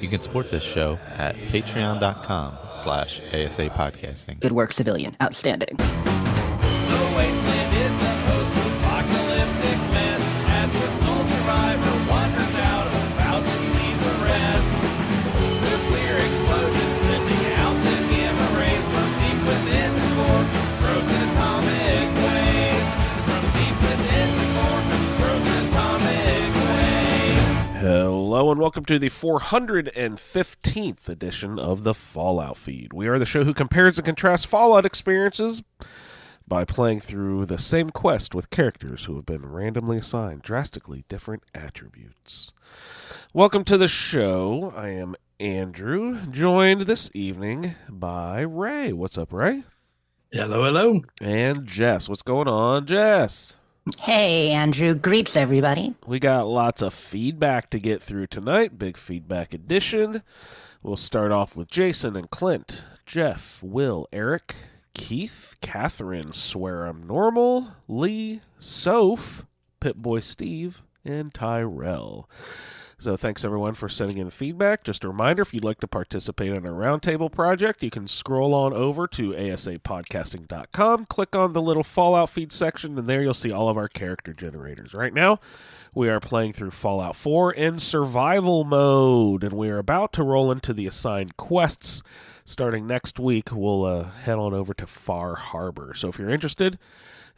You can support this show at patreon.com/ASA podcasting. Good work, civilian. Outstanding. The wasteland is a post-apocalyptic mess as the sole survivor wanders out about to see the rest. Nuclear explosions sending out the gamma rays from deep within the core, frozen atomic waste. From deep within the core, frozen atomic waste. Hello and welcome to the 415th edition of the Fallout Feed. We are the show who compares and contrasts Fallout experiences by playing through the same quest with characters who have been randomly assigned drastically different attributes. Welcome to the show. I am Andrew, joined this evening by Ray. What's up, Ray? Hello, hello. And Jess. What's going on, Jess? Hey, Andrew. Greets, everybody. We got lots of feedback to get through tonight. Big feedback edition. We'll start off with Jason and Clint, Jeff, Will, Eric, Keith, Katherine, SwearImNormal, Lee, Soph, Pip-Boy Steve, and TyRell. So thanks everyone for sending in feedback. Just a reminder, if you'd like to participate in a Roundtable project, you can scroll on over to asapodcasting.com, click on the little Fallout feed section, and there you'll see all of our character generators. Right now, we are playing through Fallout 4 in survival mode, and we are about to roll into the assigned quests. Starting next week, we'll head on over to Far Harbor. So if you're interested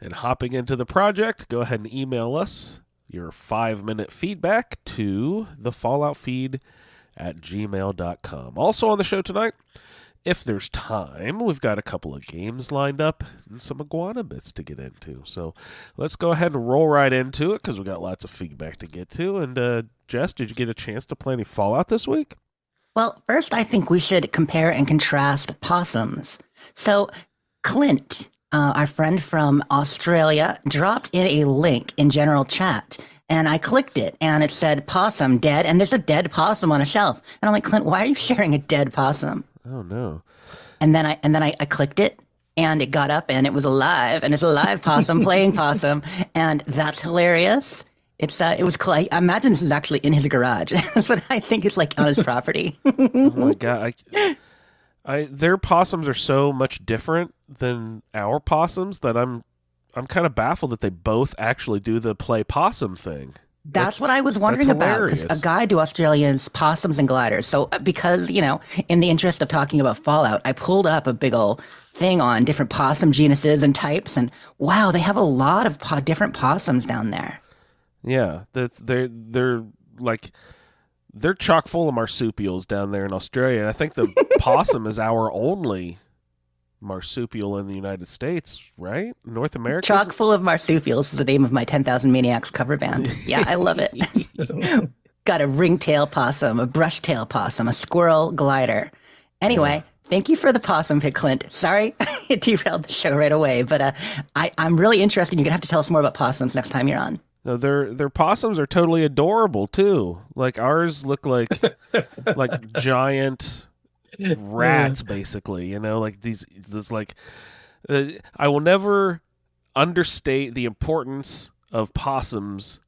in hopping into the project, go ahead and email us your 5-minute feedback to thefalloutfeed@gmail.com. Also on the show tonight, if there's time, we've got a couple of games lined up and some iguana bits to get into. So let's go ahead and roll right into it because we've got lots of feedback to get to. And Jess, did you get a chance to play any Fallout this week? Well, first, I think we should compare and contrast possums. So, Clint, our friend from Australia, dropped in a link in general chat, and I clicked it, and it said possum dead, and there's a dead possum on a shelf. And I'm like, Clint, why are you sharing a dead possum? Oh, no. And then I clicked it, and it got up, and it was alive, and it's a live possum playing possum, and that's hilarious. It was cool. I imagine this is actually in his garage. That's what I think is like on his property. Oh my god! Their possums are so much different than our possums that I'm kind of baffled that they both actually do the play possum thing. That's what I was wondering about, because a guide to Australians, possums, and gliders. So because, in the interest of talking about Fallout, I pulled up a big old thing on different possum genuses and types, and wow, they have a lot of different possums down there. Yeah, they're chock full of marsupials down there in Australia. And I think the possum is our only marsupial in the United States, right? North America. Chock full of marsupials is the name of my 10,000 Maniacs cover band. Yeah, I love it. Got a ringtail possum, a brushtail possum, a squirrel glider. Anyway, thank you for the possum pick, Clint. Sorry, it derailed the show right away, but I'm really interested. You're going to have to tell us more about possums next time you're on. No, their possums are totally adorable too. Like ours look like giant rats, basically. Like these like. I will never understate the importance of possums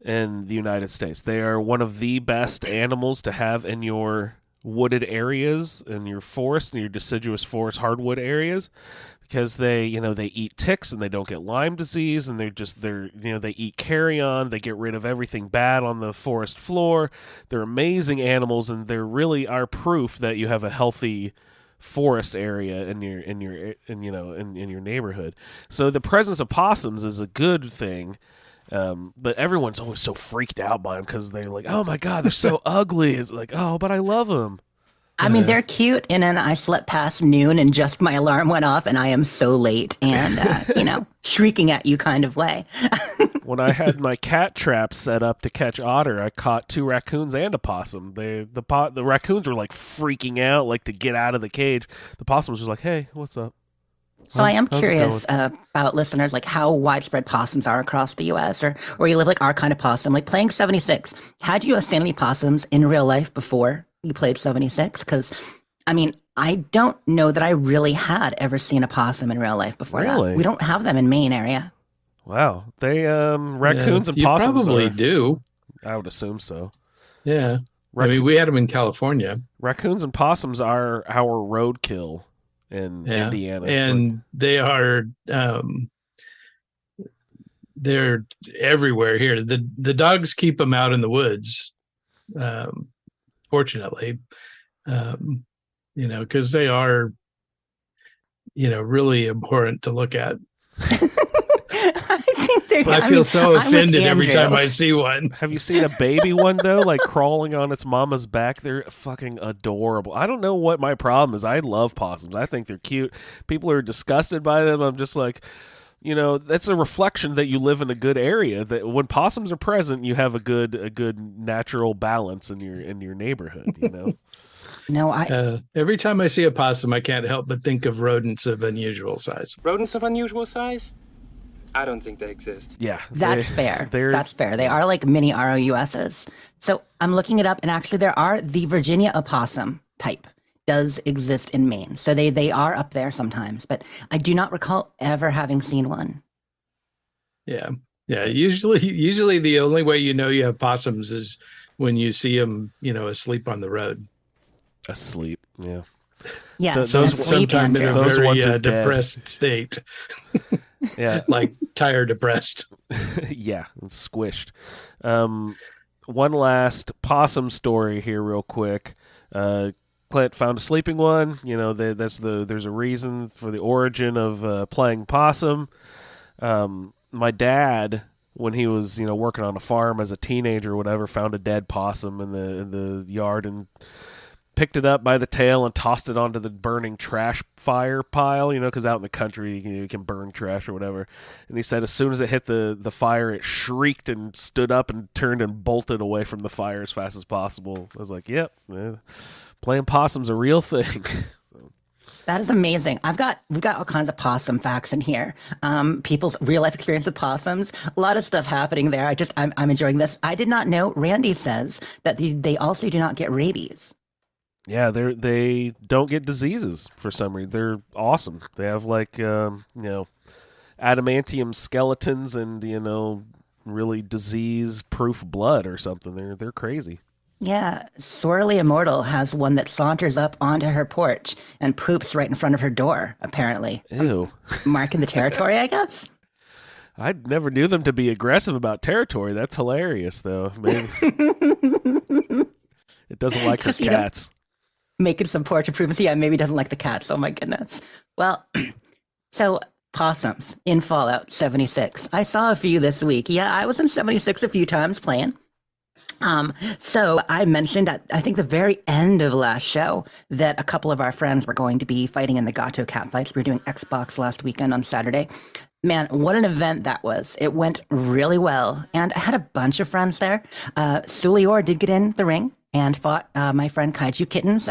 in the United States. They are one of the best animals to have in your wooded areas, in your forest, in your deciduous forest hardwood areas. Because they eat ticks and they don't get Lyme disease, and they eat carrion. They get rid of everything bad on the forest floor. They're amazing animals, and they're really our proof that you have a healthy forest area in your neighborhood. So the presence of possums is a good thing. But everyone's always so freaked out by them because they're like, oh my god, they're so ugly. It's like, oh, but I love them. I mean, they're cute, and then I slept past noon, and just my alarm went off, and I am so late, and, shrieking at you kind of way. When I had my cat trap set up to catch otter, I caught 2 raccoons and a possum. The raccoons were, like, freaking out, like, to get out of the cage. The possum was just like, hey, what's up? So I am curious about listeners, like how widespread possums are across the U.S. or where you live, like our kind of possum. Like playing 76, had you seen any possums in real life before you played 76? Because, I mean, I don't know that I really had ever seen a possum in real life before that. We don't have them in Maine area. Wow. They, raccoons and possums you probably do. I would assume so. Yeah. I mean, we had them in California. Raccoons and possums are our roadkill in Indiana. And they are they're everywhere here. The dogs keep them out in the woods, fortunately, because they are, really abhorrent to look at. I feel so offended every time I see one. Have you seen a baby one, though, like crawling on its mama's back? They're fucking adorable. I don't know what my problem is. I love possums. I think they're cute. People are disgusted by them. I'm just like, that's a reflection that you live in a good area. That when possums are present, you have a good natural balance in your neighborhood. No, every time I see a possum, I can't help but think of rodents of unusual size. Rodents of unusual size? I don't think they exist. Yeah. That's fair. That's fair. They are like mini ROUSs. So I'm looking it up, and actually the Virginia opossum type does exist in Maine. So they are up there sometimes, but I do not recall ever having seen one. Yeah. Yeah. Usually the only way you have possums is when you see them, asleep on the road. Asleep. Yeah. Yeah. Those sometimes in a very depressed state. Yeah. Like tire depressed. Yeah. It's squished. One last possum story here real quick. Clint found a sleeping one. There's a reason for the origin of playing possum. My dad, when he was working on a farm as a teenager or whatever, found a dead possum in the yard and picked it up by the tail and tossed it onto the burning trash fire pile, because out in the country you can burn trash or whatever. And he said as soon as it hit the fire, it shrieked and stood up and turned and bolted away from the fire as fast as possible. I was like, yep, playing possum's a real thing. That is amazing. we've got all kinds of possum facts in here. People's real life experience with possums. A lot of stuff happening there. I'm enjoying this. I did not know. Randy says that they also do not get rabies. Yeah, they don't get diseases for some reason. They're awesome. They have adamantium skeletons and really disease-proof blood or something. They're crazy. Yeah, SwearImNormal has one that saunters up onto her porch and poops right in front of her door, apparently. Ew. Marking the territory, I guess. I never knew them to be aggressive about territory. That's hilarious, though. Maybe it doesn't like her cats. Making some porch improvements. Yeah, maybe doesn't like the cats. Oh, my goodness. Well, so possums in Fallout 76. I saw a few this week. Yeah, I was in 76 a few times playing. So I mentioned at, I think, the very end of last show that a couple of our friends were going to be fighting in the Gato cat fights. We were doing Xbox last weekend on Saturday. Man, what an event that was. It went really well. And I had a bunch of friends there. Sulior did get in the ring and fought my friend Kaiju Kittens,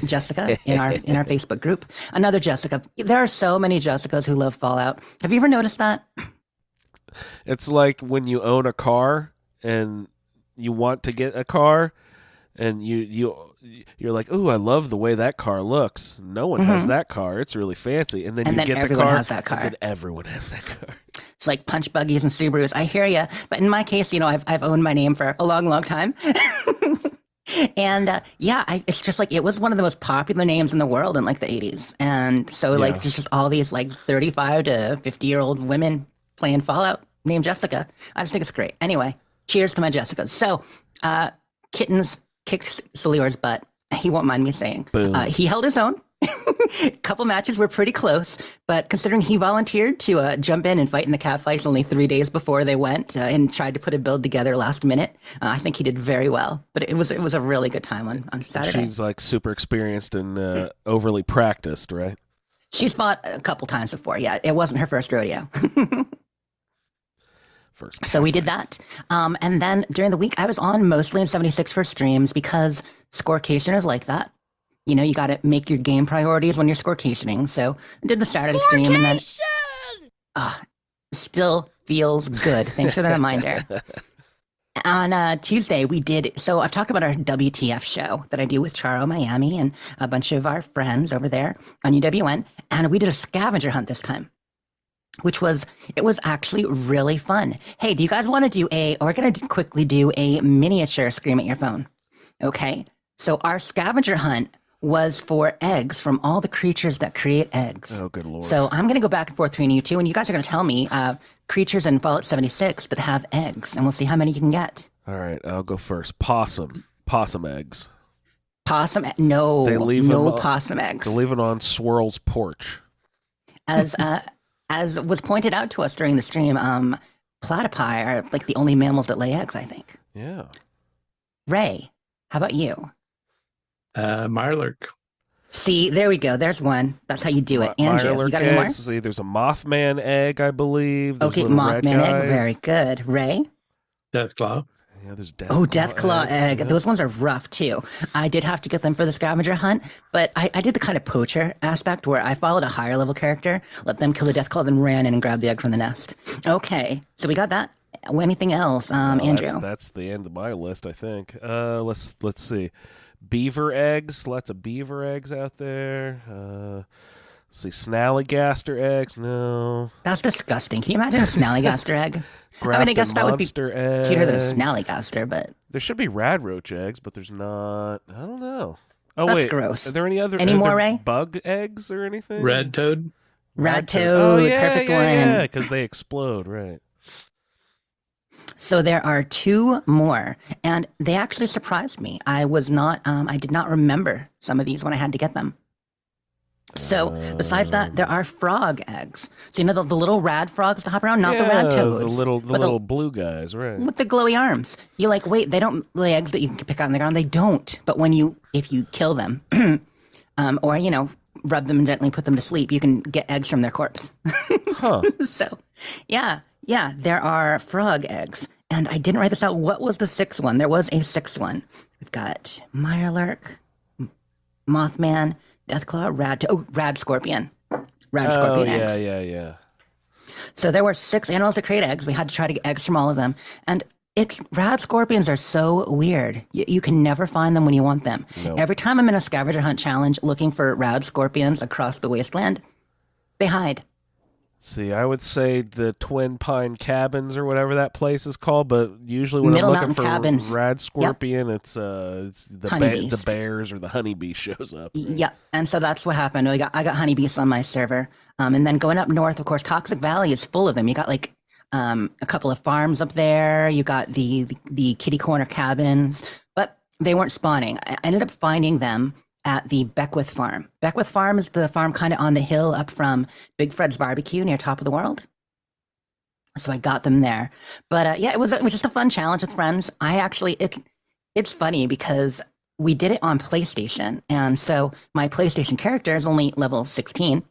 Jessica, in our Facebook group. Another Jessica. There are so many Jessicas who love Fallout. Have you ever noticed that? It's like when you own a car and you want to get a car and you're like, "Ooh, I love the way that car looks. No one has that car. It's really fancy." And then you get the car, has that car. And then everyone has that car. It's like punch buggies and Subarus. I hear you, but in my case, I've owned my name for a long, long time. And it's just like it was one of the most popular names in the world in like the 80s. And so there's just all these like 35 to 50-year-old women playing Fallout named Jessica. I just think it's great. Anyway, cheers to my Jessicas. So Kittens kicked Solior's butt. He won't mind me saying. He held his own. A couple matches were pretty close, but considering he volunteered to jump in and fight in the cat fights only 3 days before they went and tried to put a build together last minute, I think he did very well. But it was a really good time on Saturday. She's like super experienced and overly practiced, right? She's fought a couple times before. Yeah, it wasn't her first rodeo. So we did that. And then during the week, I was on mostly in 76 for streams because scorecation is like that. You got to make your game priorities when you're scorecationing. So I did the Saturday stream and then still feels good. Thanks for the reminder. On Tuesday, we did. So I've talked about our WTF show that I do with Charo Miami and a bunch of our friends over there on UWN. And we did a scavenger hunt this time, it was actually really fun. Hey, do you guys want to we're going to quickly do a miniature Scream at Your Phone. Okay. So our scavenger hunt was for eggs from all the creatures that create eggs. Oh, good Lord. So I'm going to go back and forth between you two, and you guys are going to tell me creatures in Fallout 76 that have eggs, and we'll see how many you can get. All right, I'll go first. Possum eggs. Possum? No, possum eggs. They leave it on Swirl's porch. As was pointed out to us during the stream, platypi are like the only mammals that lay eggs, I think. Yeah. Ray, how about you? Mirelurk. See, there we go. There's one. That's how you do it. Andrew, Mirelurk you got any more? eggs. See, there's a Mothman egg, I believe. Those Okay, little red Mothman egg. guys. Very good. Ray? Deathclaw. Yeah, there's Deathclaw egg. Yeah. Those ones are rough too. I did have to get them for the scavenger hunt, but I did the kind of poacher aspect where I followed a higher level character, let them kill the Deathclaw, then ran in and grabbed the egg from the nest. Okay, so we got that. Anything else, Andrew? That's the end of my list, I think. Let's see. Beaver eggs. Lots of beaver eggs out there. Let's see. Snallygaster eggs. No. That's disgusting. Can you imagine a snallygaster egg? I guess that would be cuter than a snallygaster, but there should be radroach eggs, but there's not. I don't know. Oh, that's wait. gross. Are there any more, Ray? Bug eggs or anything? Red toad. Red toad. Oh, yeah, perfect yeah, one. yeah, because they explode, right. So there are two more, and they actually surprised me. I did not remember some of these when I had to get them. So besides that, there are frog eggs. So you know the little rad frogs that hop around, not the rad toads. The little blue guys, right. With the glowy arms. You're like, wait, they don't lay eggs that you can pick out on the ground. They don't. But if you kill them, or, rub them and gently put them to sleep, you can get eggs from their corpse. Huh. So, yeah, there are frog eggs. And I didn't write this out. What was the sixth one? There was a sixth one. We've got Mirelurk, Mothman, Deathclaw, rad scorpion. Rad scorpion eggs. Yeah. So there were 6 animals that create eggs. We had to try to get eggs from all of them. And rad scorpions are so weird. You can never find them when you want them. Nope. Every time I'm in a scavenger hunt challenge looking for rad scorpions across the wasteland, they hide. See, I would say the Twin Pine Cabins or whatever that place is called, but usually when Middle I'm looking for Cabins. rad scorpion, it's the bears or the honeybee shows up. Right? Yeah, and so that's what happened. I got honeybees on my server, and then going up north, of course, Toxic Valley is full of them. You got like a couple of farms up there. You got the kitty corner cabins, but they weren't spawning. I ended up finding them at the Beckwith Farm. Beckwith Farm is the farm kind of on the hill up from Big Fred's Barbecue near Top of the World. So I got them there. But it was just a fun challenge with friends. It's funny because we did it on PlayStation. And so my PlayStation character is only level 16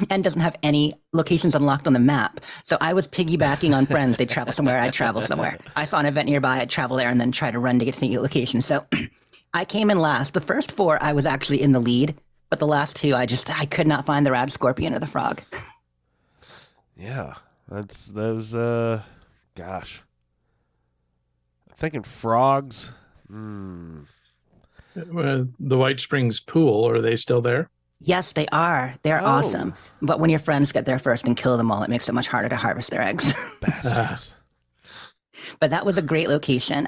and doesn't have any locations unlocked on the map. So I was piggybacking on friends. They'd travel somewhere, I'd travel somewhere. I saw an event nearby, I'd travel there and then try to run to get to the location. So I came in last. The first 4, I was actually in the lead, but the last 2, I could not find the rad scorpion or the frog. Yeah, that's those. Gosh, I'm thinking frogs. The White Springs Pool, are they still there? Yes, they are. They're awesome. But when your friends get there first and kill them all, it makes it much harder to harvest their eggs. Bastards. But that was a great location.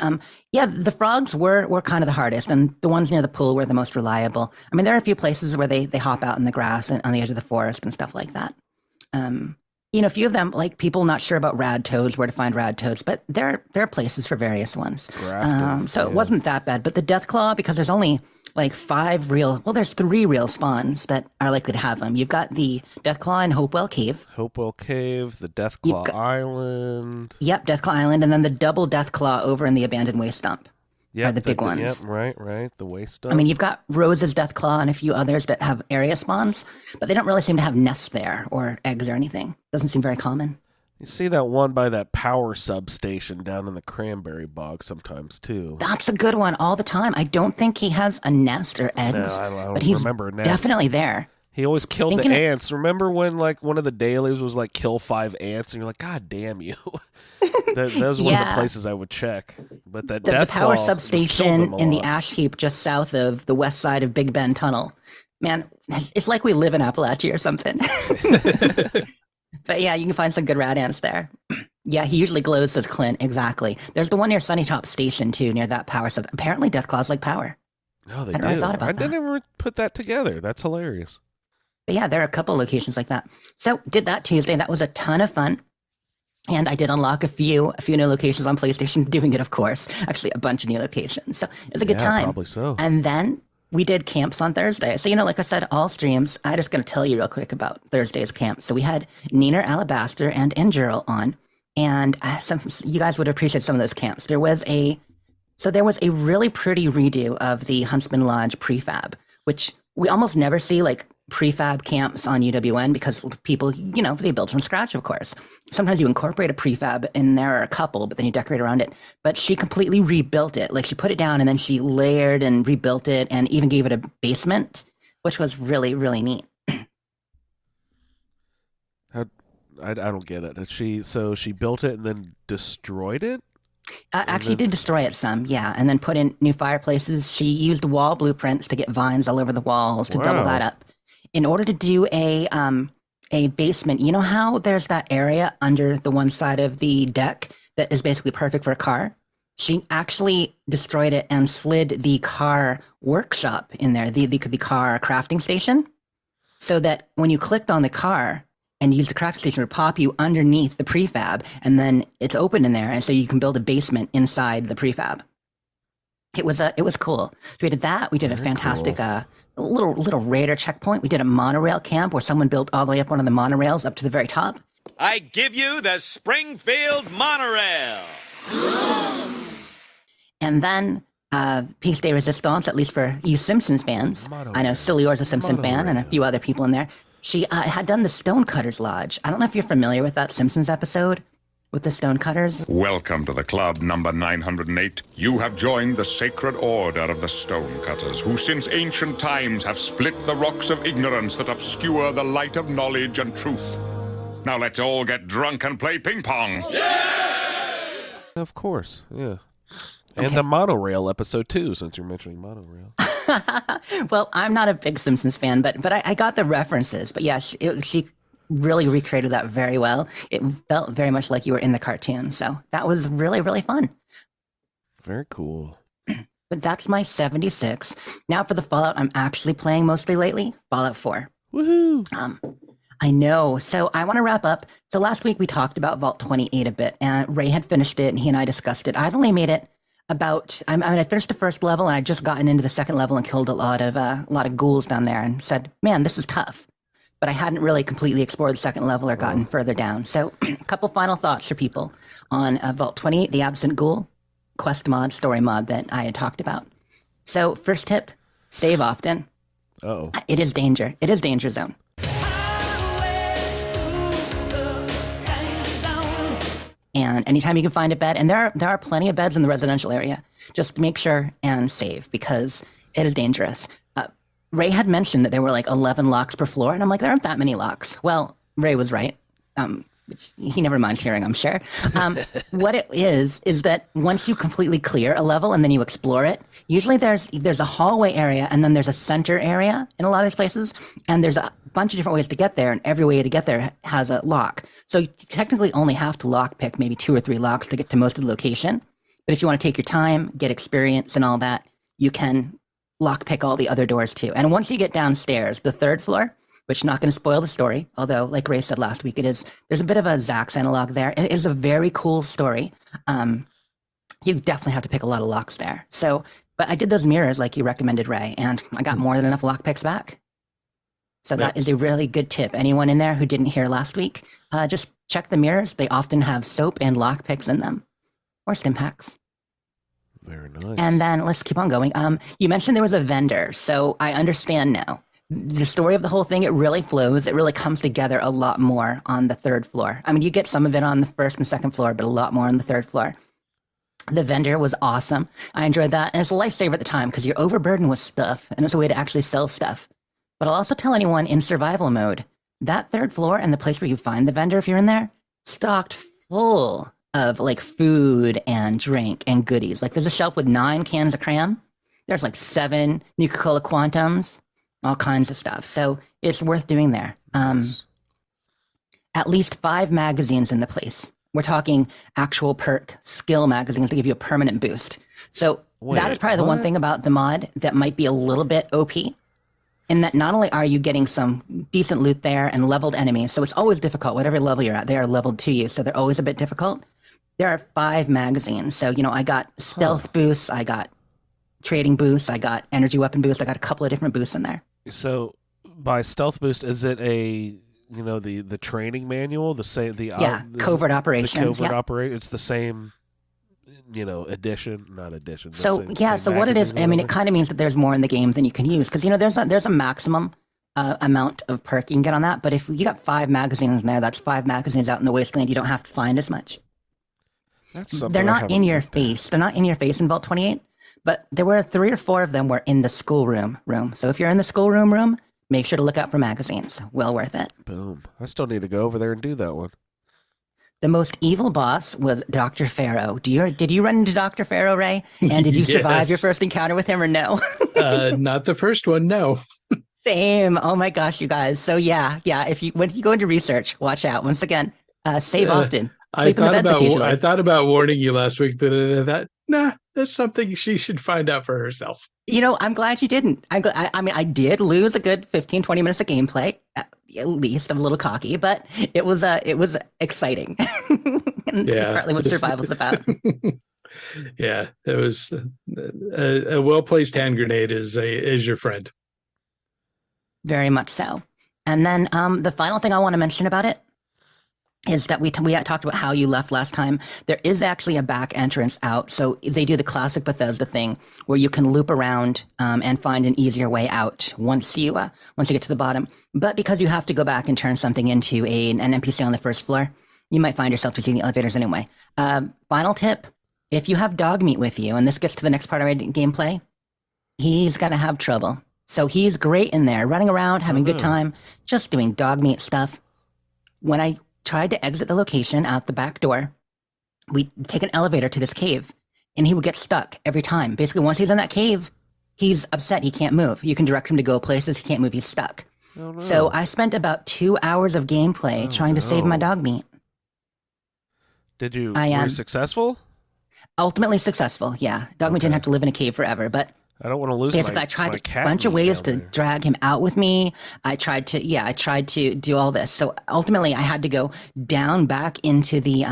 The frogs were kind of the hardest, and the ones near the pool were the most reliable. I mean, there are a few places where they hop out in the grass and on the edge of the forest and stuff like that. A few of them, like people not sure about rad toads, where to find rad toads, but there are places for various ones. It wasn't that bad. But the Deathclaw, because there's only like 3 real spawns that are likely to have them. You've got the Deathclaw in Hopewell Cave. The Deathclaw Island. Yep, Deathclaw Island, and then the double Deathclaw over in the abandoned waste dump. Yeah, are the big ones. Yep, right. The waste dump. I mean, you've got Rose's Deathclaw and a few others that have area spawns, but they don't really seem to have nests there or eggs or anything. Doesn't seem very common. You see that one by that power substation down in the Cranberry Bog sometimes, too. That's a good one all the time. I don't think he has a nest or eggs, I don't but he's remember a nest. Definitely there. He always killed the ants. Remember when, like, one of the dailies was, like, kill 5 ants, and you're like, God damn you. that was one of the places I would check. But that the power substation in the ash heap just south of the west side of Big Bend Tunnel. Man, it's like we live in Appalachia or something. But yeah, you can find some good rad ants there. Yeah, he usually glows as Clint. Exactly. There's the one near Sunnytop Station too, near that power sub. Apparently, Deathclaws like power. No, they I do. never thought about I that. didn't ever put that together. That's hilarious. But yeah, there are a couple locations like that. So did that Tuesday. That was a ton of fun. And I did unlock a few new locations on PlayStation, doing it, of course. Actually, a bunch of new locations. So it was a good time. Probably so. And then we did camps on Thursday. So, like I said, all streams. I'm just going to tell you real quick about Thursday's camp. So we had Nina Alabaster and Enduril on. And you guys would appreciate some of those camps. There was a really pretty redo of the Huntsman Lodge prefab, which we almost never see like prefab camps on UWN because people, they build from scratch, of course. Sometimes you incorporate a prefab in there or a couple, but then you decorate around it. But she completely rebuilt it. Like she put it down and then she layered and rebuilt it and even gave it a basement, which was really, really neat. I don't get it. She built it and then destroyed it? Actually did destroy it some, yeah, and then put in new fireplaces. She used wall blueprints to get vines all over the walls to double that up. In order to do a basement, you know how there's that area under the one side of the deck that is basically perfect for a car? She actually destroyed it and slid the car workshop in there, the car crafting station, so that when you clicked on the car and used the crafting station, it would pop you underneath the prefab, and then it's open in there, and so you can build a basement inside the prefab. It was cool. So we did that. We did a fantastic little raider checkpoint. We did a monorail camp where someone built all the way up one of the monorails up to the very top. I give you the Springfield Monorail. And then Piece de Resistance, at least for you Simpsons fans. I know Siliore's a Simpson fan and a few other people in there. She had done the Stonecutters Lodge. I don't know if you're familiar with that Simpsons episode with the Stonecutters. Welcome to the club number 908. You have joined the sacred order of the Stonecutters, who since ancient times have split the rocks of ignorance that obscure the light of knowledge and truth. Now let's all get drunk and play ping pong. Of course, yeah. And the monorail episode too, since you're mentioning monorail. Well, I'm not a big Simpsons fan, but I got the references. But yeah, she really recreated that very well. It felt very much like you were in the cartoon. So that was really, really fun. Very cool. But that's my 76. Now for the Fallout I'm actually playing mostly lately, Fallout 4. Woohoo! I know. So I want to wrap up. So last week we talked about Vault 28 a bit, and Ray had finished it, and he and I discussed it. I'd only made it I finished the first level, and I'd just gotten into the second level and killed a lot of ghouls down there, and said, "Man, this is tough." But I hadn't really completely explored the second level or gotten further down. So a couple final thoughts for people on Vault 28, the Absent Ghoul quest mod, story mod that I had talked about. So first tip, save often. Uh-oh. It is danger. It is danger zone. And anytime you can find a bed, and there are plenty of beds in the residential area, just make sure and save because it is dangerous. Ray had mentioned that there were like 11 locks per floor, and I'm like, there aren't that many locks. Well, Ray was right, which he never minds hearing, I'm sure. What it is that once you completely clear a level and then you explore it, usually there's a hallway area and then there's a center area in a lot of these places, and there's a bunch of different ways to get there, and every way to get there has a lock. So you technically only have to lock pick maybe 2 or 3 locks to get to most of the location. But if you want to take your time, get experience and all that, you can lockpick all the other doors too. And once you get downstairs, the 3rd floor, which not going to spoil the story, although like Ray said last week, there's a bit of a Zax analog there. It is a very cool story. You definitely have to pick a lot of locks there. So, but I did those mirrors like you recommended, Ray, and I got more than enough lockpicks back. So that is a really good tip. Anyone in there who didn't hear last week, just check the mirrors. They often have soap and lockpicks in them, or stim packs. Very nice. And then let's keep on going. You mentioned there was a vendor, so I understand now. The story of the whole thing, it really flows. It really comes together a lot more on the 3rd floor. I mean, you get some of it on the 1st and 2nd floor, but a lot more on the 3rd floor. The vendor was awesome. I enjoyed that. And it's a lifesaver at the time because you're overburdened with stuff, and it's a way to actually sell stuff. But I'll also tell anyone in survival mode, that 3rd floor and the place where you find the vendor, if you're in there, stocked full of like food and drink and goodies. Like there's a shelf with 9 cans of cram. There's like 7 Nuka-Cola Quantums, all kinds of stuff. So it's worth doing there. At least 5 magazines in the place. We're talking actual perk skill magazines that give you a permanent boost. So that is probably the one thing about the mod that might be a little bit OP, in that not only are you getting some decent loot there and leveled enemies, so it's always difficult. Whatever level you're at, they are leveled to you, so they're always a bit difficult. There are 5 magazines. So, I got stealth boosts, I got trading boosts, I got energy weapon boosts, I got a couple of different boosts in there. So by stealth boost, is it the training manual, covert operations? It's the same, edition, not edition. So what it is, it kind of means that there's more in the game than you can use, because there's a maximum amount of perk you can get on that. But if you got 5 magazines in there, that's 5 magazines out in the wasteland. You don't have to find as much. They're not in your face. They're not in your face in Vault 28. But there were 3 or 4 of them were in the schoolroom room. So if you're in the schoolroom room, make sure to look out for magazines. Well worth it. Boom. I still need to go over there and do that one. The most evil boss was Dr. Pharaoh. Did you run into Dr. Pharaoh, Ray? And did you survive your first encounter with him or no? Not the first one, no. Same. Oh my gosh, you guys. So yeah. When you go into research, watch out. Once again, save often. I thought about warning you last week, but I thought, nah, that's something she should find out for herself. I'm glad you didn't. I did lose a good 15, 20 minutes of gameplay, at least. I'm a little cocky, but it was exciting. And that's partly what survival's about. Yeah, it was a well-placed hand grenade is your friend. Very much so. And then the final thing I want to mention about it is that we talked about how you left last time. There is actually a back entrance out. So they do the classic Bethesda thing where you can loop around and find an easier way out once you get to the bottom. But because you have to go back and turn something into an NPC on the first floor, you might find yourself just using the elevators anyway. Final tip, if you have dog meat with you, and this gets to the next part of our gameplay, he's going to have trouble. So he's great in there, running around, having a good time, just doing dog meat stuff. When I tried to exit the location out the back door, we take an elevator to this cave, and he would get stuck every time. Basically, once he's in that cave, he's upset. He can't move. You can direct him to go places. He can't move. He's stuck. Oh, no. So I spent about 2 hours of gameplay trying to save my dog meat. Were you successful? Ultimately successul, yeah. Dog meat didn't have to live in a cave forever, but I don't want to lose basically, I tried a bunch of ways to drag him out with me. I tried to do all this. So ultimately, I had to go down back into the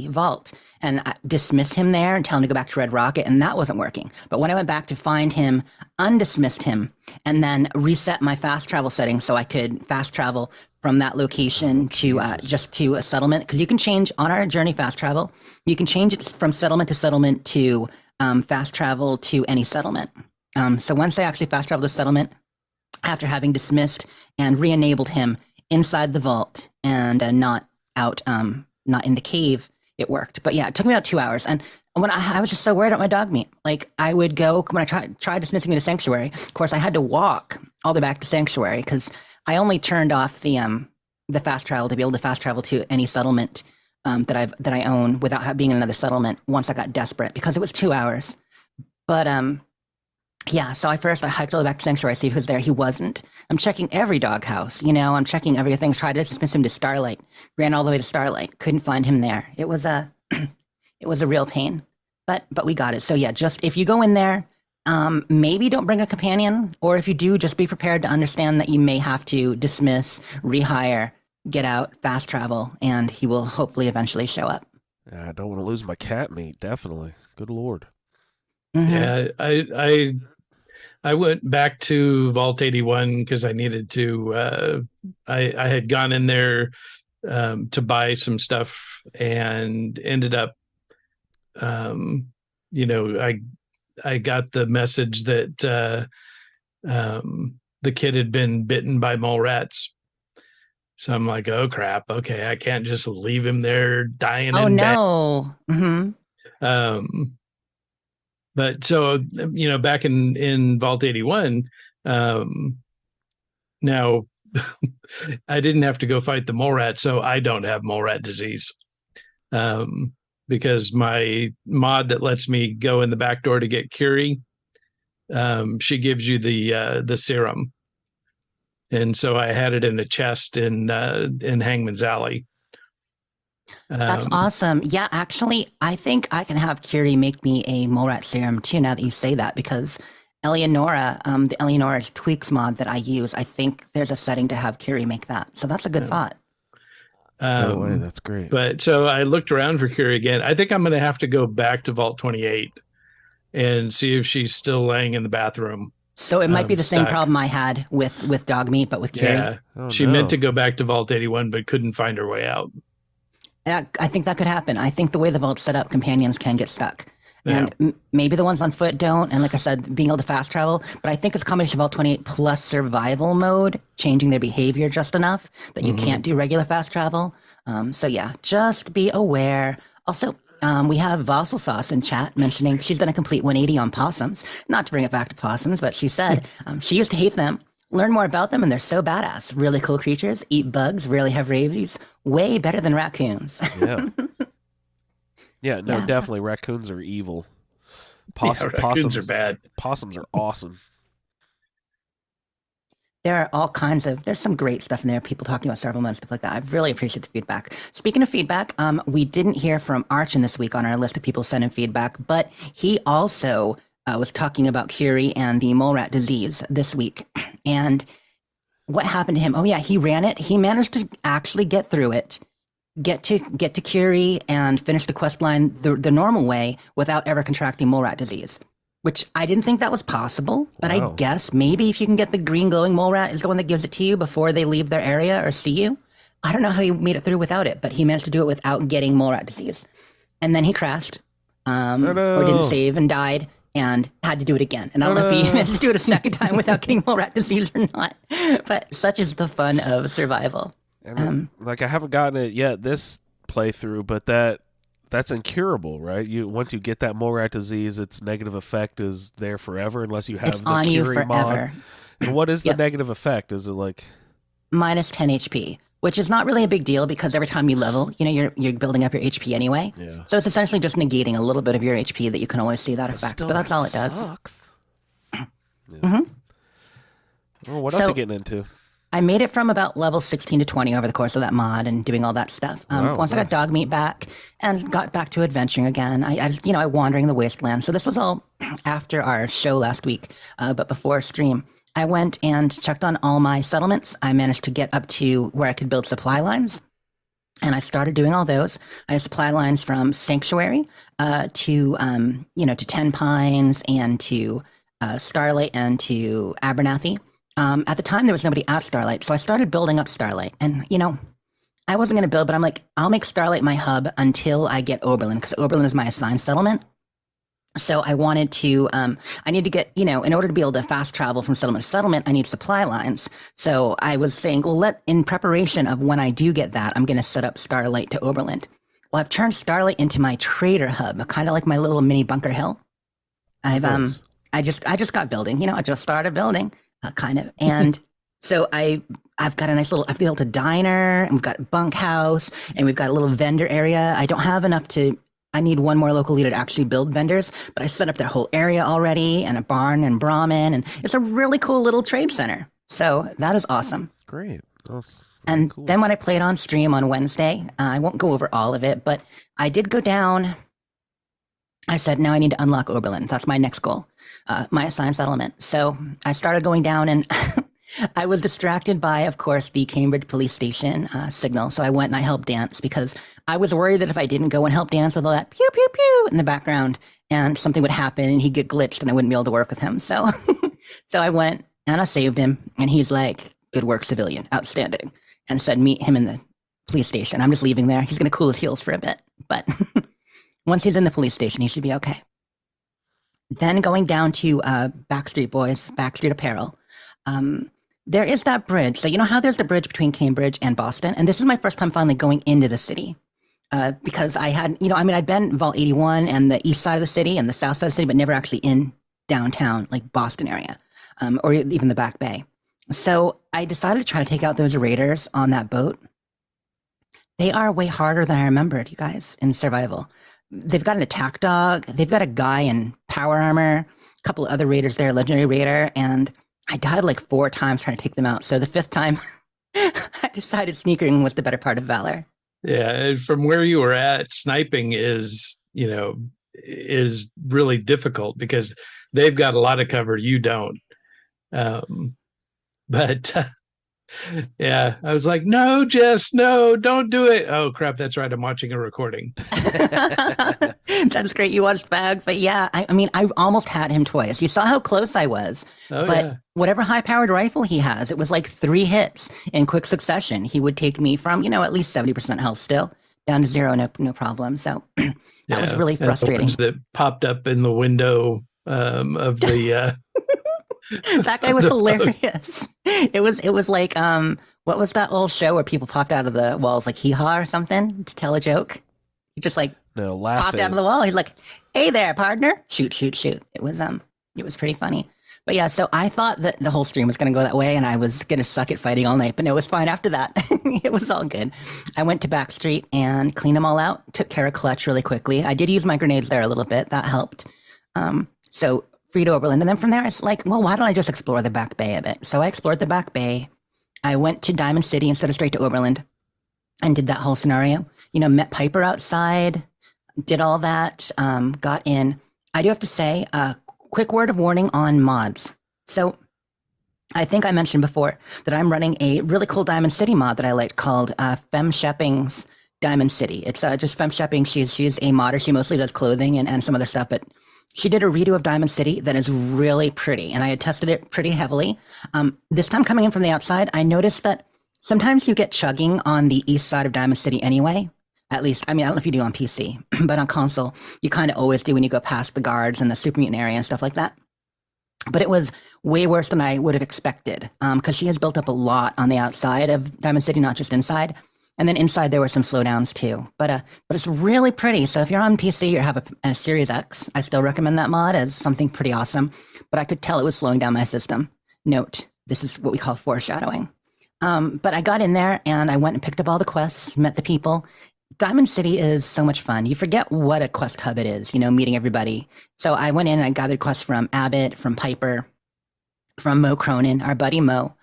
vault and dismiss him there and tell him to go back to Red Rocket, and that wasn't working. But when I went back to find him, undismissed him, and then reset my fast travel settings so I could fast travel from that location to just to a settlement, because you can change on our journey fast travel. You can change it from settlement to settlement to fast travel to any settlement. So once I actually fast traveled to settlement, after having dismissed and re-enabled him inside the vault and not out, not in the cave, it worked. But yeah, it took me about 2 hours. And when I was just so worried about my dog meat, like I would go, when I tried dismissing me to Sanctuary, of course I had to walk all the way back to Sanctuary because I only turned off the fast travel to be able to fast travel to any settlement that I own without being in another settlement once I got desperate because it was 2 hours. But yeah, so I hiked all the way back to Sanctuary to see who's there. He wasn't. I'm checking every doghouse, I'm checking everything, tried to dismiss him to Starlight, ran all the way to Starlight, couldn't find him there. It was a real pain, but we got it. So yeah, just if you go in there, maybe don't bring a companion, or if you do, just be prepared to understand that you may have to dismiss, rehire, get out, fast travel, and he will hopefully eventually show up. Yeah, I don't want to lose my cat meat, definitely. Good Lord. Mm-hmm. Yeah, I went back to Vault 81 because I needed to. I had gone in there to buy some stuff and ended up, I got the message that the kid had been bitten by mole rats. So I'm like, oh crap! Okay, I can't just leave him there dying. Oh no! Mm-hmm. But so back in Vault 81, now I didn't have to go fight the mole rat, so I don't have mole rat disease, because my mod that lets me go in the back door to get Curie, she gives you the serum. And so I had it in a chest in Hangman's Alley. That's awesome. Yeah, actually, I think I can have Curie make me a mole rat serum too, now that you say that, because Eleonora, the Eleonora's Tweaks mod that I use, I think there's a setting to have Curie make that. So that's a good thought. No way, that's great. But so I looked around for Curie again. I think I'm going to have to go back to Vault 28 and see if she's still laying in the bathroom. So it might be the same stuck. problem I had with dog meat, but with Curie. Yeah, Oh, she no. meant to go back to Vault 81, but couldn't find her way out. I think that could happen. I think the way the vault's set up, companions can get stuck. And maybe the ones on foot don't. And like I said, being able to fast travel. But I think it's a combination of Vault 28 plus survival mode, changing their behavior just enough that you can't do regular fast travel. So yeah, just be aware. Also, we have Vossel Sauce in chat mentioning she's done a complete 180 on possums. Not to bring it back to possums, but she said she used to hate them. Learn more about them, and they're so badass. Really cool creatures, eat bugs, rarely have rabies. Way better than raccoons. Yeah. Yeah, no, Yeah. definitely. Raccoons are evil. Raccoons Possums are bad. Possums are awesome. There are all kinds of, there's some great stuff in there. People talking about survival mode and stuff like that. I really appreciate the feedback. Speaking of feedback, we didn't hear from Archon this week on our list of people sending feedback, but he also was talking about Curie and the mole rat disease this week. And what happened to him? Oh yeah, he ran it. He managed to actually get through it, get to Curie and finish the quest line the normal way without ever contracting mole rat disease. Which I didn't think that was possible, but I Wow. guess maybe if you can get the green glowing mole rat is the one that gives it to you before they leave their area or see you. I don't know how he made it through without it, but he managed to do it without getting mole rat disease. And then he crashed, or didn't save and died and had to do it again. And I don't know if he managed to do it a second time without getting mole rat disease or not. But such is the fun of survival. And like I haven't gotten it yet this playthrough, but that's incurable, right? Once you get that mole rat disease, its negative effect is there forever unless you have It's the on you Curie forever. mod. And what is the Yep. negative effect? Is it like Minus 10 HP, which is not really a big deal because every time you level, you're building up your HP anyway. Yeah. So it's essentially just negating a little bit of your HP that you can always see that effect. still, But that's that all it does. sucks. Yeah. Well, what else are you getting into? I made it from about level 16 to 20 over the course of that mod and doing all that stuff. Wow, Once I got dog meat back and got back to adventuring again, I wandering the wasteland. So this was all after our show last week, but before stream. I went and checked on all my settlements. I managed to get up to where I could build supply lines. And I started doing all those. I have supply lines from Sanctuary to 10 Pines and to Starlight and to Abernathy. At the time, there was nobody at Starlight, so I started building up Starlight. And, I wasn't going to build, but I'm like, I'll make Starlight my hub until I get Oberlin, because Oberlin is my assigned settlement. So I wanted to, I need to get, in order to be able to fast travel from settlement to settlement, I need supply lines. So I was saying, well, in preparation of when I do get that, I'm going to set up Starlight to Oberlin. Well, I've turned Starlight into my trader hub, kind of like my little mini Bunker Hill. Nice. I just got building, I just started building. Kind of. And so I've got a nice little, I've built a diner and we've got a bunkhouse and we've got a little vendor area. I don't have enough I need one more local leader to actually build vendors, but I set up their whole area already and a barn and Brahmin, and it's a really cool little trade center. So that is awesome. Great. That's And cool. then when I played on stream on Wednesday, I won't go over all of it, but I did go down. I said, now I need to unlock Oberlin. That's my next goal, my assigned settlement. So I started going down and I was distracted by, of course, the Cambridge police station signal. So I went and I helped Dance because I was worried that if I didn't go and help Dance with all that pew, pew, pew in the background and something would happen and he'd get glitched and I wouldn't be able to work with him. So, so I went and I saved him and he's like, good work, civilian, outstanding. And said, meet him in the police station. I'm just leaving there. He's going to cool his heels for a bit, but once he's in the police station, he should be okay. Then going down to Backstreet Boys, Backstreet Apparel. There is that bridge. So you know how there's the bridge between Cambridge and Boston? And this is my first time finally going into the city. Because I had, I'd been Vault 81 and the east side of the city and the south side of the city, but never actually in downtown, like Boston area, or even the Back Bay. So I decided to try to take out those raiders on that boat. They are way harder than I remembered, you guys, in survival. They've got an attack dog. They've got a guy in power armor, a couple of other raiders there, legendary raider, and I died like 4 times trying to take them out. So the 5th time, I decided sneakering was the better part of valor. Yeah, from where you were at, sniping is really difficult because they've got a lot of cover, you don't. But yeah, I was like, no, Jess, no, don't do it. Oh crap, that's right, I'm watching a recording. That's great. You watched back, but yeah, I mean, I almost had him twice. You saw how close I was. Oh, but yeah. whatever high-powered rifle he has, it was like 3 hits in quick succession. He would take me from, at least 70% health still down to 0, no problem. So that was really frustrating. And the ones that popped up in the window of the. That guy was hilarious. It was like what was that old show where people popped out of the walls, like Hee Haw or something, to tell a joke? He just like popped out of the wall. He's like, "Hey there, partner! Shoot, shoot, shoot!" It was pretty funny. But yeah, so I thought that the whole stream was going to go that way, and I was going to suck at fighting all night. But no, it was fine after that. It was all good. I went to Backstreet and cleaned them all out. Took care of Clutch really quickly. I did use my grenades there a little bit. That helped. So free to Oberlin. And then from there, it's like, well, why don't I just explore the Back Bay a bit? So I explored the Back Bay. I went to Diamond City instead of straight to Oberlin and did that whole scenario. Met Piper outside, did all that, got in. I do have to say, a quick word of warning on mods. So I think I mentioned before that I'm running a really cool Diamond City mod that I like called Fem Shepping's Diamond City. It's just Fem Shepping. She's a modder. She mostly does clothing and some other stuff, but she did a redo of Diamond City that is really pretty, and I had tested it pretty heavily. This time coming in from the outside, I noticed that sometimes you get chugging on the east side of Diamond City anyway. At least, I mean, I don't know if you do on PC, but on console, you kind of always do when you go past the guards and the super mutant area and stuff like that. But it was way worse than I would have expected, because she has built up a lot on the outside of Diamond City, not just inside. And then inside there were some slowdowns too, but it's really pretty. So if you're on PC or have a Series X, I still recommend that mod as something pretty awesome. But I could tell it was slowing down my system. Note, this is what we call foreshadowing. But I got in there and I went and picked up all the quests, met the people. Diamond City is so much fun. You forget what a quest hub it is, meeting everybody. So I went in and I gathered quests from Abbott, from Piper, from Mo Cronin, our buddy Mo.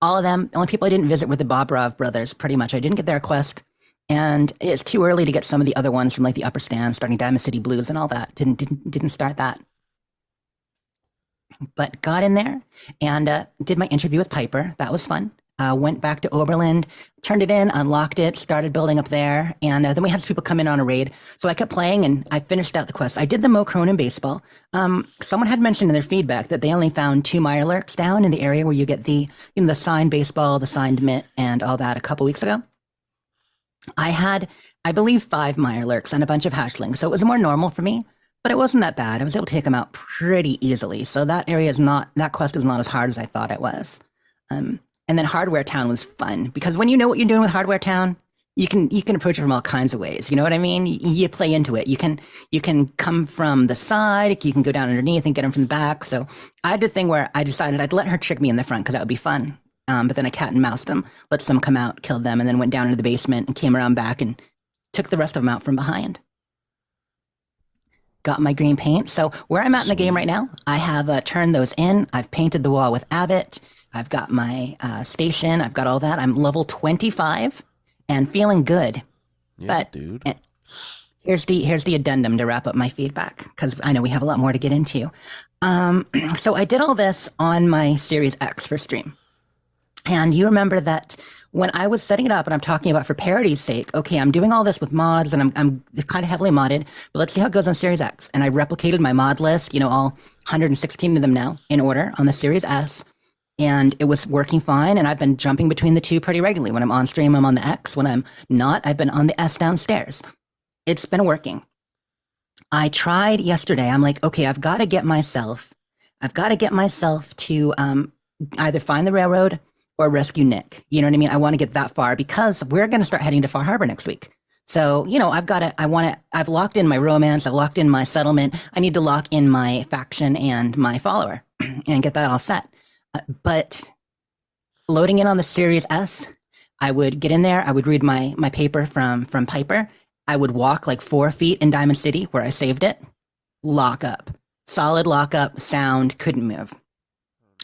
All of them, the only people I didn't visit were the Bobrov brothers, pretty much. I didn't get their quest, and it's too early to get some of the other ones from like the upper stand, starting Diamond City Blues and all that. Didn't start that. But got in there and did my interview with Piper. That was fun. Went back to Oberlin, turned it in, unlocked it, started building up there, and then we had some people come in on a raid. So I kept playing, and I finished out the quest. I did the Mo Cronin baseball. Someone had mentioned in their feedback that they only found 2 Mirelurks down in the area where you get the the signed baseball, the signed mitt, and all that a couple weeks ago. I had, I believe, 5 Mirelurks and a bunch of hatchlings, so it was more normal for me. But it wasn't that bad. I was able to take them out pretty easily. So that quest is not as hard as I thought it was. And then Hardware Town was fun because when you know what you're doing with Hardware Town, you can approach it from all kinds of ways. You know what I mean? You play into it. You can come from the side. You can go down underneath and get them from the back. So I did a thing where I decided I'd let her trick me in the front because that would be fun. But then I cat and moused them, let some come out, killed them, and then went down into the basement and came around back and took the rest of them out from behind. Got my green paint. So where I'm at in the game right now, I have turned those in. I've painted the wall with Abbott. I've got my station. I've got all that. I'm level 25 and feeling good. Yeah, but dude. Here's the addendum to wrap up my feedback because I know we have a lot more to get into. So I did all this on my Series X for stream. And you remember that when I was setting it up and I'm talking about for parity's sake, okay, I'm doing all this with mods and I'm kind of heavily modded, but let's see how it goes on Series X. And I replicated my mod list, all 116 of them now in order on the Series S. And it was working fine. And I've been jumping between the two pretty regularly. When I'm on stream, I'm on the X. When I'm not, I've been on the S downstairs. It's been working. I tried yesterday. I'm like, okay, I've got to get myself to either find the railroad or rescue Nick. You know what I mean? I want to get that far because we're going to start heading to Far Harbor next week. So, I've locked in my romance. I've locked in my settlement. I need to lock in my faction and my follower and get that all set. But loading in on the Series S, I would get in there. I would read my paper from Piper. I would walk like 4 feet in Diamond City where I saved it. Lock up. Solid lock up, sound, couldn't move.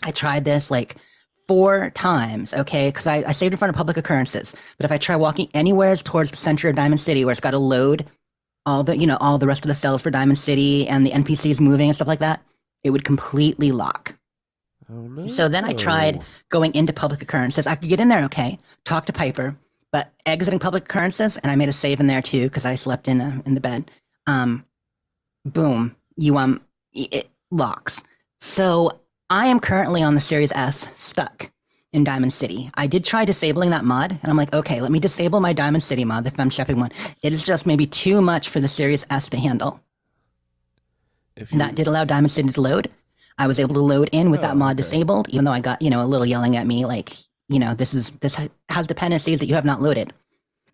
I tried this like 4 times, okay? Because I saved in front of public occurrences. But if I try walking anywhere towards the center of Diamond City, where it's got to load all the rest of the cells for Diamond City and the NPCs moving and stuff like that, it would completely lock. Oh, no. So then I tried going into public occurrences. I could get in there, okay, talk to Piper, but exiting public occurrences, and I made a save in there too because I slept in the bed. Boom, it locks. So I am currently on the Series S, stuck in Diamond City. I did try disabling that mod, and I'm like, okay, let me disable my Diamond City mod, the fem shipping one. It is just maybe too much for the Series S to handle. That did allow Diamond City to load. I was able to load in with that mod disabled, even though I got, a little yelling at me like, this has dependencies that you have not loaded.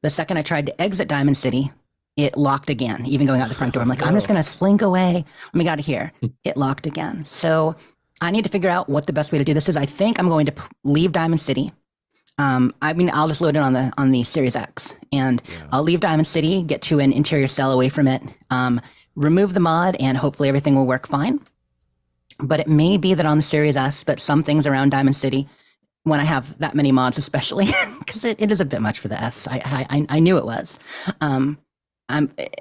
The second I tried to exit Diamond City, it locked again, even going out the front door. I'm like, I'm just going to slink away. Let me get out of here. It locked again. So I need to figure out what the best way to do this is. I think I'm going to leave Diamond City. I'll just load it on the Series X, and I'll leave Diamond City, get to an interior cell away from it, remove the mod, and hopefully everything will work fine. But it may be that on the Series S, that some things around Diamond City, when I have that many mods, especially, because it is a bit much for the S. I knew it was.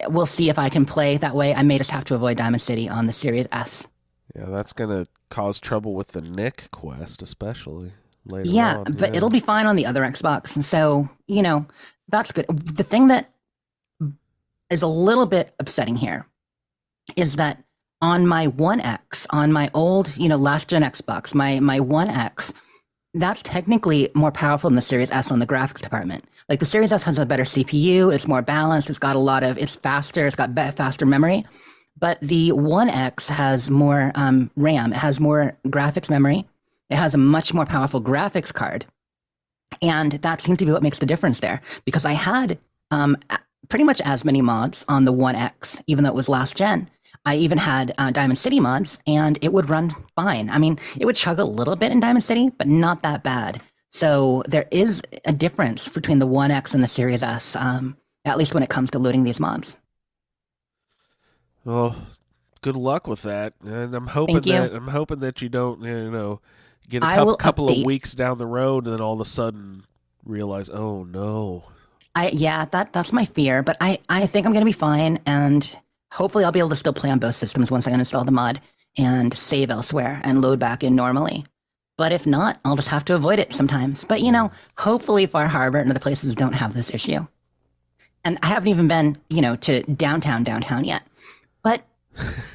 We'll see if I can play that way. I may just have to avoid Diamond City on the Series S. Yeah, that's going to cause trouble with the Nick quest, especially later on. Yeah, but it'll be fine on the other Xbox. And so, that's good. The thing that is a little bit upsetting here is that on my One X, on my old, last gen Xbox, my One X, that's technically more powerful than the Series S on the graphics department. Like the Series S has a better CPU, it's more balanced, it's faster, it's got faster memory. But the One X has more RAM, it has more graphics memory, it has a much more powerful graphics card. And that seems to be what makes the difference there. Because I had pretty much as many mods on the One X, even though it was last gen. I even had Diamond City mods, and it would run fine. I mean, it would chug a little bit in Diamond City, but not that bad. So there is a difference between the One X and the Series S, at least when it comes to loading these mods. Well, good luck with that, and I'm hoping that you don't, get a couple of weeks down the road, and then all of a sudden realize, oh no. That's my fear, but I think I'm going to be fine, and hopefully I'll be able to still play on both systems once I uninstall the mod and save elsewhere and load back in normally. But if not, I'll just have to avoid it sometimes. But, hopefully Far Harbor and other places don't have this issue. And I haven't even been, to downtown yet. But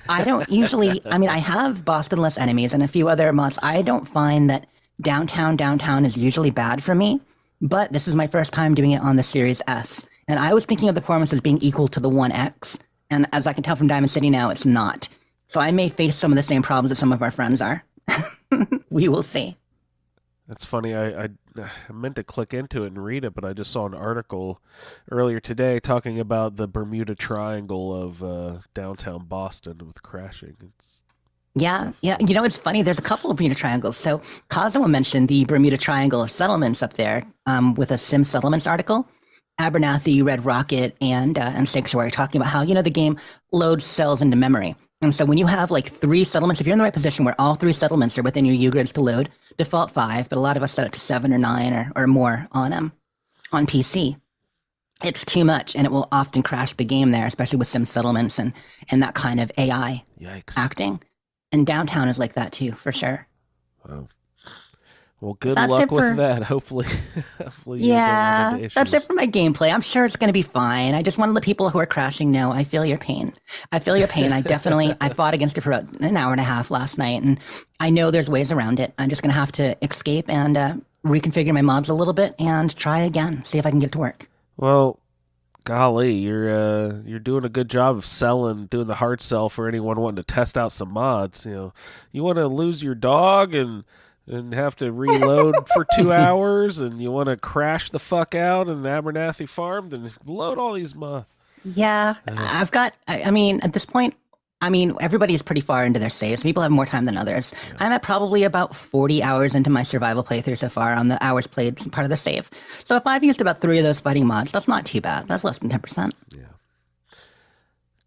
I don't usually, I have Boston-less enemies and a few other mods. I don't find that downtown is usually bad for me. But this is my first time doing it on the Series S. And I was thinking of the performance as being equal to the One X. And as I can tell from Diamond City now, it's not. So I may face some of the same problems that some of our friends are. We will see. That's funny. I meant to click into it and read it, but I just saw an article earlier today talking about the Bermuda Triangle of downtown Boston with crashing. Yeah. It's funny. There's a couple of Bermuda Triangles. So Cosmo mentioned the Bermuda Triangle of settlements up there with a Sim Settlements article. Abernathy, Red Rocket, and Sanctuary talking about how, the game loads cells into memory. And so when you have like 3 settlements, if you're in the right position where all 3 settlements are within your U-grids to load, default 5, but a lot of us set it to 7 or 9 or more on PC. It's too much, and it will often crash the game there, especially with Sim Settlements and that kind of AI acting. And downtown is like that too, for sure. Wow. Well, good luck with that. Hopefully yeah, that's it for my gameplay. I'm sure it's going to be fine. I just want to let people who are crashing know I feel your pain. I fought against it for about an hour and a half last night, and I know there's ways around it. I'm just going to have to escape and reconfigure my mods a little bit and try again, see if I can get it to work. Well, golly, you're doing a good job of doing the hard sell for anyone wanting to test out some mods. You want to lose your dog and have to reload for 2 hours, and you want to crash the fuck out in Abernathy Farm, then load all these mods. Yeah, I've got, at this point, everybody's pretty far into their saves. People have more time than others. Yeah. I'm at probably about 40 hours into my survival playthrough so far on the hours played part of the save. So if I've used about 3 of those fighting mods, that's not too bad. That's less than 10%. Yeah.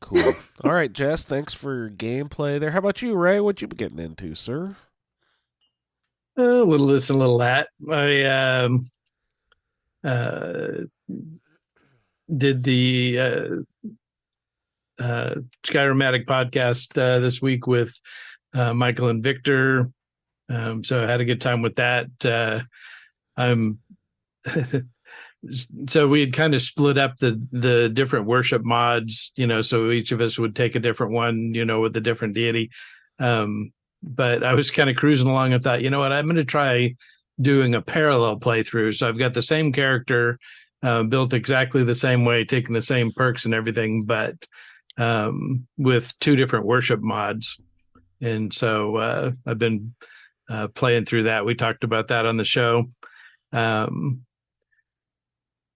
Cool. All right, Jess, thanks for your gameplay there. How about you, Ray? What you been getting into, sir? A little this and a little that. I did the Skyrimatic podcast this week with Michael and Victor. So I had a good time with that. I'm so we had kind of split up the different worship mods, so each of us would take a different one, with a different deity. But I was kind of cruising along and thought, you know what, I'm going to try doing a parallel playthrough. So I've got the same character, built exactly the same way, taking the same perks and everything, but with two different worship mods. And so I've been playing through that. We talked about that on the show. Kind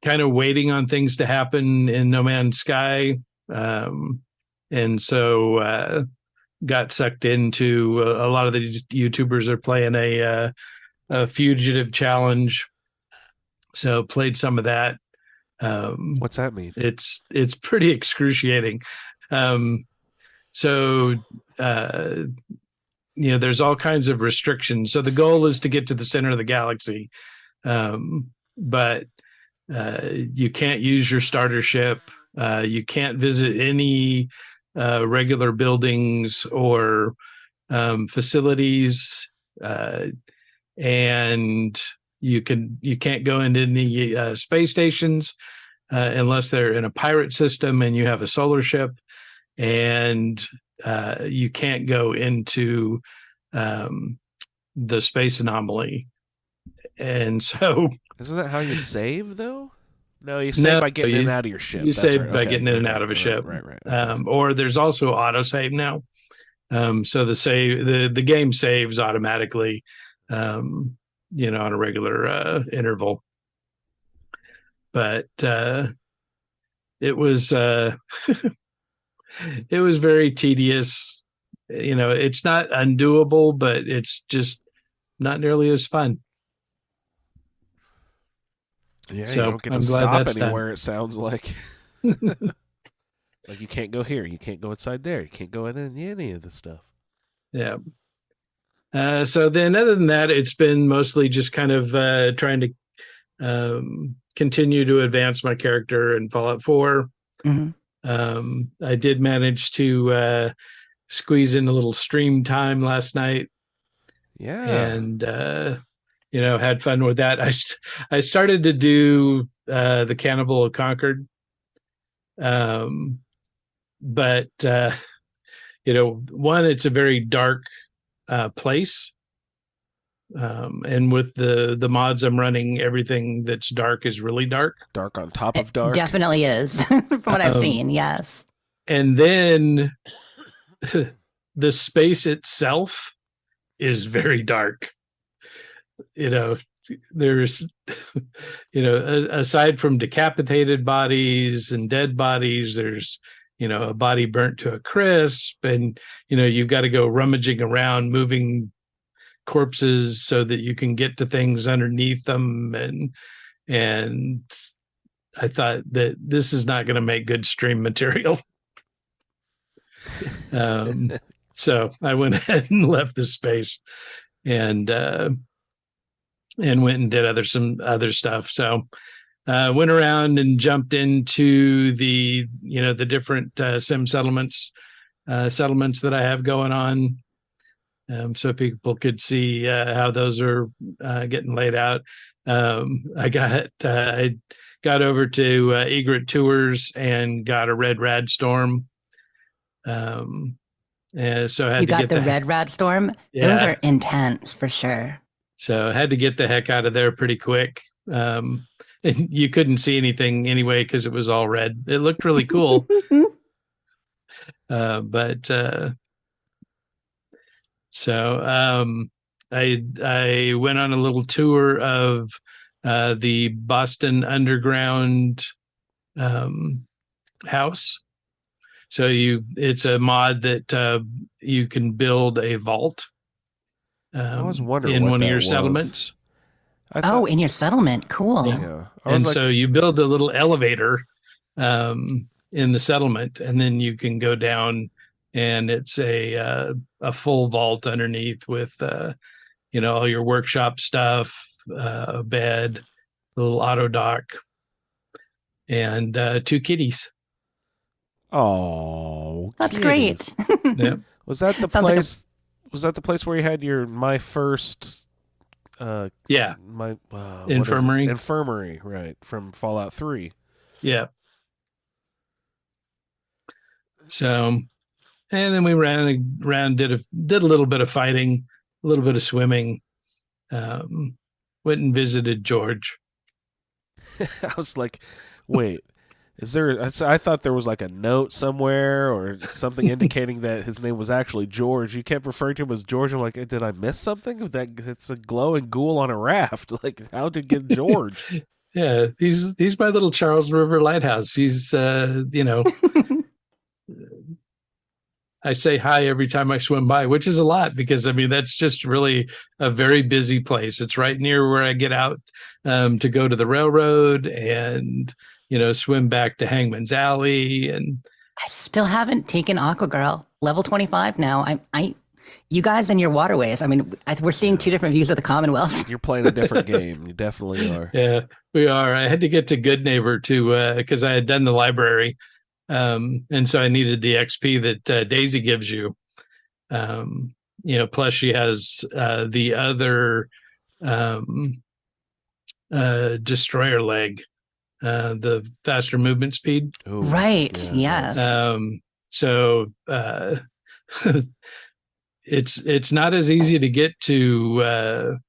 of waiting on things to happen in No Man's Sky. And so got sucked into a lot of the YouTubers are playing a fugitive challenge. So played some of that. What's that mean? It's pretty excruciating. So there's all kinds of restrictions. So the goal is to get to the center of the galaxy. But you can't use your starter ship. You can't visit any regular buildings or facilities, and you can't go into any space stations unless they're in a pirate system and you have a solar ship, and you can't go into the space anomaly. And so, isn't that how you save though? No, you save by getting in and out of your ship. You save by getting in and out of a ship. Right. Or there's also autosave now. So the game saves automatically, on a regular interval. But it was it was very tedious. It's not undoable, but it's just not nearly as fun. Yeah, so you don't get to I'm glad stop that's anywhere, done. it sounds like. Like you can't go here, you can't go inside there, you can't go in any of the stuff. Yeah. So then other than that, it's been mostly just kind of trying to continue to advance my character in Fallout 4. Mm-hmm. I did manage to squeeze in a little stream time last night. Yeah. And, had fun with that. I started to do the Cannibal of Concord. But, one, it's a very dark place. And with the mods I'm running, everything that's dark is really dark. Dark on top of dark. It definitely is, from what I've seen, yes. And then the space itself is very dark. There's, aside from decapitated bodies and dead bodies, there's, a body burnt to a crisp, and, you've got to go rummaging around, moving corpses so that you can get to things underneath them. And I thought that this is not going to make good stream material. So I went ahead and left the space and went and did some other stuff. So went around and jumped into the different sim settlements that I have going on. So people could see how those are getting laid out. I got over to Egret Tours and got a red rad storm. And so I had you to got get the red rad storm. Yeah. Those are intense for sure. So I had to get the heck out of there pretty quick. And you couldn't see anything anyway because it was all red. It looked really cool. So I went on a little tour of the Boston Underground house. So it's a mod that you can build a vault. I was wondering in what one that of your was. settlements. In your settlement. Cool. Yeah. And so you build a little elevator in the settlement, and then you can go down, and it's a full vault underneath with all your workshop stuff, a bed, a little auto dock, and 2 kitties. Oh, That's kitties. great. Yep. Was that the Sounds like place? Was that the place where you had your my first? Yeah. My what is it? Infirmary. Infirmary, right, from Fallout 3. Yeah. So, and then we ran around, did a little bit of fighting, a little bit of swimming. Went and visited George. I was like, wait, is there? I thought there was like a note somewhere or something indicating that his name was actually George. You kept referring to him as George. I'm like, did I miss something? It's a glowing ghoul on a raft. Like, how did it get George? Yeah, he's my little Charles River lighthouse. He's I say hi every time I swim by, which is a lot because that's just really a very busy place. It's right near where I get out to go to the railroad and swim back to Hangman's Alley. And I still haven't taken Aqua Girl, level 25 now. You guys and your waterways. We're seeing 2 different views of the Commonwealth. You're playing a different game. You definitely are. Yeah, we are. I had to get to Good Neighbor because I had done the library. And so I needed the XP that Daisy gives you. Plus she has the other destroyer leg, the faster movement speed. Ooh, Right. yeah, Yes. So it's not as easy to get to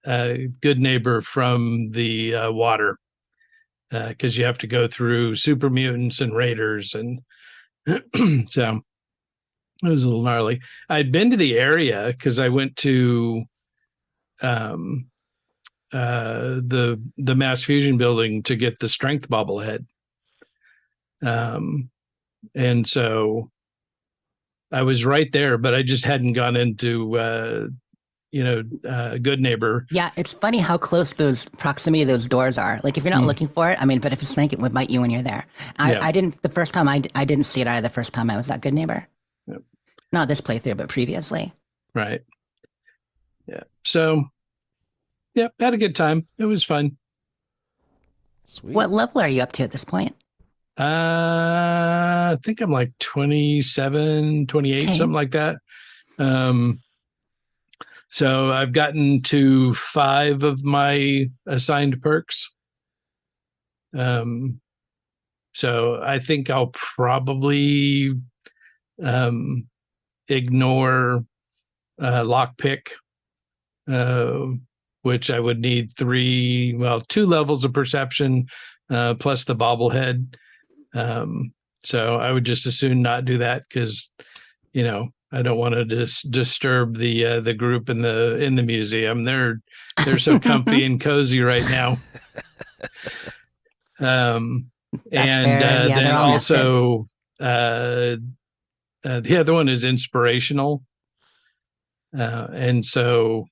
Good Neighbor from the water. Because you have to go through super mutants and raiders, and so it was a little gnarly. I'd been to the area because I went to the Mass Fusion building to get the strength bobblehead, and so I was right there, but I just hadn't gone into Good Neighbor. Yeah, it's funny how close those proximity of those doors are. Like if you're not looking for it, but if it's snake, it would bite you when you're there. I didn't the first time I didn't see it either. The first time I was at Good Neighbor, not this playthrough, but previously. Right. Yeah. So, had a good time. It was fun. Sweet. What level are you up to at this point? I think I'm like 27, 28, Okay. something like that. So I've gotten to 5 of my assigned perks. So I think I'll probably ignore lockpick, which I would need 2 levels of perception plus the bobblehead. So I would just as soon not do that because, I don't want to disturb the group in the museum. They're so comfy and cozy right now. And then also the other one is inspirational. And so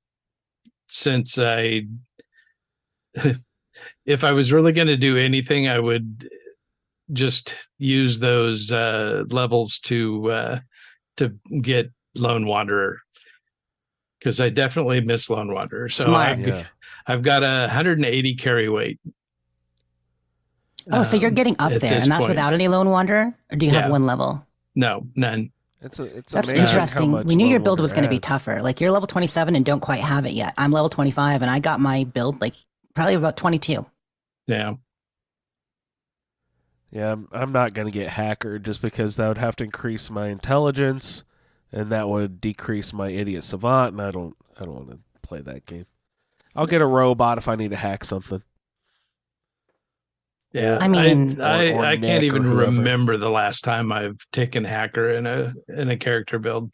since if I was really going to do anything, I would just use those levels to get Lone Wanderer, because I definitely miss Lone Wanderer. So I've got 180 carry weight. Oh, so you're getting up there, and that's without any Lone Wanderer? Or do you have 1 level? No, none. That's interesting. We knew your build was going to be tougher. Like you're level 27 and don't quite have it yet. I'm level 25 and I got my build like probably about 22. Yeah. Yeah, I'm not going to get hacker just because that would have to increase my intelligence, and that would decrease my idiot savant, and I don't want to play that game. I'll get a robot if I need to hack something. Yeah, I mean, I can't even remember the last time I've taken hacker in a character build.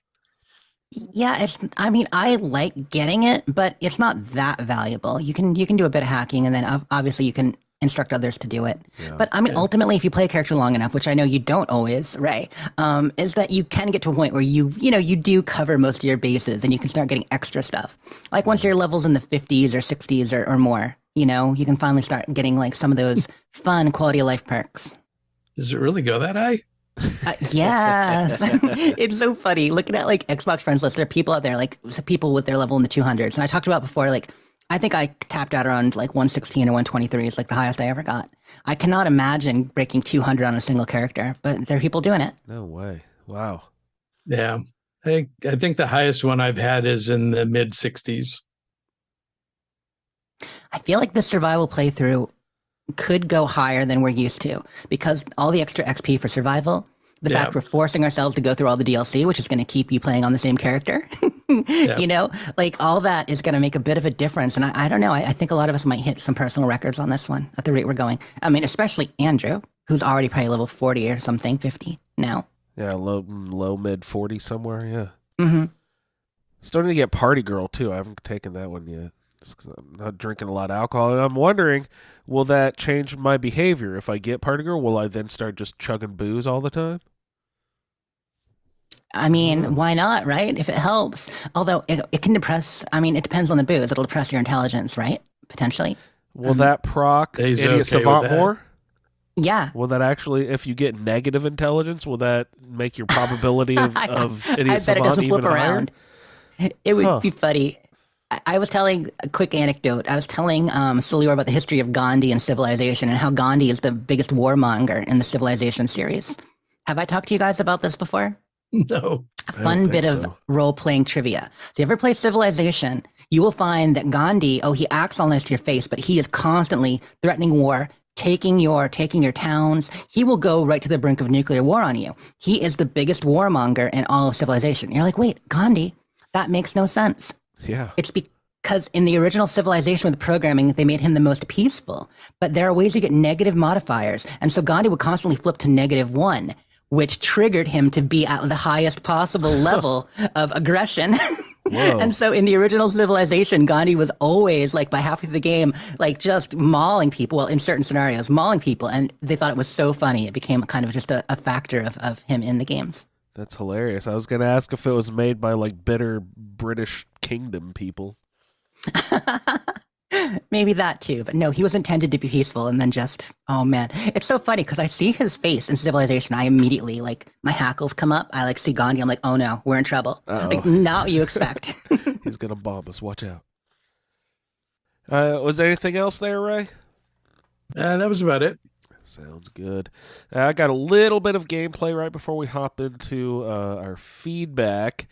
Yeah, I like getting it, but it's not that valuable. You can do a bit of hacking, and then obviously you can instruct others to do it. Yeah. But ultimately, if you play a character long enough, which I know you don't always, Ray, is that you can get to a point where you do cover most of your bases, and you can start getting extra stuff. Like once your level's in the 50s or 60s or more, you can finally start getting like some of those fun quality of life perks. Does it really go that high? Yes. It's so funny. Looking at like Xbox friends list, there are people out there, like people with their level in the 200s. And I talked about before, like, I think I tapped out around like 116 or 123 is like the highest I ever got. I cannot imagine breaking 200 on a single character, but there are people doing it. No way. Wow. Yeah. I think the highest one I've had is in the mid 60s. I feel like the survival playthrough could go higher than we're used to because all the extra XP for survival, the fact we're forcing ourselves to go through all the DLC, which is going to keep you playing on the same character, you know, like all that is going to make a bit of a difference. And I don't know. I think a lot of us might hit some personal records on this one at the rate we're going. I mean, especially Andrew, who's already probably level 40 or something, 50 now. Yeah, low mid 40 somewhere. Yeah. Mm-hmm. Starting to get Party Girl too. I haven't taken that one yet. Just 'cause I'm not drinking a lot of alcohol, and I'm wondering, will that change my behavior if I get Party Girl? Will I then start just chugging booze all the time? I mean, why not, right? If it helps. Although it can depress, I mean, it depends on the booze. It'll depress your intelligence, right? Potentially. Will that proc He's Idiot okay Savant with that. more? Yeah. Will that actually, if you get negative intelligence, will that make your probability of I Idiot bet it Savant doesn't even flip higher? around. It would Huh. be funny. I was telling a quick anecdote. I was telling Solior about the history of Gandhi and civilization and how Gandhi is the biggest warmonger in the Civilization series. Have I talked to you guys about this before? No. A fun bit of role-playing trivia. If you ever play Civilization, you will find that Gandhi, he acts all nice to your face, but he is constantly threatening war, taking your towns. He will go right to the brink of nuclear war on you. He is the biggest warmonger in all of Civilization. You're like, wait, Gandhi? That makes no sense. Yeah. It's because in the original Civilization with the programming, they made him the most peaceful. But there are ways you get negative modifiers. And so Gandhi would constantly flip to -1, which triggered him to be at the highest possible level of aggression. And so in the original Civilization, Gandhi was always like by halfway through the game, like just mauling people. Well, in certain scenarios, mauling people. And they thought it was so funny. It became kind of just a factor of him in the games. That's hilarious. I was going to ask if it was made by like bitter British kingdom people. Maybe that too, but no, he was intended to be peaceful and then just, oh man. It's so funny because I see his face in Civilization. I immediately, like, my hackles come up. I, like, see Gandhi. I'm like, oh no, we're in trouble. Like, not what you expect. He's going to bomb us. Watch out. Was there anything else there, Ray? That was about it. Sounds good. I got a little bit of gameplay right before we hop into our feedback.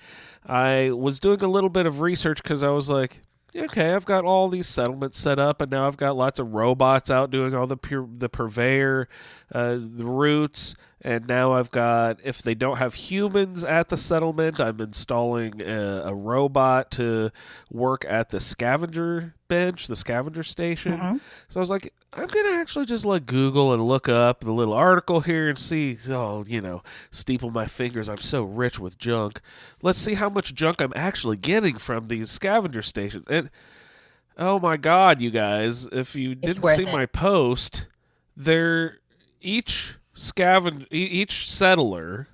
I was doing a little bit of research because I was like, okay, I've got all these settlements set up, and now I've got lots of robots out doing all the purveyor, the routes, and now I've got, if they don't have humans at the settlement, I'm installing a robot to work at the scavenger bench, the scavenger station. So I was like, I'm going to actually just like Google and look up the little article here and see, steeple my fingers. I'm so rich with junk. Let's see how much junk I'm actually getting from these scavenger stations. And oh my God, you guys, if you didn't see my post, each settler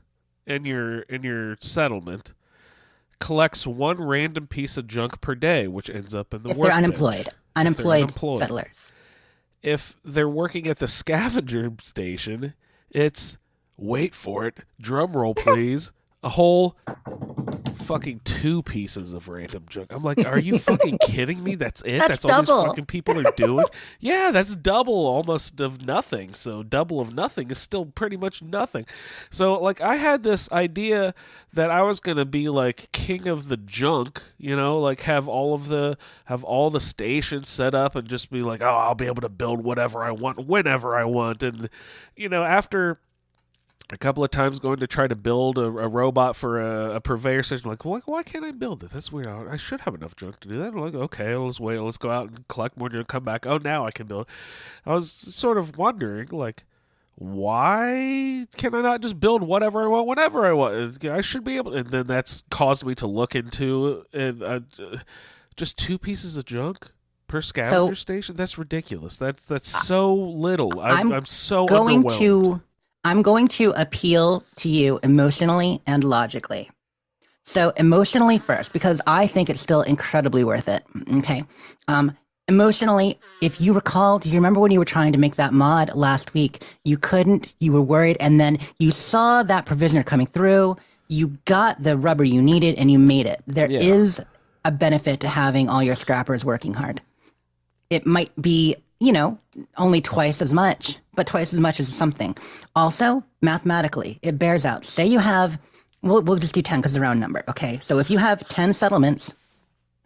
in your settlement collects one random piece of junk per day, which ends up in the if they're workbench. unemployed settlers. If they're working at the scavenger station, it's, wait for it, drum roll please, a whole fucking 2 pieces of random junk. I'm like, are you fucking kidding me? That's it? That's all double. these fucking people are doing? Yeah, that's double almost of nothing. So double of nothing is still pretty much nothing. So like I had this idea that I was going to be like king of the junk, like have all the stations set up and just be like, oh, I'll be able to build whatever I want whenever I want. And after a couple of times going to try to build a robot for a purveyor station. Like, why can't I build it? That's weird. I should have enough junk to do that. I'm like, okay, let's wait. Let's go out and collect more junk, come back. Oh, now I can build it. I was sort of wondering, like, why can I not just build whatever I want whenever I want? I should be able to. And then that's caused me to look into just 2 pieces of junk per scavenger station. That's ridiculous. That's so little. I'm so underwhelmed. I'm going to appeal to you emotionally and logically. So emotionally first, because I think it's still incredibly worth it. Okay. Emotionally, if you recall, do you remember when you were trying to make that mod last week? You couldn't, you were worried, and then you saw that provisioner coming through, you got the rubber you needed, and you made it. There is a benefit to having all your scrappers working hard. It might be, only twice as much, but twice as much is something. Also, mathematically, it bears out. Say you have, we'll just do 10 because it's a round number, okay? So if you have 10 settlements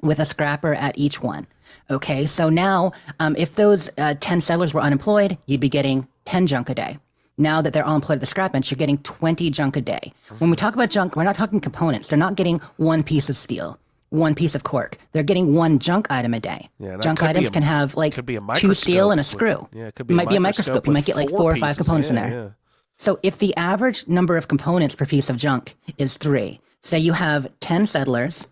with a scrapper at each one, okay, so now if those 10 settlers were unemployed, you'd be getting 10 junk a day. Now that they're all employed at the scrap bench, you're getting 20 junk a day. When we talk about junk, we're not talking components. They're not getting one piece of steel, one piece of cork. They're getting one junk item a day. Yeah, junk items can have like 2 steel and a screw. It might be a microscope. You might get like 4 or 5 components in there. Yeah. So if the average number of components per piece of junk is 3, say you have 10 settlers,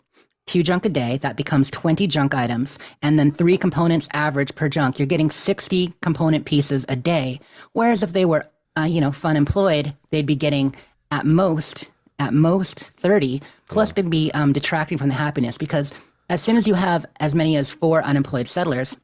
2 junk a day, that becomes 20 junk items, and then 3 components average per junk, you're getting 60 component pieces a day. Whereas if they were, fun employed, they'd be getting at most 30, plus they'd be detracting from the happiness, because as soon as you have as many as 4 unemployed settlers,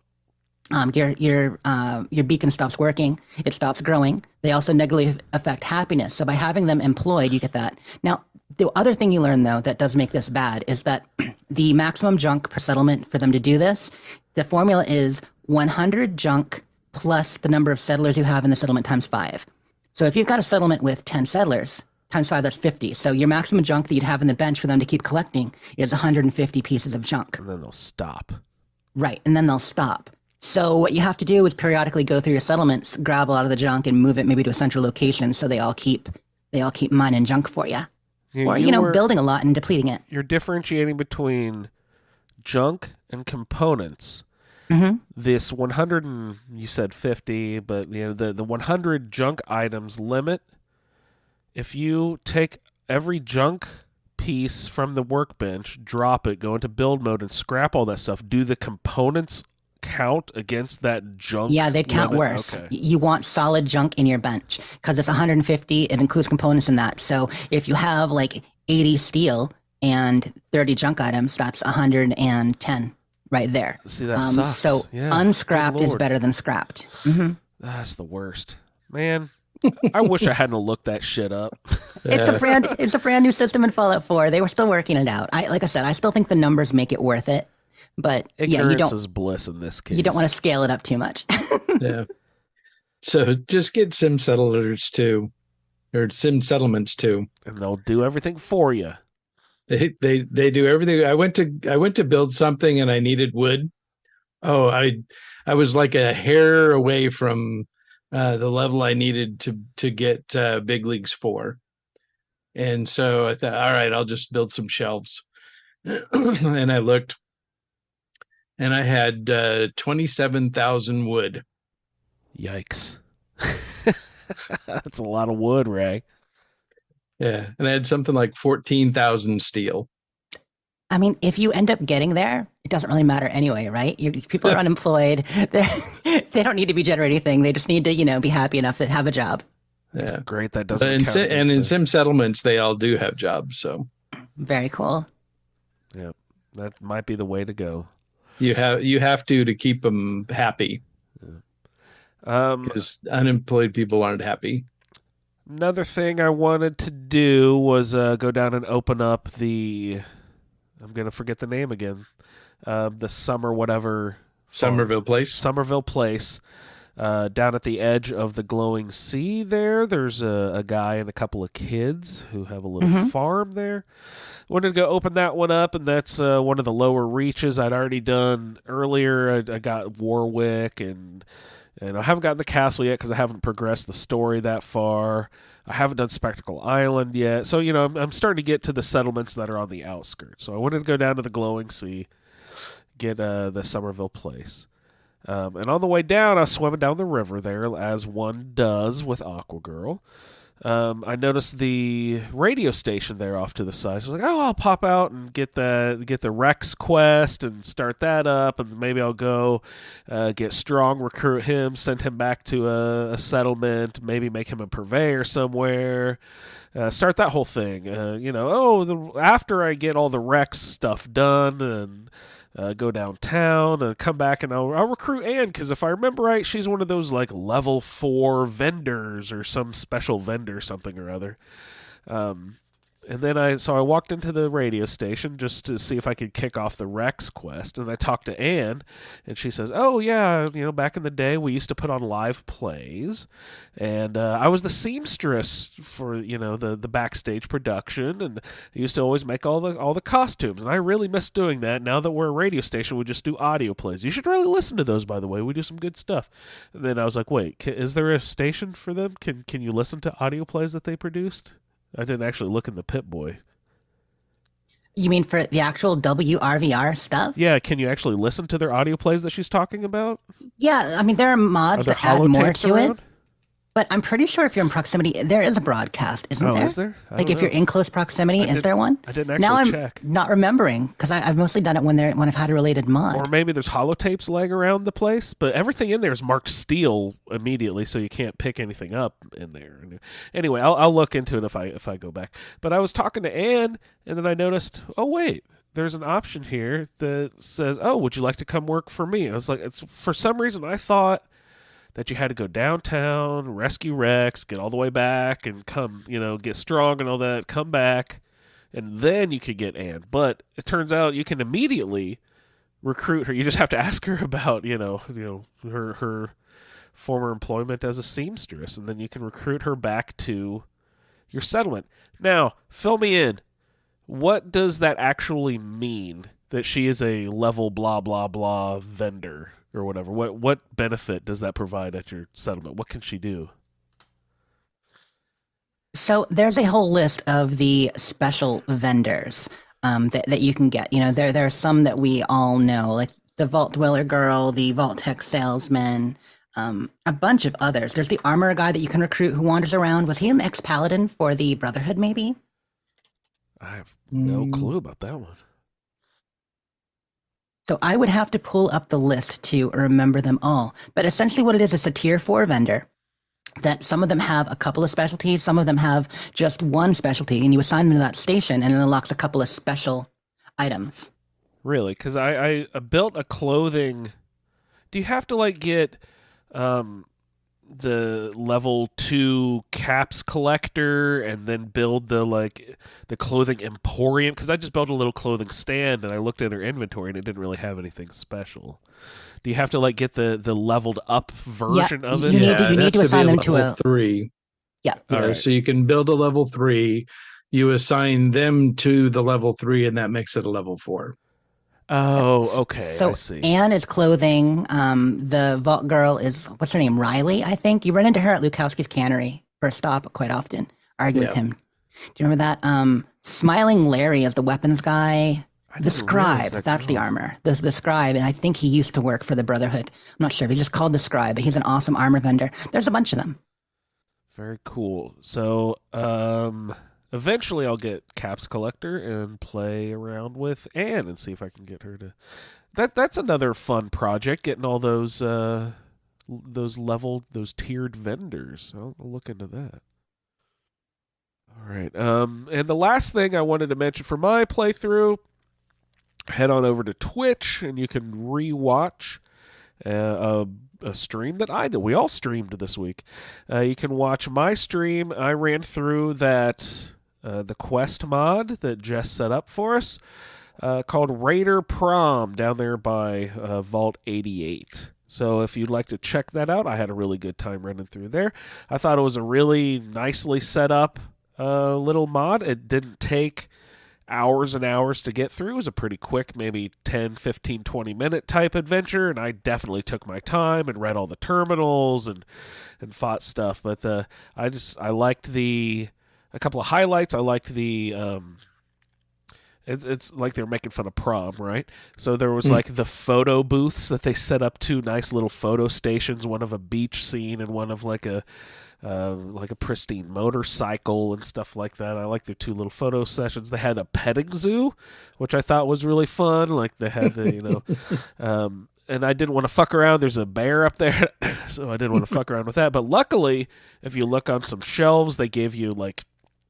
your beacon stops working, it stops growing. They also negatively affect happiness. So by having them employed, you get that. Now, the other thing you learn, though, that does make this bad is that the maximum junk per settlement for them to do this, the formula is 100 junk plus the number of settlers you have in the settlement times 5. So if you've got a settlement with 10 settlers, times 5, that's 50. So your maximum junk that you'd have in the bench for them to keep collecting is 150 pieces of junk. And then they'll stop. Right, and then they'll stop. So what you have to do is periodically go through your settlements, grab a lot of the junk, and move it maybe to a central location so they all keep mining junk for you. Or, building a lot and depleting it. You're differentiating between junk and components. Mm-hmm. This 100, and you said 50, but the 100 junk items limit, if you take every junk piece from the workbench, drop it, go into build mode, and scrap all that stuff, do the components count against that junk? Yeah, they'd count limit? worse. Okay. You want solid junk in your bench because it's 150. It includes components in that. So if you have like 80 steel and 30 junk items, that's 110 right there. See, that sucks. So unscrapped is better than scrapped. Mm-hmm. That's the worst, man. I wish I hadn't looked that shit up. It's a brand new system in Fallout 4. They were still working it out. Like I said, I still think the numbers make it worth it. But ignorance is bliss in this case. You don't want to scale it up too much. Yeah. So just get sim settlers too, or sim settlements too, and they'll do everything for you. They do everything. I went to build something and I needed wood. Oh, I was like a hair away from the level I needed to get big leagues for, and so I thought, all right, I'll just build some shelves. And I looked. And I had 27,000 wood. Yikes. That's a lot of wood, Ray. Yeah. And I had something like 14,000 steel. I mean, if you end up getting there, it doesn't really matter anyway, right? People are unemployed. They don't need to be generating anything. They just need to, be happy enough to have a job. That's great. That doesn't count. And in sim settlements, they all do have jobs. So very cool. Yeah. That might be the way to go. You have to keep them happy, because unemployed people aren't happy. Another thing I wanted to do was go down and open up the, I'm gonna forget the name again, the Somerville Place, down at the edge of the glowing sea. There's a guy and a couple of kids who have a little farm there. Wanted to go open that one up, and that's one of the lower reaches I'd already done earlier. I got Warwick, and I haven't gotten the castle yet because I haven't progressed the story that far. I haven't done Spectacle Island yet. So, I'm starting to get to the settlements that are on the outskirts. So I wanted to go down to the glowing sea, get the Somerville Place. And on the way down, I was swimming down the river there, as one does with Aqua Girl. I noticed the radio station there off to the side. I was like, oh, I'll pop out and get the Rex quest and start that up, and maybe I'll go get Strong, recruit him, send him back to a settlement, maybe make him a purveyor somewhere, start that whole thing. After I get all the Rex stuff done and go downtown and come back, and I'll recruit Ann, because if I remember right, she's one of those like level 4 vendors or some special vendor something or other. And then I walked into the radio station just to see if I could kick off the Rex quest, and I talked to Ann, and she says, "Oh yeah, back in the day we used to put on live plays, and I was the seamstress for the backstage production, and I used to always make all the costumes, and I really miss doing that. Now that we're a radio station, we just do audio plays. You should really listen to those, by the way. We do some good stuff." And then I was like, "Wait, is there a station for them? Can you listen to audio plays that they produced?" I didn't actually look in the Pip-Boy. You mean for the actual WRVR stuff? Yeah, can you actually listen to their audio plays that she's talking about? Yeah, I mean, there are mods there that add more holotapes to around? it. But I'm pretty sure if you're in proximity, there is a broadcast, isn't there? Is there? I Like don't if you're know. in close proximity, is there one? I didn't Now actually I'm check. not remembering because I've mostly done it when I've had a related mod. Or maybe there's holotapes laying around the place, but everything in there is marked steel immediately, so you can't pick anything up in there. Anyway, I'll look into it if I go back. But I was talking to Ann, and then I noticed, oh wait, there's an option here that says, "Oh, would you like to come work for me?" And I was like, for some reason I thought that you had to go downtown, rescue Rex, get all the way back, and come, get strong and all that, come back, and then you could get Ann. But it turns out you can immediately recruit her. You just have to ask her about, her former employment as a seamstress, and then you can recruit her back to your settlement. Now, fill me in. What does that actually mean, that she is a level blah, blah, blah vendor? Or whatever. What benefit does that provide at your settlement? What can she do? So there's a whole list of the special vendors that you can get. There are some that we all know, like the Vault Dweller Girl, the Vault Tech Salesman, a bunch of others. There's the armor guy that you can recruit who wanders around. Was he an ex-paladin for the Brotherhood, maybe? I have no clue about that one. So I would have to pull up the list to remember them all. But essentially what it is a tier 4 vendor that some of them have a couple of specialties, some of them have just one specialty, and you assign them to that station and it unlocks a couple of special items. Really? Because I built a clothing... Do you have to, get the level 2 caps collector and then build the clothing emporium? Because I just built a little clothing stand and I looked at her inventory and it didn't really have anything special. Do you have to get the leveled up version of it? You need to assign them to level 3. Yeah. Right. So you can build a level 3, you assign them to the level 3, and that makes it a level 4. Oh, okay. So I see. Anne is clothing. The Vault Girl is, what's her name? Riley, I think. You run into her at Lukowski's Cannery for a stop quite often. Argue with him. Do you remember that? Smiling Larry is the weapons guy. The Scribe, that's the armor. The Scribe, and I think he used to work for the Brotherhood. I'm not sure if he's just called the Scribe, but he's an awesome armor vendor. There's a bunch of them. Very cool. So, eventually I'll get Caps Collector and play around with Anne and see if I can get her to... That's another fun project, getting all those tiered vendors. I'll look into that. All right. And the last thing I wanted to mention for my playthrough, head on over to Twitch and you can re-watch a stream that I did. We all streamed this week. You can watch my stream. I ran through that the quest mod that Jess set up for us called Raider Prom down there by Vault 88. So if you'd like to check that out, I had a really good time running through there. I thought it was a really nicely set up little mod. It didn't take hours and hours to get through. It was a pretty quick, maybe 10, 15, 20 minute type adventure, and I definitely took my time and read all the terminals and fought stuff. But I liked a couple of highlights. I liked the it's like they're making fun of prom, right? So there was the photo booths that they set up, 2 nice little photo stations, one of a beach scene and one of like a pristine motorcycle and stuff like that. I like their 2 little photo sessions. They had a petting zoo, which I thought was really fun. Like they had and I didn't want to fuck around. There's a bear up there, so I didn't want to fuck around with that. But luckily, if you look on some shelves, they gave you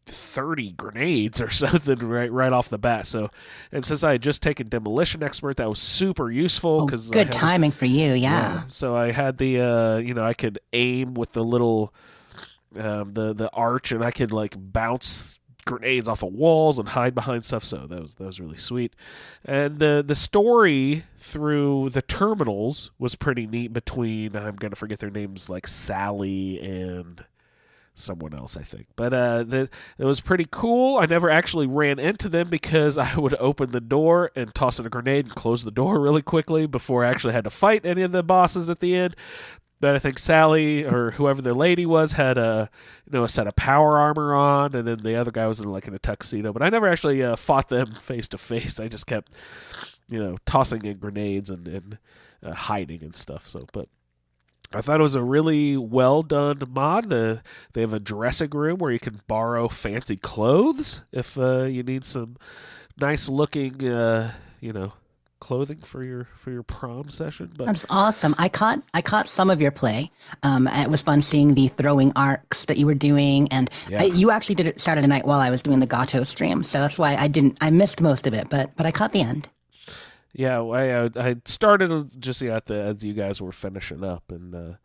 30 grenades or something right off the bat. So, and since I had just taken Demolition Expert, that was super useful because good timing for you. Yeah. So I had the I could aim with the little the arch, and I could like bounce grenades off of walls and hide behind stuff. So that was really sweet. And the story through the terminals was pretty neat between, I'm gonna forget their names, like Sally and someone else, I think. But it was pretty cool. I never actually ran into them because I would open the door and toss in a grenade and close the door really quickly before I actually had to fight any of the bosses at the end. But I think Sally, or whoever the lady was, had a set of power armor on, and then the other guy was in a tuxedo. But I never actually fought them face to face. I just kept tossing in grenades and hiding and stuff. So, but I thought it was a really well done mod. They have a dressing room where you can borrow fancy clothes if you need some nice looking clothing for your prom session. But that's awesome. I caught some of your play. It was fun seeing the throwing arcs that you were doing, and you actually did it Saturday night while I was doing the Gato stream. So that's why I missed most of it, but I caught the end. Yeah, I started just as you guys were finishing up and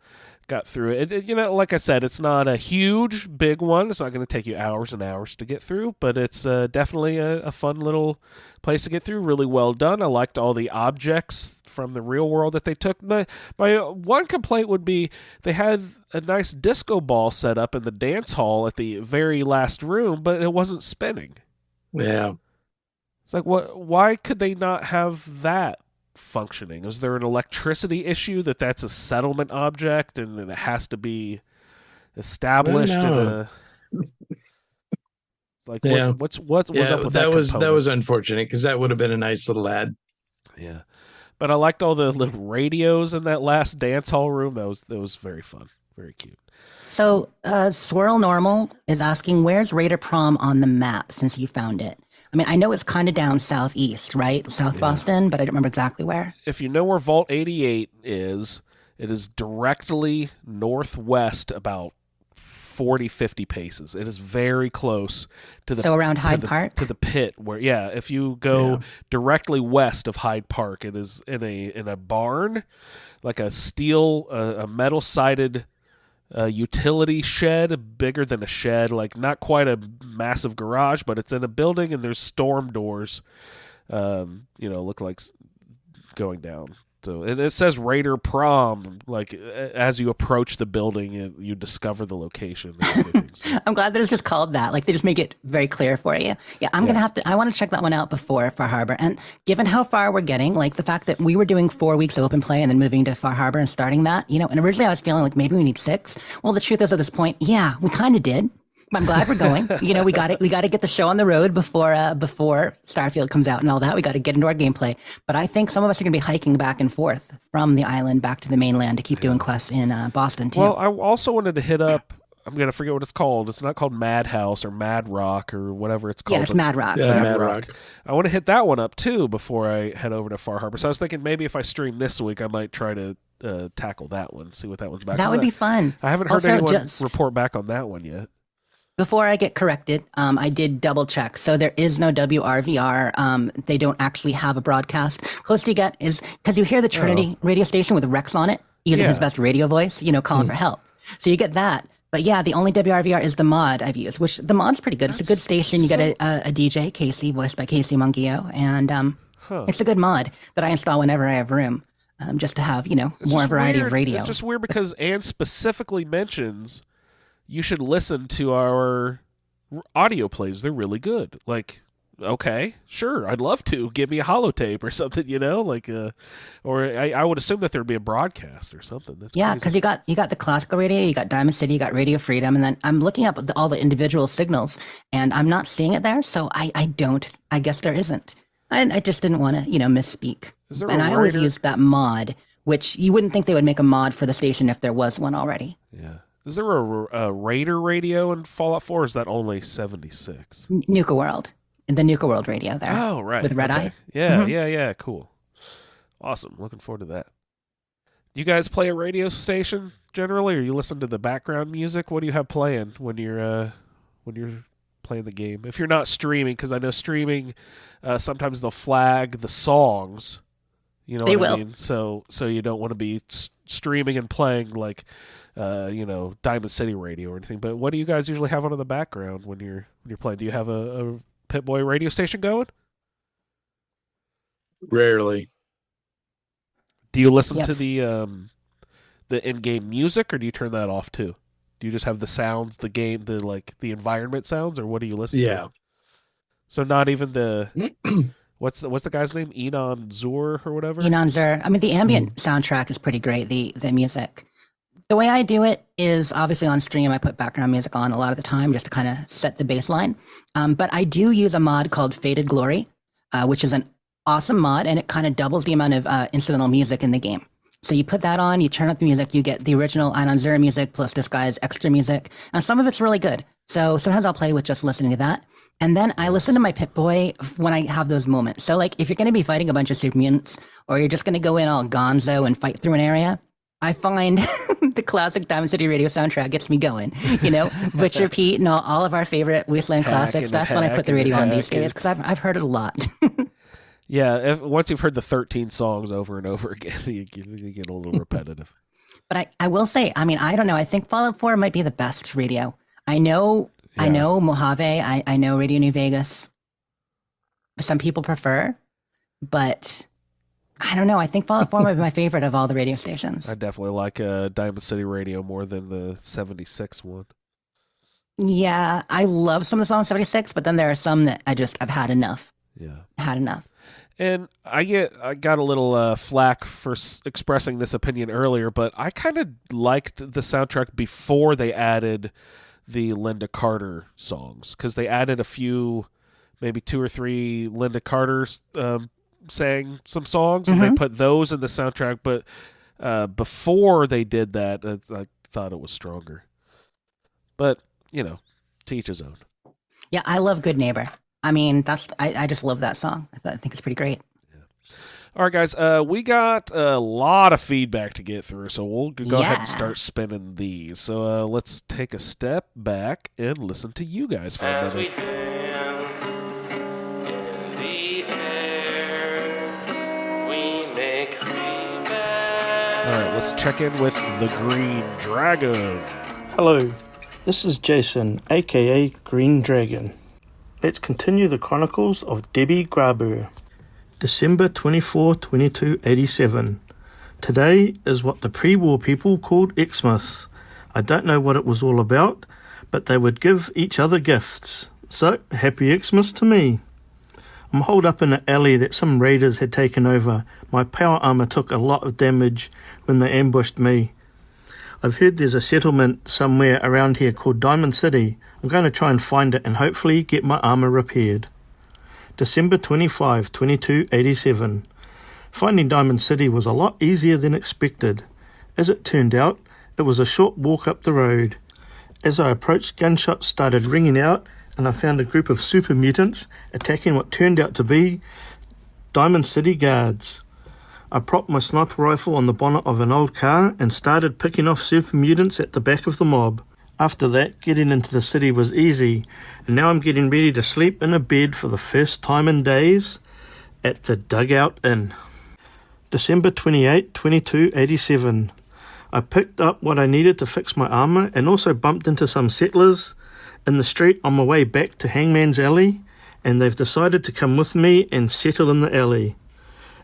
got through it. Like I said, it's not a huge, big one. It's not going to take you hours and hours to get through, but it's definitely a fun little place to get through. Really well done. I liked all the objects from the real world that they took. My one complaint would be they had a nice disco ball set up in the dance hall at the very last room, but it wasn't spinning. Yeah. It's like, why could they not have that functioning? Is there an electricity issue that's a settlement object and that it has to be established in a what's up with that component? That was unfortunate because that would have been a nice little ad. Yeah. But I liked all the little radios in that last dance hall room. That was very fun. Very cute. So SwearImNormal is asking, where's Raider Prom on the map since you found it? I mean, I know it's kind of down southeast, right? South Boston, but I don't remember exactly where. If you know where Vault 88 is, it is directly northwest about 40, 50 paces. It is very close to the... So around Hyde Park? To the pit where, if you go directly west of Hyde Park, it is in a barn, like a metal-sided... utility shed, bigger than a shed, like not quite a massive garage, but it's in a building, and there's storm doors, look like going down. So it says Raider Prom, like as you approach the building, you discover the location. So. I'm glad that it's just called that. Like they just make it very clear for you. Yeah, I want to check that one out before Far Harbor. And given how far we're getting, like the fact that we were doing 4 weeks of open play and then moving to Far Harbor and starting that, and originally I was feeling like maybe we need 6. Well, the truth is at this point, we kind of did. I'm glad we're going. We got to get the show on the road before Starfield comes out and all that. We got to get into our gameplay. But I think some of us are going to be hiking back and forth from the island back to the mainland to keep doing quests in Boston too. Well, I also wanted to hit up. I'm going to forget what it's called. It's not called Madhouse or Mad Rock or whatever it's called. Yeah, it's Mad Rock. Yeah, Mad Rock. I want to hit that one up too before I head over to Far Harbor. So I was thinking maybe if I stream this week, I might try to tackle that one, see what that one's about. That would be fun. I haven't heard anyone report back on that one yet. Before I get corrected, I did double check. So there is no WRVR. They don't actually have a broadcast. Closest you get is because you hear the Trinity radio station with Rex on it, using his best radio voice, calling for help. So you get that. But yeah, the only WRVR is the mod I've used, which the mod's pretty good. It's a good station. You get a DJ, Casey, voiced by Casey Mungio, and it's a good mod that I install whenever I have room, just to have, more variety of radio. It's just weird because Anne specifically mentions you should listen to our audio plays. They're really good. Like, okay, sure, I'd love to. Give me a holotape or something, or I would assume that there'd be a broadcast or something. That's because you got the classical radio, you got Diamond City, you got Radio Freedom, and then I'm looking up all the individual signals, and I'm not seeing it there, so I guess there isn't. I just didn't want to, misspeak. And I always use that mod, which you wouldn't think they would make a mod for the station if there was one already. Yeah. Is there a Raider radio in Fallout 4, or is that only 76? Nuka World. The Nuka World radio there. Oh, right. With Red Eye. Yeah, yeah, cool. Awesome. Looking forward to that. You guys play a radio station generally, or you listen to the background music? What do you have playing when you're playing the game. If you're not streaming, because I know streaming, sometimes they'll flag the songs. You know They what I will. mean? So you don't want to be streaming and playing like, Diamond City Radio or anything. But what do you guys usually have on in the background when you're playing? Do you have a Pip-Boy radio station going? Rarely. Do you listen to Yes. the in-game music, or do you turn that off too? Do you just have the sounds, the game, the environment sounds, or what do you listen Yeah. to? So not even the what's the guy's name? Enon Zur or whatever? Enon Zur. I mean, the ambient soundtrack is pretty great. The music. The way I do it is obviously on stream. I put background music on a lot of the time just to kind of set the baseline. But I do use a mod called Faded Glory, which is an awesome mod, and it kind of doubles the amount of incidental music in the game. So you put that on, you turn up the music, you get the original Enon Zur music plus this guy's extra music, and some of it's really good. So sometimes I'll play with just listening to that. And then I listen to my Pip-Boy when I have those moments. So like if you're going to be fighting a bunch of super mutants, or you're just going to go in all gonzo and fight through an area, I find the classic Diamond City Radio soundtrack gets me going. You know, Butcher Pete and all of our favorite Wasteland classics. That's when I put the radio on these days because I've heard it a lot. Yeah, once you've heard the 13 songs over and over again, you get a little repetitive. But I will say, I mean, I don't know. I think Fallout 4 might be the best radio. I know Mojave. I know Radio New Vegas. Some people prefer, but I don't know. I think Fallout 4 might be my favorite of all the radio stations. I definitely like Diamond City Radio more than the 76 one. Yeah, I love some of the songs 76, but then there are some that I've had enough. Yeah. Had enough. And I got a little flack for expressing this opinion earlier, but I kind of liked the soundtrack before they added the Linda Carter songs, because they added a few, maybe 2 or 3 Linda Carter sang some songs, and they put those in the soundtrack. But before they did that, I thought it was stronger. But to each his own. Yeah, I love Good Neighbor. I mean, I just love that song. I think it's pretty great. Yeah. All right, guys, we got a lot of feedback to get through, so we'll go ahead and start spinning these. So let's take a step back and listen to you guys for a minute. We dance in the air, we make feedback. All right, let's check in with the Green Dragon. Hello, this is Jason, aka Green Dragon. Let's continue the chronicles of Debbie Graber. December 24, 2287. Today is what the pre-war people called Xmas. I don't know what it was all about, but they would give each other gifts. So, happy Xmas to me. I'm holed up in an alley that some raiders had taken over. My power armor took a lot of damage when they ambushed me. I've heard there's a settlement somewhere around here called Diamond City. I'm going to try and find it and hopefully get my armor repaired. December 25, 2287. Finding Diamond City was a lot easier than expected. As it turned out, it was a short walk up the road. As I approached, gunshots started ringing out and I found a group of super mutants attacking what turned out to be Diamond City guards. I propped my sniper rifle on the bonnet of an old car and started picking off super mutants at the back of the mob. After that, getting into the city was easy, and now I'm getting ready to sleep in a bed for the first time in days at the Dugout Inn. December 28, 2287. I picked up what I needed to fix my armor and also bumped into some settlers in the street on my way back to Hangman's Alley, and they've decided to come with me and settle in the alley.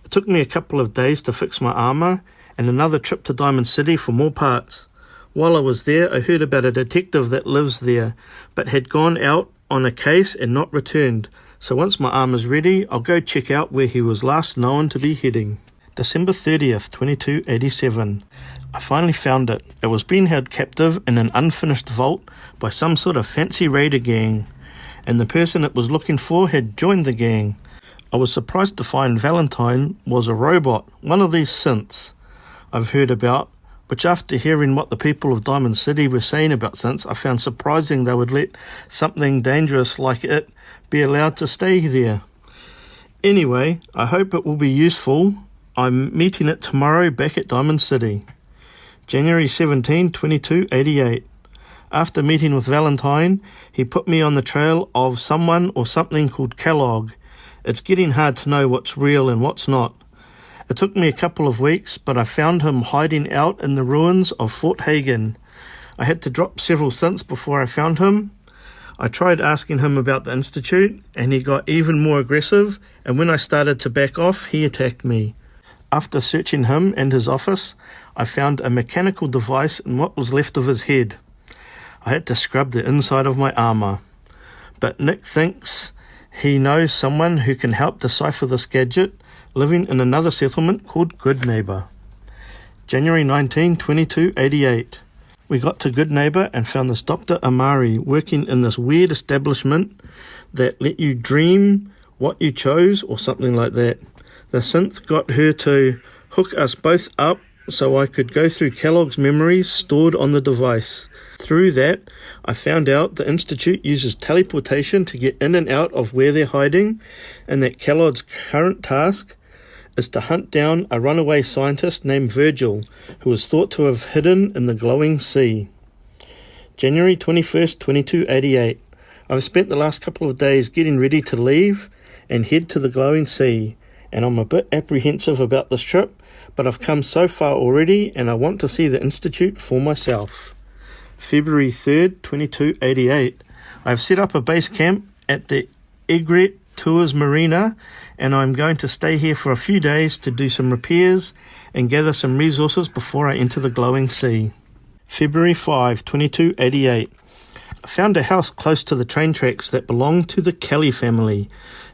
It took me a couple of days to fix my armor and another trip to Diamond City for more parts. While I was there, I heard about a detective that lives there, but had gone out on a case and not returned. So once my armor's ready, I'll go check out where he was last known to be heading. December 30th, 2287. I finally found it. It was being held captive in an unfinished vault by some sort of fancy raider gang, and the person it was looking for had joined the gang. I was surprised to find Valentine was a robot, one of these synths I've heard about, which after hearing what the people of Diamond City were saying about synths, I found surprising they would let something dangerous like it be allowed to stay there. Anyway, I hope it will be useful. I'm meeting it tomorrow back at Diamond City. January 17, 2288. After meeting with Valentine, he put me on the trail of someone or something called Kellogg. It's getting hard to know what's real and what's not. It took me a couple of weeks, but I found him hiding out in the ruins of Fort Hagen. I had to drop several stints before I found him. I tried asking him about the Institute, and he got even more aggressive, and when I started to back off, he attacked me. After searching him and his office, I found a mechanical device in what was left of his head. I had to scrub the inside of my armour. But Nick thinks he knows someone who can help decipher this gadget, living in another settlement called Good Neighbour. January 19, 2288. We got to Good Neighbour and found this Dr. Amari working in this weird establishment that let you dream what you chose or something like that. The synth got her to hook us both up so I could go through Kellogg's memories stored on the device. Through that, I found out the Institute uses teleportation to get in and out of where they're hiding, and that Kellogg's current task is to hunt down a runaway scientist named Virgil, who is thought to have hidden in the glowing sea. January 21st, 2288. I've spent the last couple of days getting ready to leave and head to the glowing sea, and I'm a bit apprehensive about this trip, but I've come so far already and I want to see the Institute for myself. February 3rd, 2288. I've set up a base camp at the Egret Tours Marina, and I'm going to stay here for a few days to do some repairs and gather some resources before I enter the glowing sea. February 5, 2288. I found a house close to the train tracks that belonged to the Kelly family.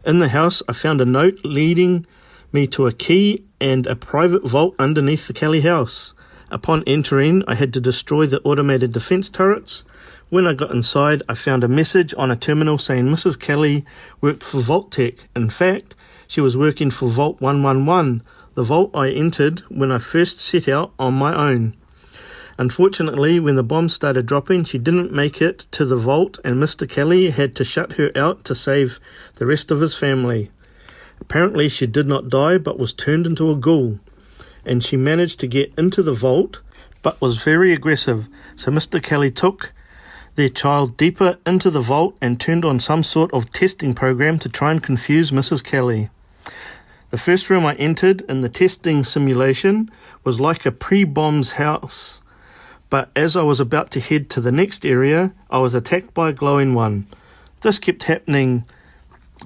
In the house, I found a note leading me to a key and a private vault underneath the Kelly house. Upon entering, I had to destroy the automated defense turrets. When I got inside, I found a message on a terminal saying Mrs. Kelly worked for Vault Tech. In fact, she was working for Vault 111, the vault I entered when I first set out on my own. Unfortunately, when the bombs started dropping, she didn't make it to the vault, and Mr. Kelly had to shut her out to save the rest of his family. Apparently, she did not die, but was turned into a ghoul, and she managed to get into the vault, but was very aggressive, so Mr. Kelly took their child deeper into the vault and turned on some sort of testing program to try and confuse Mrs. Kelly. The first room I entered in the testing simulation was like a pre-bombs house, but as I was about to head to the next area, I was attacked by a glowing one. This kept happening.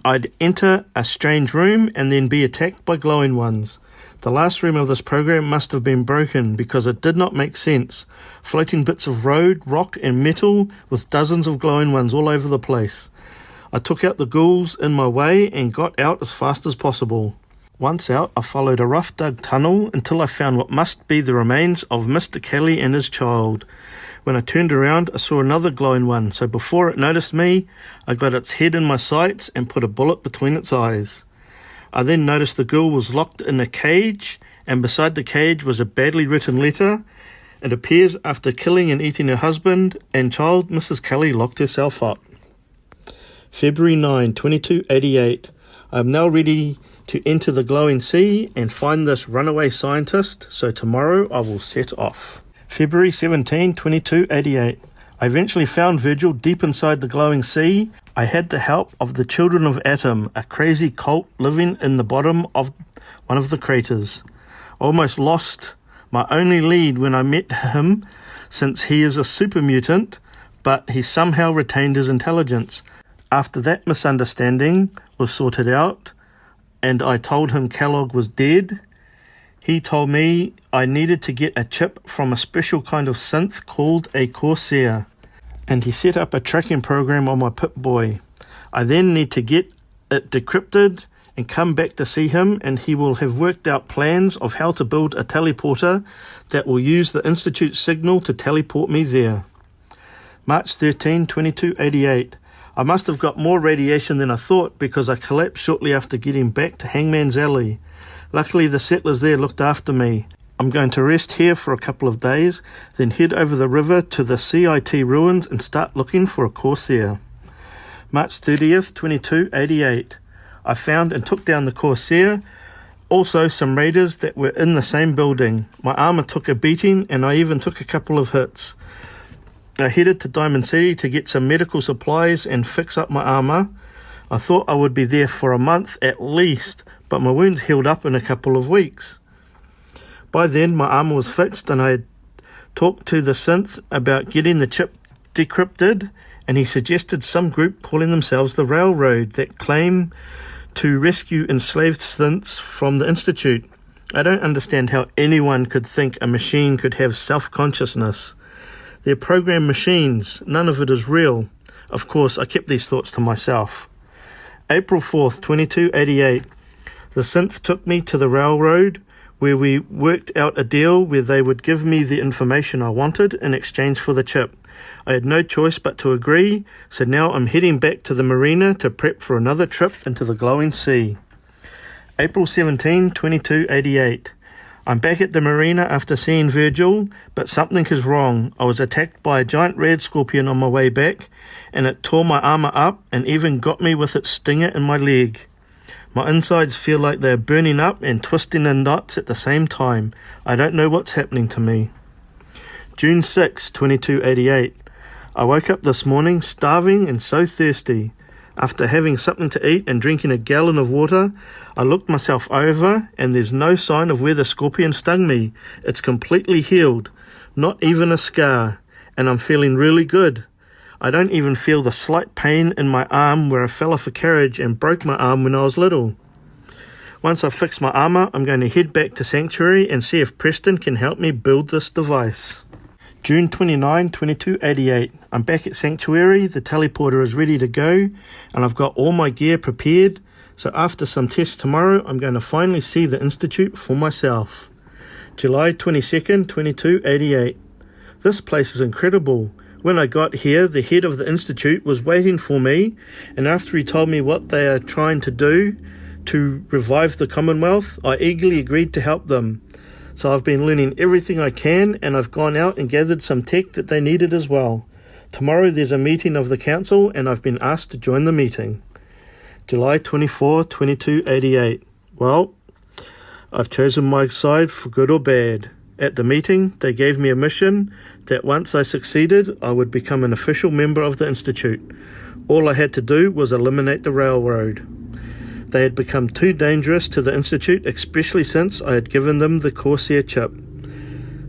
I'd enter a strange room and then be attacked by glowing ones. The last room of this program must have been broken because it did not make sense. Floating bits of road, rock and metal with dozens of glowing ones all over the place. I took out the ghouls in my way and got out as fast as possible. Once out, I followed a rough dug tunnel until I found what must be the remains of Mr. Kelly and his child. When I turned around, I saw another glowing one, so before it noticed me, I got its head in my sights and put a bullet between its eyes. I then noticed the girl was locked in a cage, and beside the cage was a badly written letter. It appears after killing and eating her husband and child, Mrs. Kelly locked herself up. February 9, 2288. I am now ready to enter the glowing sea and find this runaway scientist, so tomorrow I will set off. February 17, 2288. I eventually found Virgil deep inside the glowing sea. I had the help of the Children of Atom, a crazy cult living in the bottom of one of the craters. I almost lost my only lead when I met him, since he is a super mutant, but he somehow retained his intelligence. After that misunderstanding was sorted out, and I told him Kellogg was dead, he told me I needed to get a chip from a special kind of synth called a Corsair, and he set up a tracking program on my Pip-Boy. I then need to get it decrypted and come back to see him, and he will have worked out plans of how to build a teleporter that will use the Institute signal to teleport me there. March 13, 2288. I must have got more radiation than I thought because I collapsed shortly after getting back to Hangman's Alley. Luckily, the settlers there looked after me. I'm going to rest here for a couple of days, then head over the river to the CIT ruins and start looking for a Corsair. March 30th, 2288. I found and took down the Corsair, also some raiders that were in the same building. My armor took a beating and I even took a couple of hits. I headed to Diamond City to get some medical supplies and fix up my armor. I thought I would be there for a month at least, but my wounds healed up in a couple of weeks. By then, my armor was fixed, and I had talked to the synth about getting the chip decrypted, and he suggested some group calling themselves the Railroad that claim to rescue enslaved synths from the Institute. I don't understand how anyone could think a machine could have self-consciousness. They're programmed machines. None of it is real. Of course, I kept these thoughts to myself. April 4th, 2288. The synth took me to the Railroad, where we worked out a deal where they would give me the information I wanted in exchange for the chip. I had no choice but to agree, so now I'm heading back to the marina to prep for another trip into the glowing sea. April 17, 2288. I'm back at the marina after seeing Virgil, but something is wrong. I was attacked by a giant red scorpion on my way back, and it tore my armor up and even got me with its stinger in my leg. My insides feel like they're burning up and twisting in knots at the same time. I don't know what's happening to me. June 6, 2288. I woke up this morning starving and so thirsty. After having something to eat and drinking a gallon of water, I looked myself over and there's no sign of where the scorpion stung me. It's completely healed, not even a scar, and I'm feeling really good. I don't even feel the slight pain in my arm where I fell off a carriage and broke my arm when I was little. Once I've fixed my armor, I'm going to head back to Sanctuary and see if Preston can help me build this device. June 29, 2288. I'm back at Sanctuary, the teleporter is ready to go, and I've got all my gear prepared, so after some tests tomorrow, I'm going to finally see the Institute for myself. July 22nd, 2288. This place is incredible. When I got here, the head of the Institute was waiting for me, and after he told me what they are trying to do to revive the Commonwealth, I eagerly agreed to help them. So I've been learning everything I can, and I've gone out and gathered some tech that they needed as well. Tomorrow there's a meeting of the council, and I've been asked to join the meeting. July 24, 2288. Well, I've chosen my side for good or bad. At the meeting, they gave me a mission that once I succeeded, I would become an official member of the Institute. All I had to do was eliminate the Railroad. They had become too dangerous to the Institute, especially since I had given them the Corsair chip.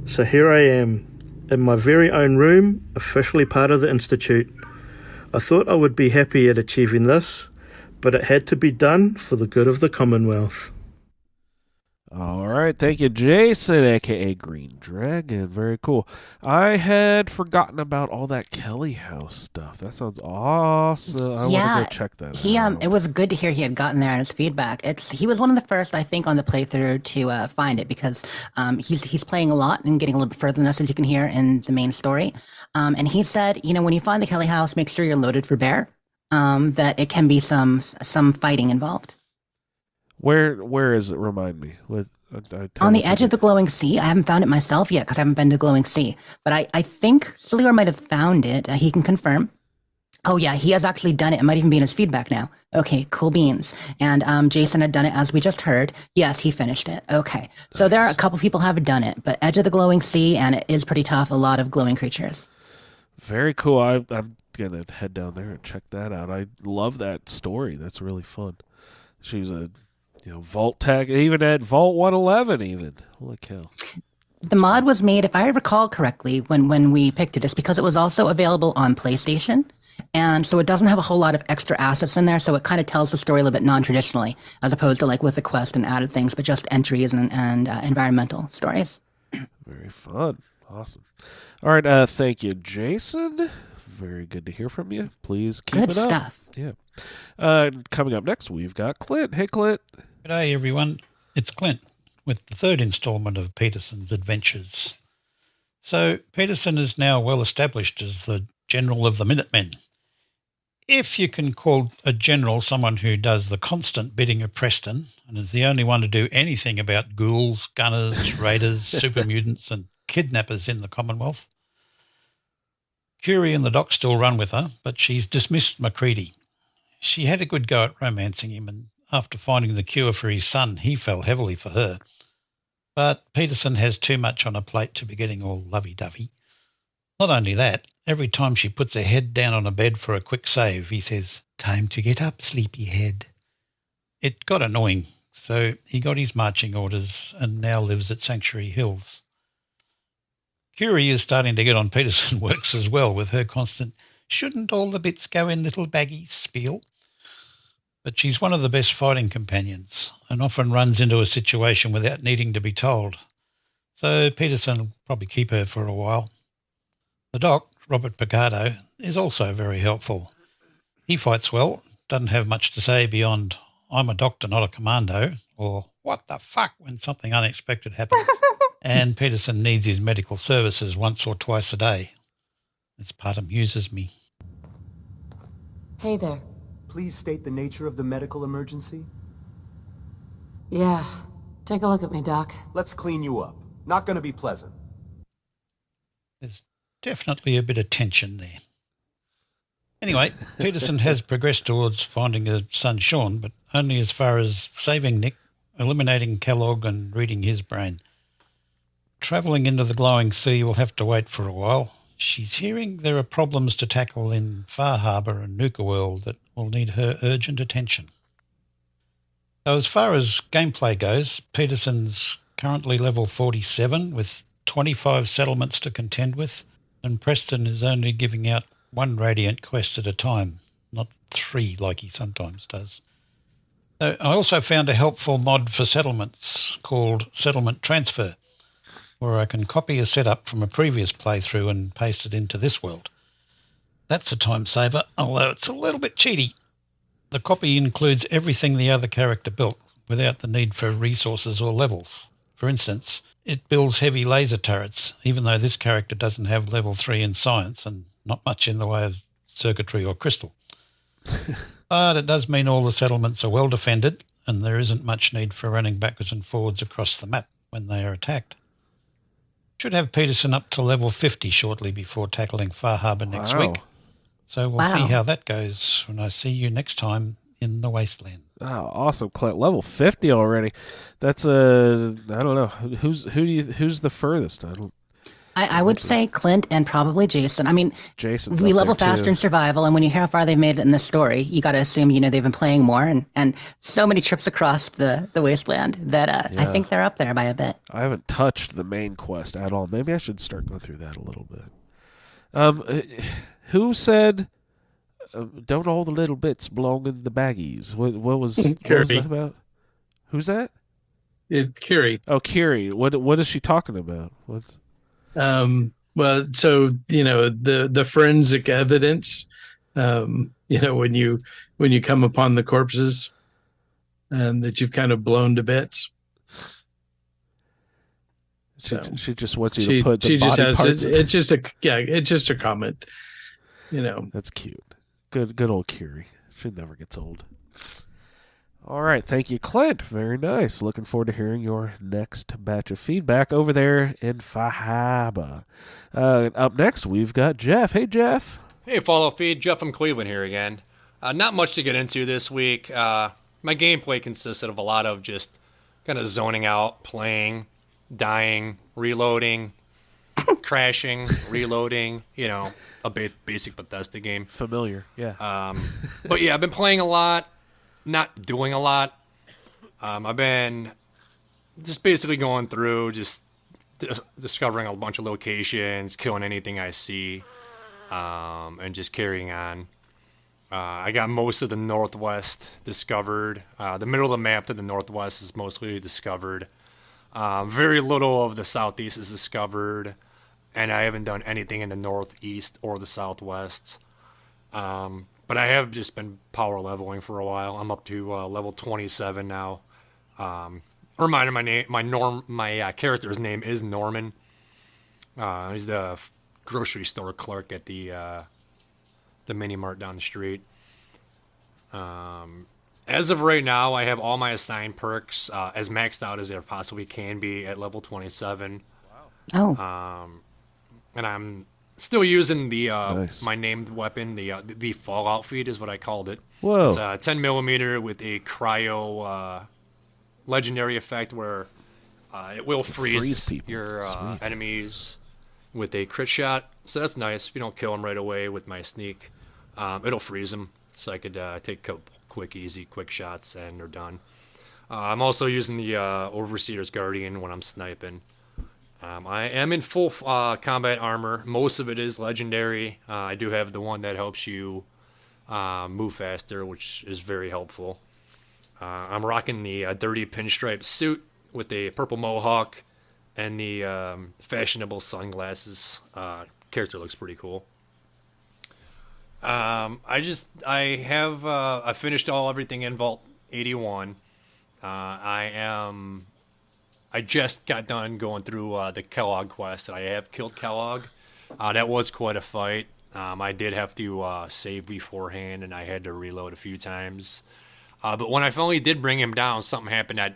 So here I am, in my very own room, officially part of the Institute. I thought I would be happy at achieving this, but it had to be done for the good of the Commonwealth. All right, thank you, Jason, a.k.a. Green Dragon. Very cool. I had forgotten about all that Kelly House stuff. That sounds awesome. I want to go check that out. It was good to hear he had gotten there and his feedback. He was one of the first, I think, on the playthrough to find it because he's playing a lot and getting a little bit further than us, as you can hear in the main story. And he said, when you find the Kelly House, make sure you're loaded for bear. That it can be some fighting involved. Where is it? Remind me. On the edge of the glowing sea. I haven't found it myself yet because I haven't been to glowing sea. But I think Slior might have found it. He can confirm. Oh yeah, he has actually done it. It might even be in his feedback now. Okay, cool beans. And Jason had done it as we just heard. Yes, he finished it. Okay. Nice. So there are a couple people have done it, but edge of the glowing sea, and it is pretty tough. A lot of glowing creatures. Very cool. I'm going to head down there and check that out. I love that story. That's really fun. She's a vault tag, even at Vault 111 even. Holy cow. The mod was made, if I recall correctly, when we picked it, it's because it was also available on PlayStation. And so it doesn't have a whole lot of extra assets in there, so it kind of tells the story a little bit non-traditionally, as opposed to like with the quest and added things, but just entries and environmental stories. Very fun. Awesome. All right, thank you, Jason. Very good to hear from you. Please keep it up. Good stuff. Yeah. Coming up next, we've got Clint. Hey, Clint. G'day, everyone. It's Clint with the third installment of Peterson's Adventures. So Peterson is now well established as the General of the Minutemen. If you can call a general someone who does the constant bidding of Preston and is the only one to do anything about ghouls, gunners, raiders, super mutants and kidnappers in the Commonwealth. Curie and the doc still run with her, but she's dismissed Macready. She had a good go at romancing him, and after finding the cure for his son, he fell heavily for her. But Peterson has too much on her plate to be getting all lovey-dovey. Not only that, every time she puts her head down on a bed for a quick save, he says, "Time to get up, sleepyhead." It got annoying, so he got his marching orders and now lives at Sanctuary Hills. Curie is starting to get on Peterson works as well with her constant "shouldn't all the bits go in little baggies" spiel. But she's one of the best fighting companions and often runs into a situation without needing to be told. So Peterson will probably keep her for a while. The doc, Robert Picardo, is also very helpful. He fights well, doesn't have much to say beyond "I'm a doctor, not a commando," or "what the fuck" when something unexpected happens. And Peterson needs his medical services once or twice a day. This part amuses me. Hey there. Please state the nature of the medical emergency. Yeah, take a look at me, Doc. Let's clean you up. Not gonna be pleasant. There's definitely a bit of tension there. Anyway, Peterson has progressed towards finding her son Sean, but only as far as saving Nick, eliminating Kellogg and reading his brain. Travelling into the glowing sea will have to wait for a while. She's hearing there are problems to tackle in Far Harbour and Nuka World that will need her urgent attention. So as far as gameplay goes, Peterson's currently level 47 with 25 settlements to contend with, and Preston is only giving out one Radiant quest at a time, not 3 like he sometimes does. So I also found a helpful mod for settlements called Settlement Transfer, where I can copy a setup from a previous playthrough and paste it into this world. That's a time saver, although it's a little bit cheaty. The copy includes everything the other character built without the need for resources or levels. For instance, it builds heavy laser turrets, even though this character doesn't have level 3 in science and not much in the way of circuitry or crystal. But it does mean all the settlements are well defended and there isn't much need for running backwards and forwards across the map when they are attacked. Should have Peterson up to level 50 shortly before tackling Far Harbour next week. So we'll see how that goes when I see you next time in the Wasteland. Oh, awesome, Clint. Level 50 already. That's I don't know. Who's the furthest? I would say Clint and probably Jason. I mean, Jason's we up level there, faster too. in survival, and when you hear how far they've made it in this story, you got to assume, they've been playing more and so many trips across the wasteland that I think they're up there by a bit. I haven't touched the main quest at all. Maybe I should start going through that a little bit. Who said, "Don't all the little bits belong in the baggies"? What was that about? Who's that? Curie. Oh, Curie. What is she talking about? What's... Well, so the forensic evidence, when you come upon the corpses, that you've kind of blown to bits. She just wants you to put the body parts. It's just a comment. That's cute. Good old Curie. She never gets old. All right, thank you, Clint. Very nice. Looking forward to hearing your next batch of feedback over there in Fahaba. Up next, we've got Jeff. Hey, Jeff. Hey, follow feed. Jeff from Cleveland here again. Not much to get into this week. My gameplay consisted of a lot of just kind of zoning out, playing, dying, reloading, crashing, reloading, a basic Bethesda game. Familiar, yeah. But yeah, I've been playing a lot. Not doing a lot. I've been just basically going through, just discovering a bunch of locations, killing anything I see, and just carrying on. I got most of the Northwest discovered. The middle of the map to the Northwest is mostly discovered. Very little of the Southeast is discovered, and I haven't done anything in the Northeast or the Southwest. But I have just been power leveling for a while. I'm up to level 27 now. Reminder, my character's name is Norman. He's the grocery store clerk at the mini mart down the street. As of right now, I have all my assigned perks as maxed out as there possibly can be at level 27. Wow. Oh. And I'm still using the nice. my named weapon, the Fallout feed is what I called it. Whoa. It's a 10 millimeter with a cryo legendary effect where it will freeze people. your Sweet. enemies with a crit shot, so that's nice. If you don't kill him right away with my sneak, it'll freeze him, so I could take a couple quick shots, and they're done. I'm also using the Overseer's Guardian when I'm sniping. I am in full combat armor. Most of it is legendary. I do have the one that helps you move faster, which is very helpful. I'm rocking the dirty pinstripe suit with a purple mohawk and the fashionable sunglasses. Character looks pretty cool. I finished everything in Vault 81. I just got done going through the Kellogg quest, and I have killed Kellogg. That was quite a fight. I did have to save beforehand, and I had to reload a few times. But when I finally did bring him down, something happened that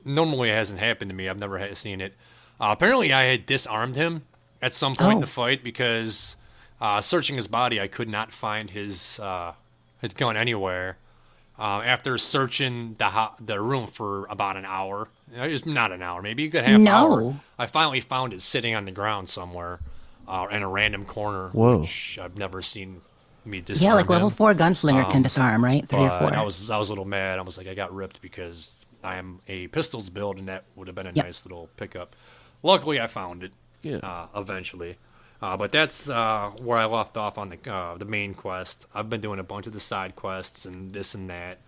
normally hasn't happened to me. I've never seen it. Apparently, I had disarmed him at some point in the fight because searching his body, I could not find his gun anywhere. After searching the room for about an hour, it was not an hour, maybe a good half hour, I finally found it sitting on the ground somewhere in a random corner, which I've never seen me disarm. Yeah, like level 4 gunslinger can disarm, right? 3 or 4. I was a little mad. I was like, I got ripped because I am a pistols build, and that would have been a nice little pickup. Luckily, I found it eventually. But that's where I left off on the main quest. I've been doing a bunch of the side quests and this and that.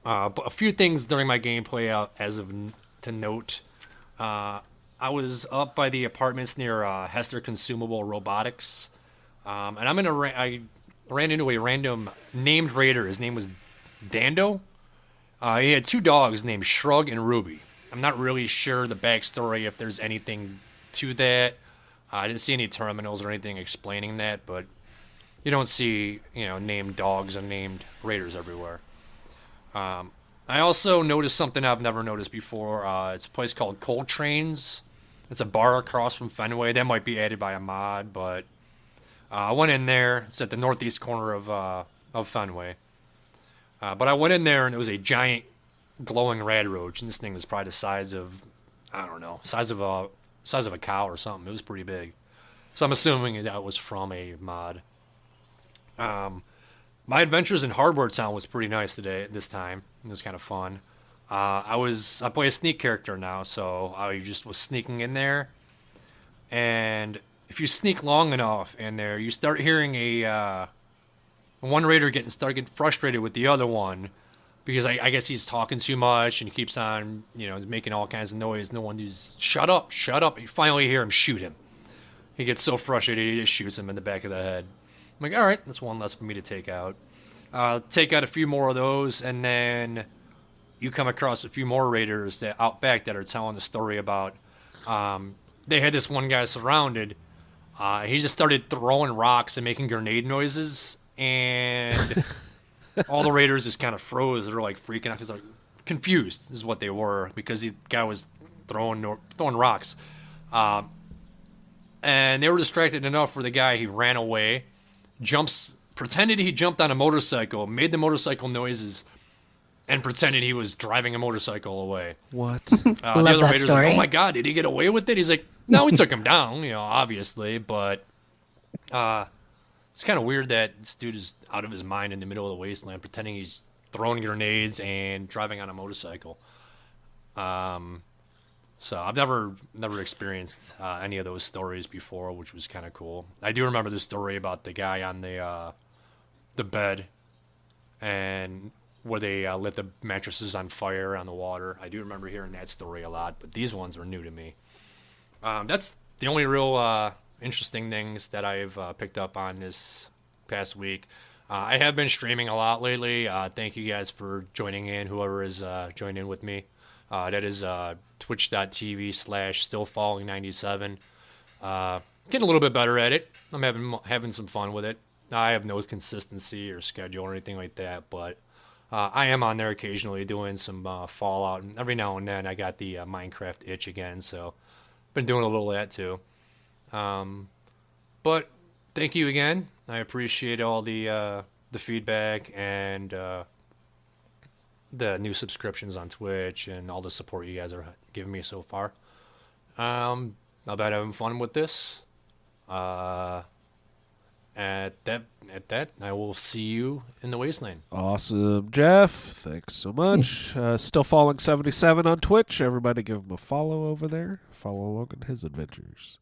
But a few things during my gameplay to note. I was up by the apartments near Hester Consumable Robotics, and I ran into a random named raider. His name was Dando. He had 2 dogs named Shrug and Ruby. I'm not really sure the backstory, if there's anything to that. I didn't see any terminals or anything explaining that, but you don't see, named dogs and named raiders everywhere. I also noticed something I've never noticed before. It's a place called Cold Trains. It's a bar across from Fenway. That might be added by a mod, but I went in there. It's at the northeast corner of Fenway. But I went in there, and it was a giant glowing rad roach, and this thing was probably the size of, size of a cow or something. It was pretty big. So I'm assuming that was from a mod. My adventures in Hardware Town was pretty nice this time. It was kind of fun. I play a sneak character now, so I just was sneaking in there. And if you sneak long enough in there, you start hearing one raider getting frustrated with the other one. Because I guess he's talking too much and he keeps on, making all kinds of noise. No one is, shut up. You finally hear him shoot him. He gets so frustrated he just shoots him in the back of the head. I'm like, all right, that's one less for me to take out. Take out a few more of those, and then you come across a few more raiders out back that are telling the story about they had this one guy surrounded. He just started throwing rocks and making grenade noises, and... all the raiders just kind of froze. They were like freaking out because they're confused is what they were, because the guy was throwing rocks. And they were distracted enough for the guy. He ran away, pretended he jumped on a motorcycle, made the motorcycle noises, and pretended he was driving a motorcycle away. What? The other raiders were like, oh my God, did he get away with it? He's like, no, we took him down, obviously, but it's kind of weird that this dude is out of his mind in the middle of the wasteland, pretending he's throwing grenades and driving on a motorcycle. So I've never experienced any of those stories before, which was kind of cool. I do remember the story about the guy on the bed, and where they lit the mattresses on fire on the water. I do remember hearing that story a lot, but these ones were new to me. That's the only real interesting things that I've picked up on this past week. I have been streaming a lot lately. Thank you guys for joining in, whoever is joined in with me. That is twitch.tv/stillfalling97. Getting a little bit better at it. I'm having some fun with it. I have no consistency or schedule or anything like that, but I am on there occasionally doing some Fallout. And every now and then I got the Minecraft itch again, so been doing a little of that too. But thank you again. I appreciate all the feedback and the new subscriptions on Twitch and all the support you guys are giving me so far. about having fun with this. At that, I will see you in the wasteland. Awesome, Jeff. Thanks so much. Still Falling 77 on Twitch. Everybody give him a follow over there. Follow along in his adventures.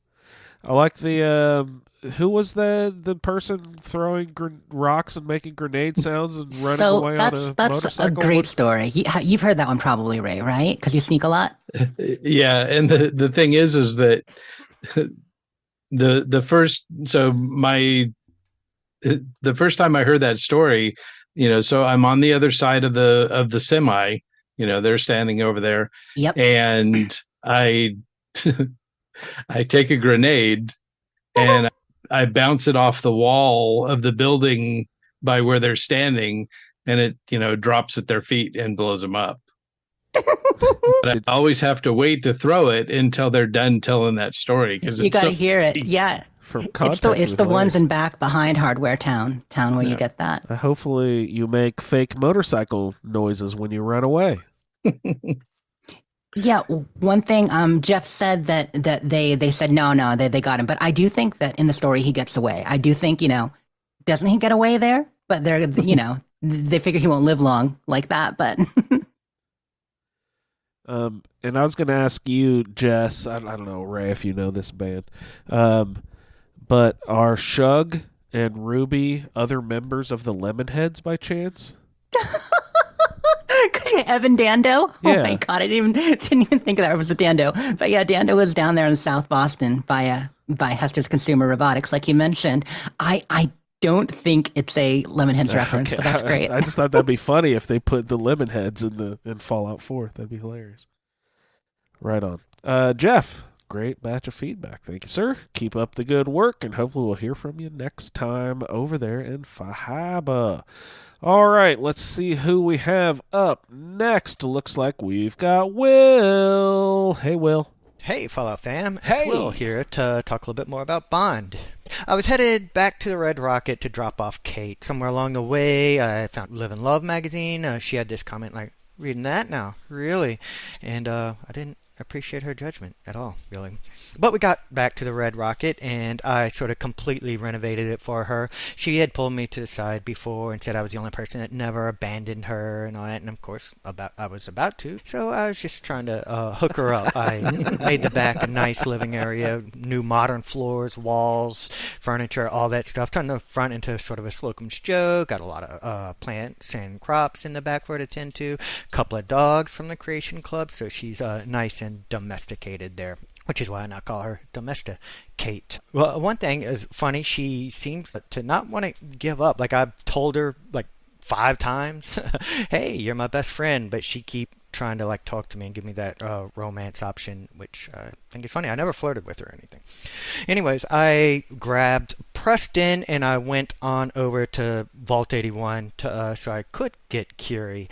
I like the who was the person throwing rocks and making grenade sounds and running away on a motorcycle? That's a great story. You've heard that one probably, Ray, right? Because you sneak a lot. Yeah, and the thing is that the first time I heard that story, so I'm on the other side of the semi, they're standing over there. Yep. And I take a grenade and I bounce it off the wall of the building by where they're standing, and it drops at their feet and blows them up. But I always have to wait to throw it until they're done telling that story, because you got to hear it. Yeah. It's the ones in back behind Hardware Town where you get that. Hopefully you make fake motorcycle noises when you run away. Yeah, one thing Jeff said that they said no, they got him, but I do think that in the story he gets away. I do think, doesn't he get away there? But they're they figure he won't live long like that, but and I was going to ask you, Jess, I don't know, Ray, if you know this band, but are Shug and Ruby other members of the Lemonheads by chance? Evan Dando? Yeah. Oh my God, I didn't even think of that. It was a Dando. But yeah, Dando was down there in South Boston by Hester's Consumer Robotics, like you mentioned. I don't think it's a Lemonheads reference, but that's great. I just thought that'd be funny if they put the Lemonheads in Fallout 4. That'd be hilarious. Right on. Jeff, great batch of feedback. Thank you, sir. Keep up the good work, and hopefully we'll hear from you next time over there in Fahaba. All right, let's see who we have up next. Looks like we've got Will. Hey, Will. Hey, Fallout fam. Hey. It's Will here to talk a little bit more about Bond. I was headed back to the Red Rocket to drop off Kate. Somewhere along the way, I found Live and Love magazine. She had this comment like, reading that now? Really? And I didn't appreciate her judgment at all, really. But we got back to the Red Rocket, and I sort of completely renovated it for her. She had pulled me to the side before and said I was the only person that never abandoned her and all that, and of course I was about to. So I was just trying to hook her up. I made the back a nice living area, new modern floors, walls, furniture, all that stuff. Turned the front into sort of a Slocum's Joe. Got a lot of plants and crops in the back for her to tend to. A couple of dogs from the Creation Club, so she's nice and domesticated there, which is why I now call her Domesticate. Well, one thing is funny, she seems to not want to give up. Like, I've told her like 5 times, hey, you're my best friend, but she keep trying to like talk to me and give me that romance option, which I think is funny. I never flirted with her or anything. Anyways, I grabbed Preston and I went on over to Vault 81 so I could get Curie.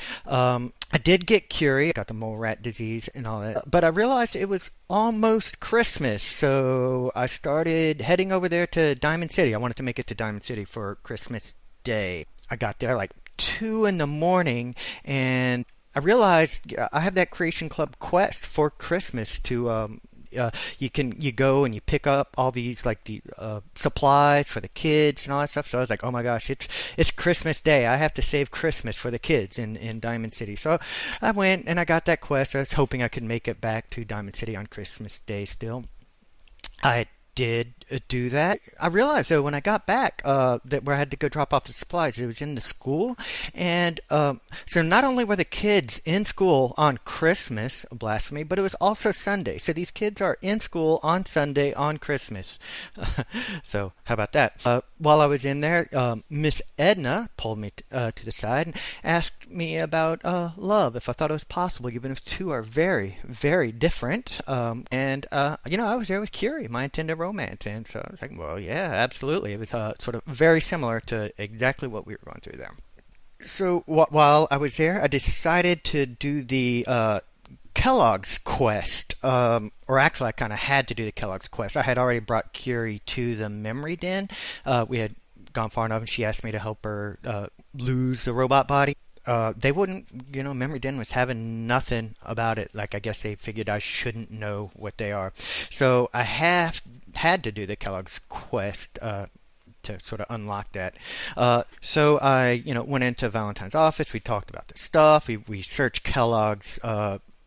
I did get Curie, got the mole rat disease and all that, but I realized it was almost Christmas, so I started heading over there to Diamond City. I wanted to make it to Diamond City for Christmas Day. I got there like 2 a.m, and I realized I have that Creation Club quest for Christmas to you go and you pick up all these like the supplies for the kids and all that stuff. So I was like, oh my gosh, it's Christmas Day. I have to save Christmas for the kids in Diamond City. So I went and I got that quest. I was hoping I could make it back to Diamond City on Christmas Day still. I did do that. I realized though when I got back that where I had to go drop off the supplies, it was in the school, and so not only were the kids in school on Christmas, blasphemy, but it was also Sunday. So these kids are in school on Sunday on Christmas. So how about that? While I was in there, Miss Edna pulled me to the side and asked me about love, if I thought it was possible, given if two are very, very different. And I was there with Curie, my intended romance, and so I was like, well, yeah, absolutely. It was sort of very similar to exactly what we were going through there. So while I was there, I decided to do the Kellogg's quest, or actually I kind of had to do the Kellogg's quest. I had already brought Curie to the memory den. We had gone far enough and she asked me to help her lose the robot body. they wouldn't, Memory Den was having nothing about it. Like, I guess they figured I shouldn't know what they are. So I had to do the Kellogg's quest to sort of unlock that. So I, went into Valentine's office. We talked about the stuff. We searched Kellogg's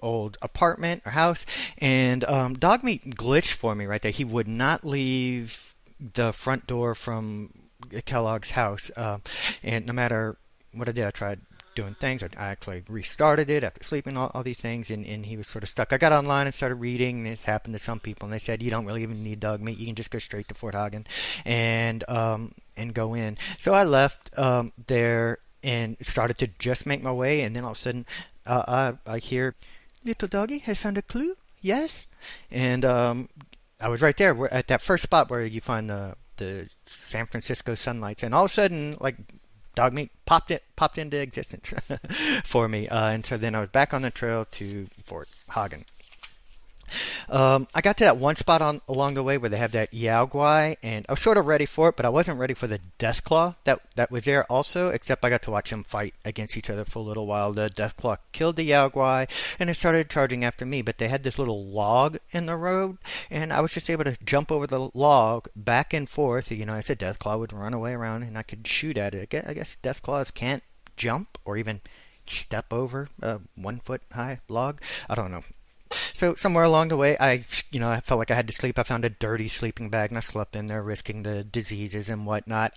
old apartment or house, and Dogmeat glitched for me right there. He would not leave the front door from Kellogg's house, and no matter what I did, I tried doing things. I actually restarted it after sleeping, all these things, and he was sort of stuck. I got online and started reading, and it happened to some people, and they said, you don't really even need Dogmeat. You can just go straight to Fort Hagen and go in. So I left there and started to just make my way, and then all of a sudden I hear, little doggy has found a clue? Yes? And I was right there at that first spot where you find the San Francisco sunlights, and all of a sudden, like, Dogmeat popped into existence for me, and so then I was back on the trail to Fort Hagen. I got to that one spot along the way where they have that Yao Guai, and I was sort of ready for it, but I wasn't ready for the Deathclaw that was there also, except I got to watch them fight against each other for a little while. The Deathclaw killed the Yao Guai, and it started charging after me, but they had this little log in the road, and I was just able to jump over the log back and forth. I said Deathclaw would run away around, and I could shoot at it. I guess Deathclaws can't jump or even step over a 1 foot high log. I don't know. So somewhere along the way, I felt like I had to sleep. I found a dirty sleeping bag, and I slept in there, risking the diseases and whatnot.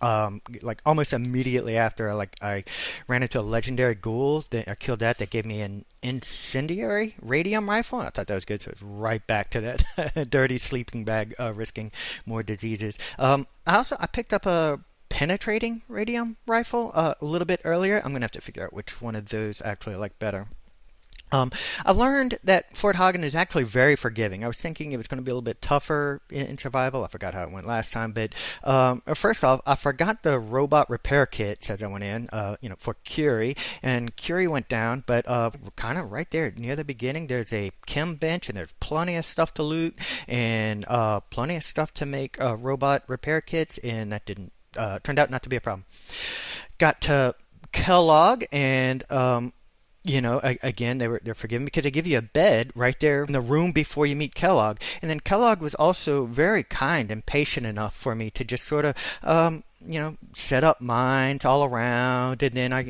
Like almost immediately after, I ran into a legendary ghoul. I killed that. That gave me an incendiary radium rifle, and I thought that was good. So it's right back to that dirty sleeping bag, risking more diseases. I picked up a penetrating radium rifle a little bit earlier. I'm gonna have to figure out which one of those actually I like better. I learned that Fort Hagen is actually very forgiving. I was thinking it was going to be a little bit tougher in survival. I forgot how it went last time, but first off, I forgot the robot repair kits as I went in, for Curie, and Curie went down, but kind of right there near the beginning, there's a chem bench, and there's plenty of stuff to loot, and plenty of stuff to make robot repair kits, and that turned out not to be a problem. Got to Kellogg, and again, they're forgiving because they give you a bed right there in the room before you meet Kellogg. And then Kellogg was also very kind and patient enough for me to just sort of, set up mines all around. And then I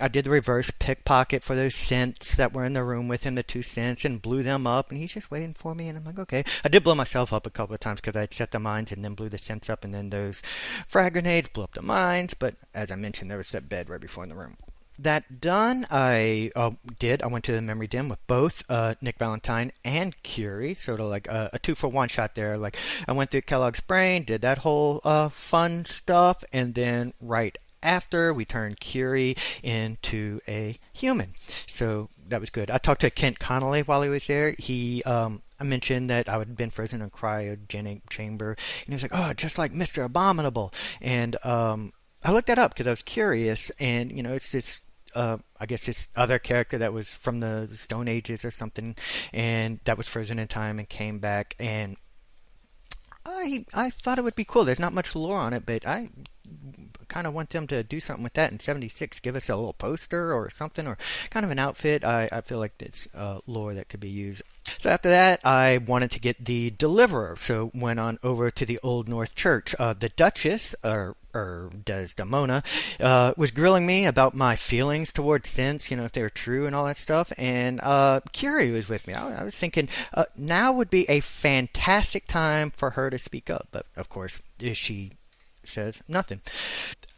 did the reverse pickpocket for those scents that were in the room with him, the 2 cents, and blew them up. And he's just waiting for me. And I'm like, okay. I did blow myself up a couple of times because I'd set the mines and then blew the scents up. And then those frag grenades blew up the mines. But as I mentioned, there was that bed right before in the room. That done, I went to the Memory Den with both Nick Valentine and Curie, sort of like a 2-for-1 shot there. Like, I went through Kellogg's brain, did that whole fun stuff, and then right after, we turned Curie into a human. So that was good. I talked to Kent Connolly while he was there. I mentioned that I had been frozen in a cryogenic chamber, and he was like, oh, just like Mr. Abominable. And I looked that up because I was curious, and it's this I guess this other character that was from the Stone Ages or something, and that was frozen in time and came back, and I thought it would be cool. There's not much lore on it, but I kind of want them to do something with that in 76. Give us a little poster or something, or kind of an outfit. I feel like it's lore that could be used. So after that, I wanted to get the Deliverer, so went on over to the Old North Church. The Duchess, or Desdemona, was grilling me about my feelings towards synths, if they were true and all that stuff, and Curie was with me. I was thinking now would be a fantastic time for her to speak up, but of course she says nothing.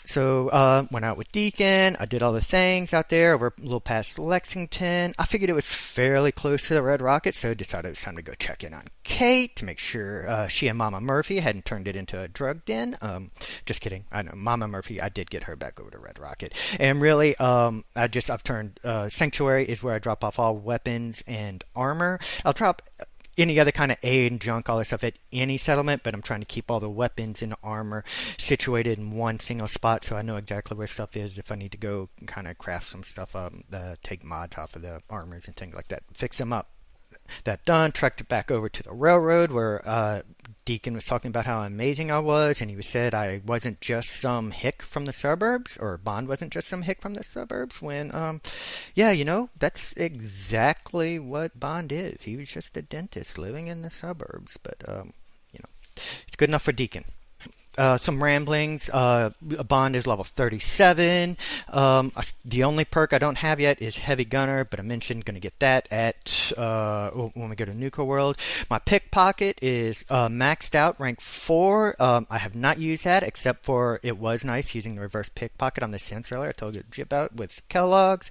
So went out with Deacon. I did all the things out there. We're a little past Lexington. I figured it was fairly close to the Red Rocket, so I decided it was time to go check in on Kate to make sure she and Mama Murphy hadn't turned it into a drug den. Just kidding. I know Mama Murphy. I did get her back over to Red Rocket, and really, I've turned Sanctuary is where I drop off all weapons and armor. I'll drop any other kind of aid and junk, all that stuff at any settlement, but I'm trying to keep all the weapons and armor situated in one single spot, so I know exactly where stuff is if I need to go kind of craft some stuff up, take mods off of the armors and things like that, fix them up. That done, trekked it back over to the railroad where Deacon was talking about how amazing I was, and he said I wasn't just some hick from the suburbs, or Bond wasn't just some hick from the suburbs, when, yeah, that's exactly what Bond is. He was just a dentist living in the suburbs, but, it's good enough for Deacon. Some ramblings. Bond is level 37. The only perk I don't have yet is Heavy Gunner, but I mentioned going to get that at when we go to Nuka World. My pickpocket is maxed out, rank 4. I have not used that, except for it was nice using the reverse pickpocket on the Sense earlier I told you about with Kellogg's.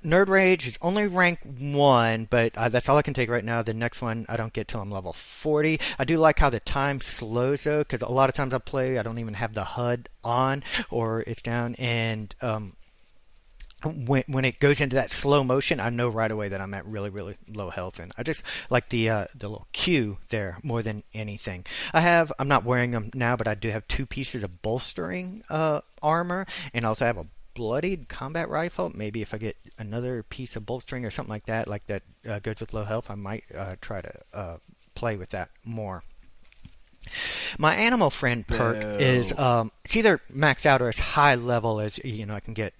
Nerd Rage is only rank 1, but that's all I can take right now. The next one I don't get till I'm level 40. I do like how the time slows, though, because a lot of times I play, I don't even have the HUD on, or it's down, and when it goes into that slow motion, I know right away that I'm at really, really low health, and I just like the little cue there more than anything. I'm not wearing them now, but I do have 2 pieces of bolstering armor, and also have a bloodied combat rifle. Maybe if I get another piece of bolstering or something like that goes with low health, I might try to play with that more. My animal friend perk is it's either maxed out or as high level as I can get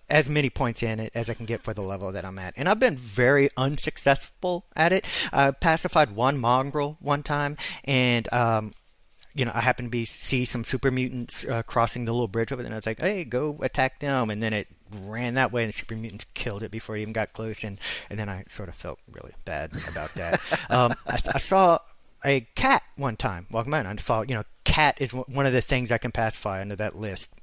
as many points in it as I can get for the level that I'm at, and I've been very unsuccessful at it. I pacified one mongrel one time, and I happened to see some super mutants crossing the little bridge over there, and I was like, hey, go attack them. And then it ran that way, and the super mutants killed it before it even got close, and then I sort of felt really bad about that. I saw a cat one time walking by, and I saw, cat is one of the things I can pacify under that list.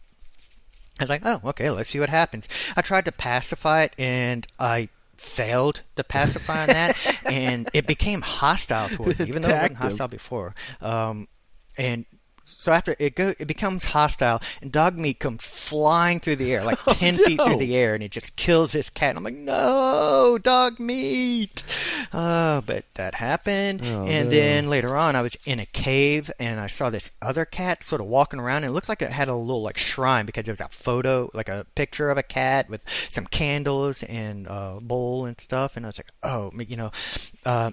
I was like, oh, okay, let's see what happens. I tried to pacify it, and I failed to pacify on that, and it became hostile toward me, even though it wasn't hostile before. And so after it becomes hostile, and dog meat comes flying through the air, like 10 feet through the air, and it just kills this cat. And I'm like, no, dog meat. But that happened. Then later on, I was in a cave, and I saw this other cat sort of walking around, and it looked like it had a little shrine, because there was a photo, like a picture of a cat with some candles and a bowl and stuff. And I was like, oh,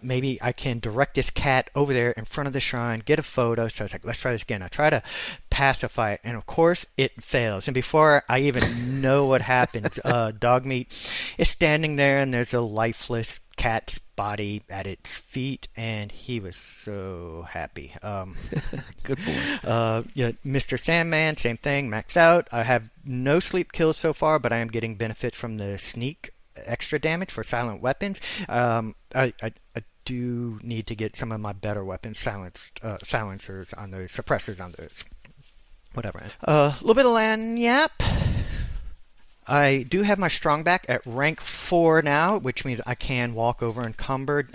maybe I can direct this cat over there in front of the shrine, get a photo. So I was like, let's try this again. I try to pacify it, and of course it fails. And before I even know what happens, dog meat is standing there, and there's a lifeless cat's body at its feet, and he was so happy. Good boy. Mr. Sandman, same thing, maxed out. I have no sleep kills so far, but I am getting benefits from the sneak extra damage for silent weapons. I do need to get some of my better weapons, silencers on those, suppressors on those. Whatever. A little bit of lanyap. I do have my strong back at rank 4 now, which means I can walk over encumbered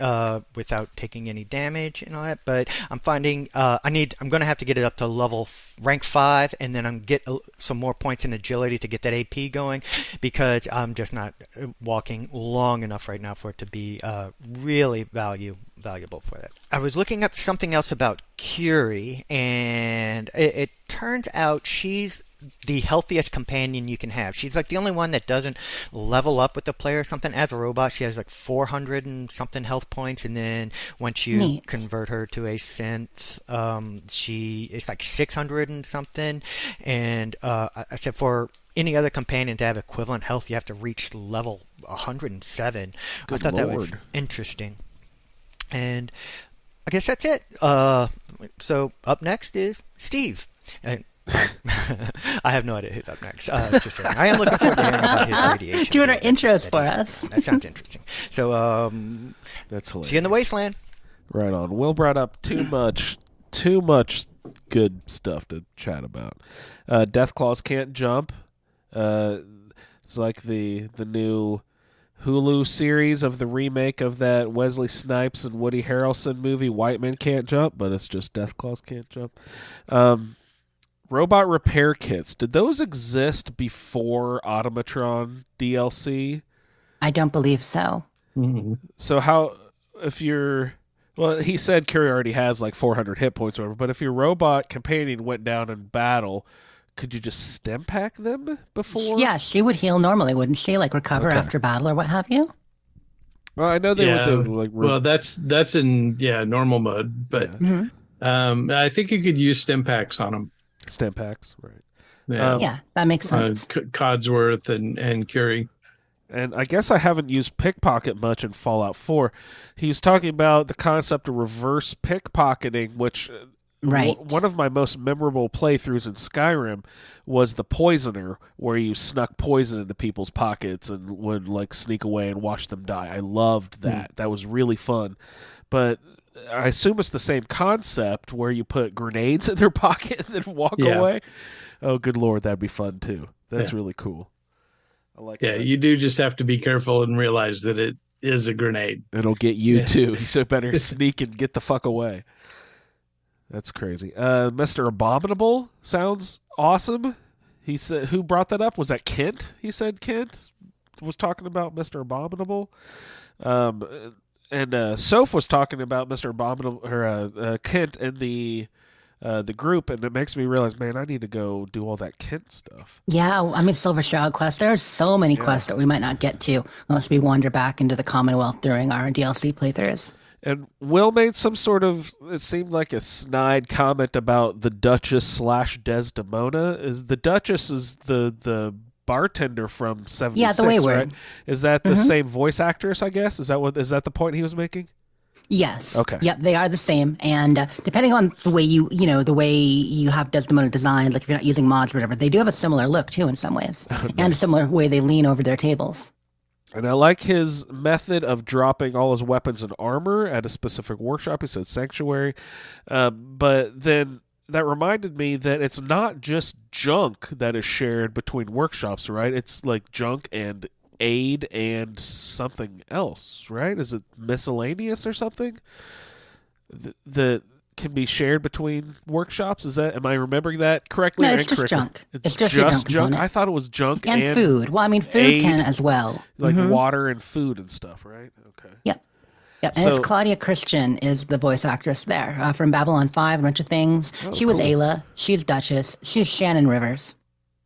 without taking any damage and all that. But I'm finding I'm going to have to get it up to rank 5, and then I'm get some more points in agility to get that AP going, because I'm just not walking long enough right now for it to be really valuable for that. I was looking up something else about Curie, and it turns out she's the healthiest companion you can have. She's like the only one that doesn't level up with the player or something. As a robot, she has like 400 and something health points, and then once you convert her to a synth, she is like 600 and something. And I said for any other companion to have equivalent health, you have to reach level 107. I thought that was interesting. And I guess that's it. So up next is Steve. I have no idea who's up next. Just kidding. I am looking forward to hearing about his radiation. Doing our intros for us. That sounds interesting. So, that's hilarious. See you in the wasteland. Right on. Will brought up too much good stuff to chat about. Deathclaws can't jump. It's like the new Hulu series of the remake of that Wesley Snipes and Woody Harrelson movie, White Men Can't Jump, but it's just Deathclaws can't jump. Robot repair kits, did those exist before Automatron DLC? I don't believe so. Mm-hmm. So how, he said Curie already has like 400 hit points or whatever, but if your robot companion went down in battle, could you just stim pack them before? Yeah, she would heal normally, wouldn't she? Like recover after battle or what have you? Well, I know they Yeah, would do, like. well, that's in normal mode, but I think you could use stim packs on them. Stim packs, right? Yeah, that makes sense. Codsworth and Curie. And I guess I haven't used pickpocket much in Fallout 4. He was talking about the concept of reverse pickpocketing, which right. One of my most memorable playthroughs in Skyrim was the Poisoner, where you snuck poison into people's pockets and would like sneak away and watch them die. I loved that. That was really fun. But I assume it's the same concept where you put grenades in their pocket and then walk away. Oh, good Lord, that'd be fun too. That's really cool. I like that. You do just have to be careful and realize that it is a grenade. It'll get you too. So better sneak and get the fuck away. That's crazy. Mr. Abominable sounds awesome. He said, who brought that up? Was that Kent? He said Kent was talking about Mr. Abominable. And Soph was talking about Mr. Abominable, or Kent in the group, and it makes me realize, man, I need to go do all that Kent stuff. Yeah, I mean, Silver Shroud quests. There are so many quests that we might not get to unless we wander back into the Commonwealth during our DLC playthroughs. And Will made some sort of, it seemed like a snide comment about the Duchess / Desdemona. The Duchess is the bartender from 76, yeah, the Wayward. Right? Is that the same voice actress, I guess? Is that the point he was making? Yes. Okay. Yep, they are the same, and depending on the way the way you have Desdemona designed, like if you're not using mods or whatever, they do have a similar look too in some ways, and a similar way they lean over their tables. And I like his method of dropping all his weapons and armor at a specific workshop. He said Sanctuary, but then that reminded me that it's not just junk that is shared between workshops, right? It's like junk and aid and something else, right? Is it miscellaneous or something that can be shared between workshops? Am I remembering that correctly? No, it's just junk. It's just your junk components. I thought it was junk and food. Well, I mean, food aid, can as well, like water and food and stuff, right? Okay. Yep. And it's Claudia Christian is the voice actress there from Babylon 5 and a bunch of things. She was Ayla. She's Duchess. She's Shannon Rivers.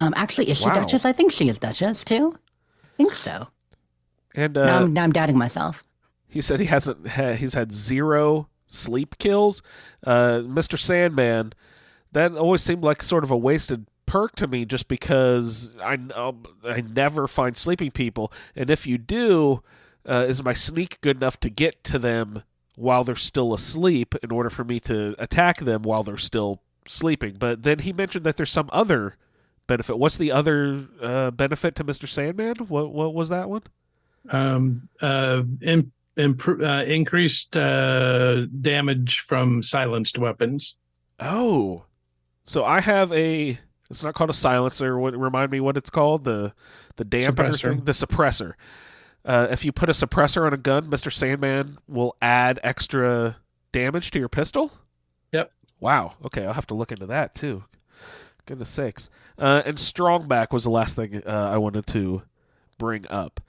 Actually, is she Duchess? I think she is Duchess too. I think so. And now I'm doubting myself. He said he's had 0 sleep kills. Mr. Sandman, that always seemed like sort of a wasted perk to me, just because I never find sleeping people, and if you do, is my sneak good enough to get to them while they're still asleep in order for me to attack them while they're still sleeping? But then he mentioned that there's some other benefit. What's the other benefit to Mr. Sandman? What was that one? Increased damage from silenced weapons. Oh, so I have it's not called a silencer. Remind me what it's called? The dampener thing? The suppressor. If you put a suppressor on a gun, Mr. Sandman will add extra damage to your pistol? Yep. Wow. Okay, I'll have to look into that too. Goodness sakes. And Strongback was the last thing I wanted to bring up.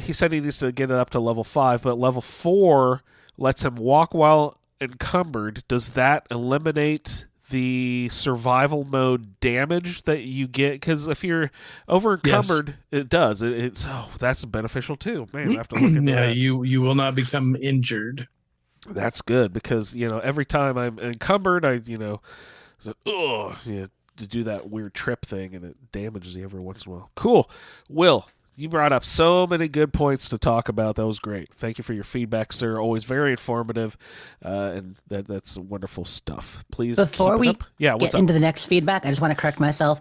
He said he needs to get it up to level 5, but level 4 lets him walk while encumbered. Does that eliminate the survival mode damage that you get? Because if you're over encumbered, it does. That's beneficial too. Man, I have to look into that. You will not become injured. That's good, because every time I'm encumbered, to do that weird trip thing, and it damages you every once in a while. Cool. Will, you brought up so many good points to talk about. That was great. Thank you for your feedback, sir. Always very informative, and that's wonderful stuff. Please Before we get into the next feedback, I just want to correct myself.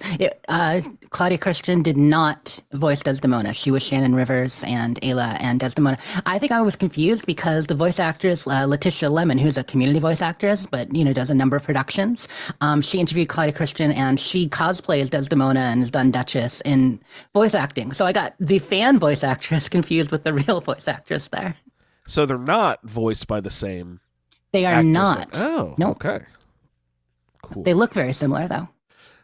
Claudia Christian did not voice Desdemona. She was Shannon Rivers and Ayla and Desdemona. I think I was confused because the voice actress, Letitia Lemon, who's a community voice actress, but does a number of productions, she interviewed Claudia Christian, and she cosplays Desdemona and has done Duchess in voice acting. So I got the fan voice actress confused with the real voice actress there. So they're not voiced by the same. They are not. Oh, nope. Okay. Cool. They look very similar, though.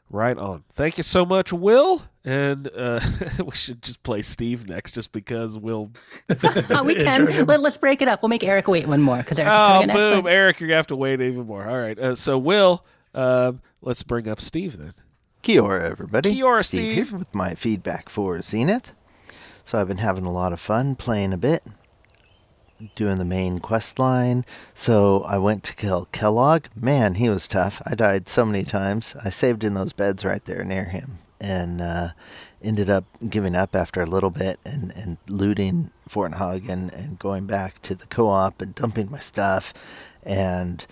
Right on. Thank you so much, Will. And we should just play Steve next, just because Will. We can. Let's break it up. We'll make Eric wait one more, because Eric's coming in next. Boom, Eric, you're gonna have to wait even more. All right. So Will, let's bring up Steve then. Kia ora, everybody. Kia ora, Steve here with my feedback for Zenith. So I've been having a lot of fun playing a bit. doing the main quest line. So I went to kill Kellogg. Man, he was tough. I died so many times. I saved in those beds right there near him, and ended up giving up after a little bit and looting Fort Hagen and going back to the co-op and dumping my stuff. And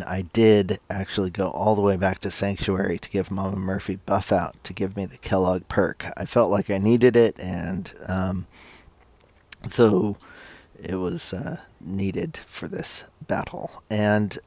I did actually go all the way back to Sanctuary to give Mama Murphy buff out to give me the Kellogg perk. I felt like I needed it, and so it was needed for this battle. And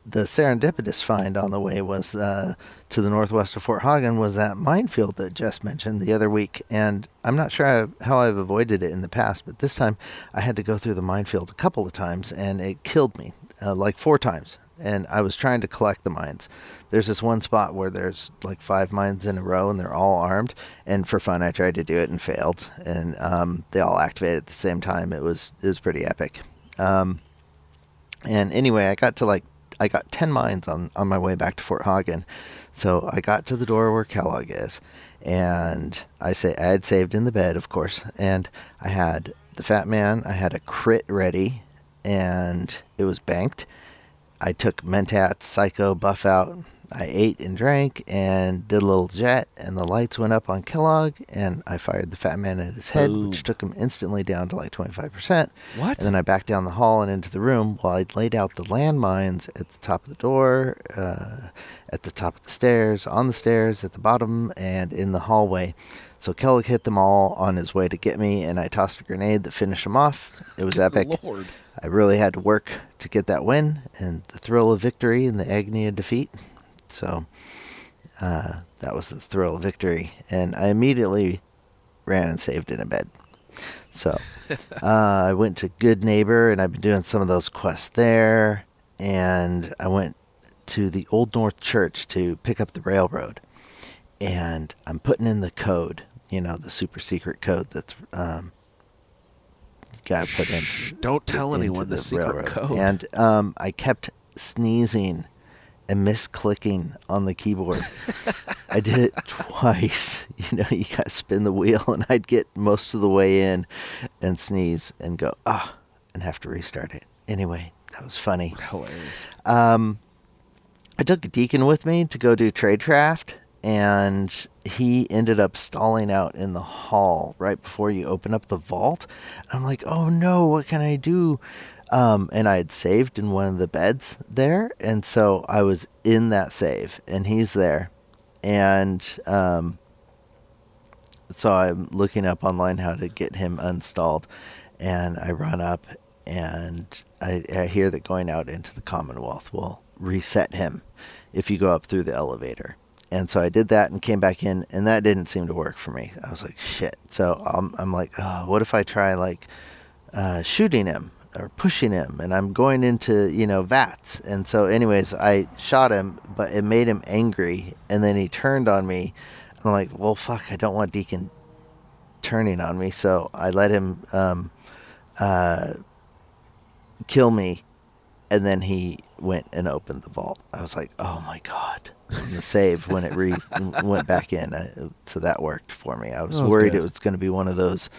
the serendipitous find on the way was to the northwest of Fort Hagen was that minefield that Jess mentioned the other week. And I'm not sure how I've avoided it in the past, but this time I had to go through the minefield a couple of times, and it killed me like 4 times. And I was trying to collect the mines. There's this one spot where there's like 5 mines in a row, and they're all armed. And for fun, I tried to do it and failed. And they all activated at the same time. It was pretty epic. And anyway, I got 10 mines on my way back to Fort Hagen. So I got to the door where Kellogg is, and I had saved in the bed, of course, and I had the Fat Man. I had a crit ready, and it was banked. I took Mentat's Psycho buff out. I ate and drank and did a little jet, and the lights went up on Kellogg, and I fired the Fat Man at his head, which took him instantly down to like 25%. What? And then I backed down the hall and into the room while I'd laid out the landmines at the top of the door, at the top of the stairs, on the stairs, at the bottom, and in the hallway. So Kellogg hit them all on his way to get me, and I tossed a grenade that finished him off. It was epic. Lord. I really had to work to get that win, and the thrill of victory and the agony of defeat. So that was the thrill of victory, and I immediately ran and saved in a bed. So I went to Good Neighbor, and I've been doing some of those quests there, and I went to the Old North Church to pick up the railroad, and I'm putting in the code, the super secret code that's got to put in. Don't tell anyone the secret railroad. code. And I kept sneezing and misclicking on the keyboard. I did it twice. You got to spin the wheel, and I'd get most of the way in and sneeze and go, and have to restart it. Anyway, that was funny. Hilarious. I took a deacon with me to go do Tradecraft, and he ended up stalling out in the hall right before you open up the vault. I'm like, oh no, what can I do? And I had saved in one of the beds there, and so I was in that save, and he's there. And so I'm looking up online how to get him unstalled, and I run up, and I hear that going out into the Commonwealth will reset him if you go up through the elevator. And so I did that and came back in, and that didn't seem to work for me. I was like, shit. So I'm like, what if I try shooting him or pushing him? And I'm going into, VATS. And so anyways, I shot him, but it made him angry. And then he turned on me. I'm like, well, fuck, I don't want Deacon turning on me. So I let him kill me. And then he went and opened the vault. I was like, oh my God. And the save when it went back in. So that worked for me. I was worried it was going to be one of those,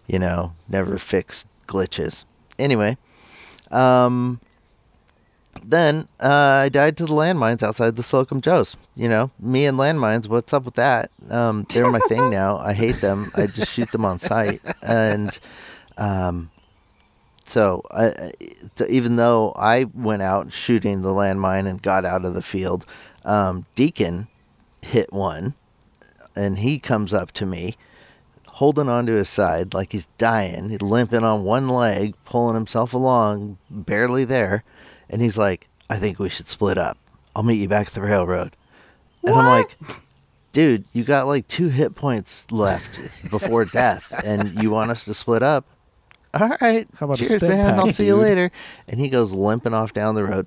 never fixed glitches. Anyway, then I died to the landmines outside the Slocum Joe's. Me and landmines, what's up with that? They're my thing now. I hate them. I just shoot them on sight. And so even though I went out shooting the landmine and got out of the field, Deacon hit one, and he comes up to me, holding onto his side like he's dying. He's limping on one leg, pulling himself along, barely there. And he's like, I think we should split up. I'll meet you back at the railroad. And I'm like, dude, you got 2 hit points left before death, and you want us to split up? All right. How about cheers, a man. pack, I'll see you dude? later. And he goes limping off down the road.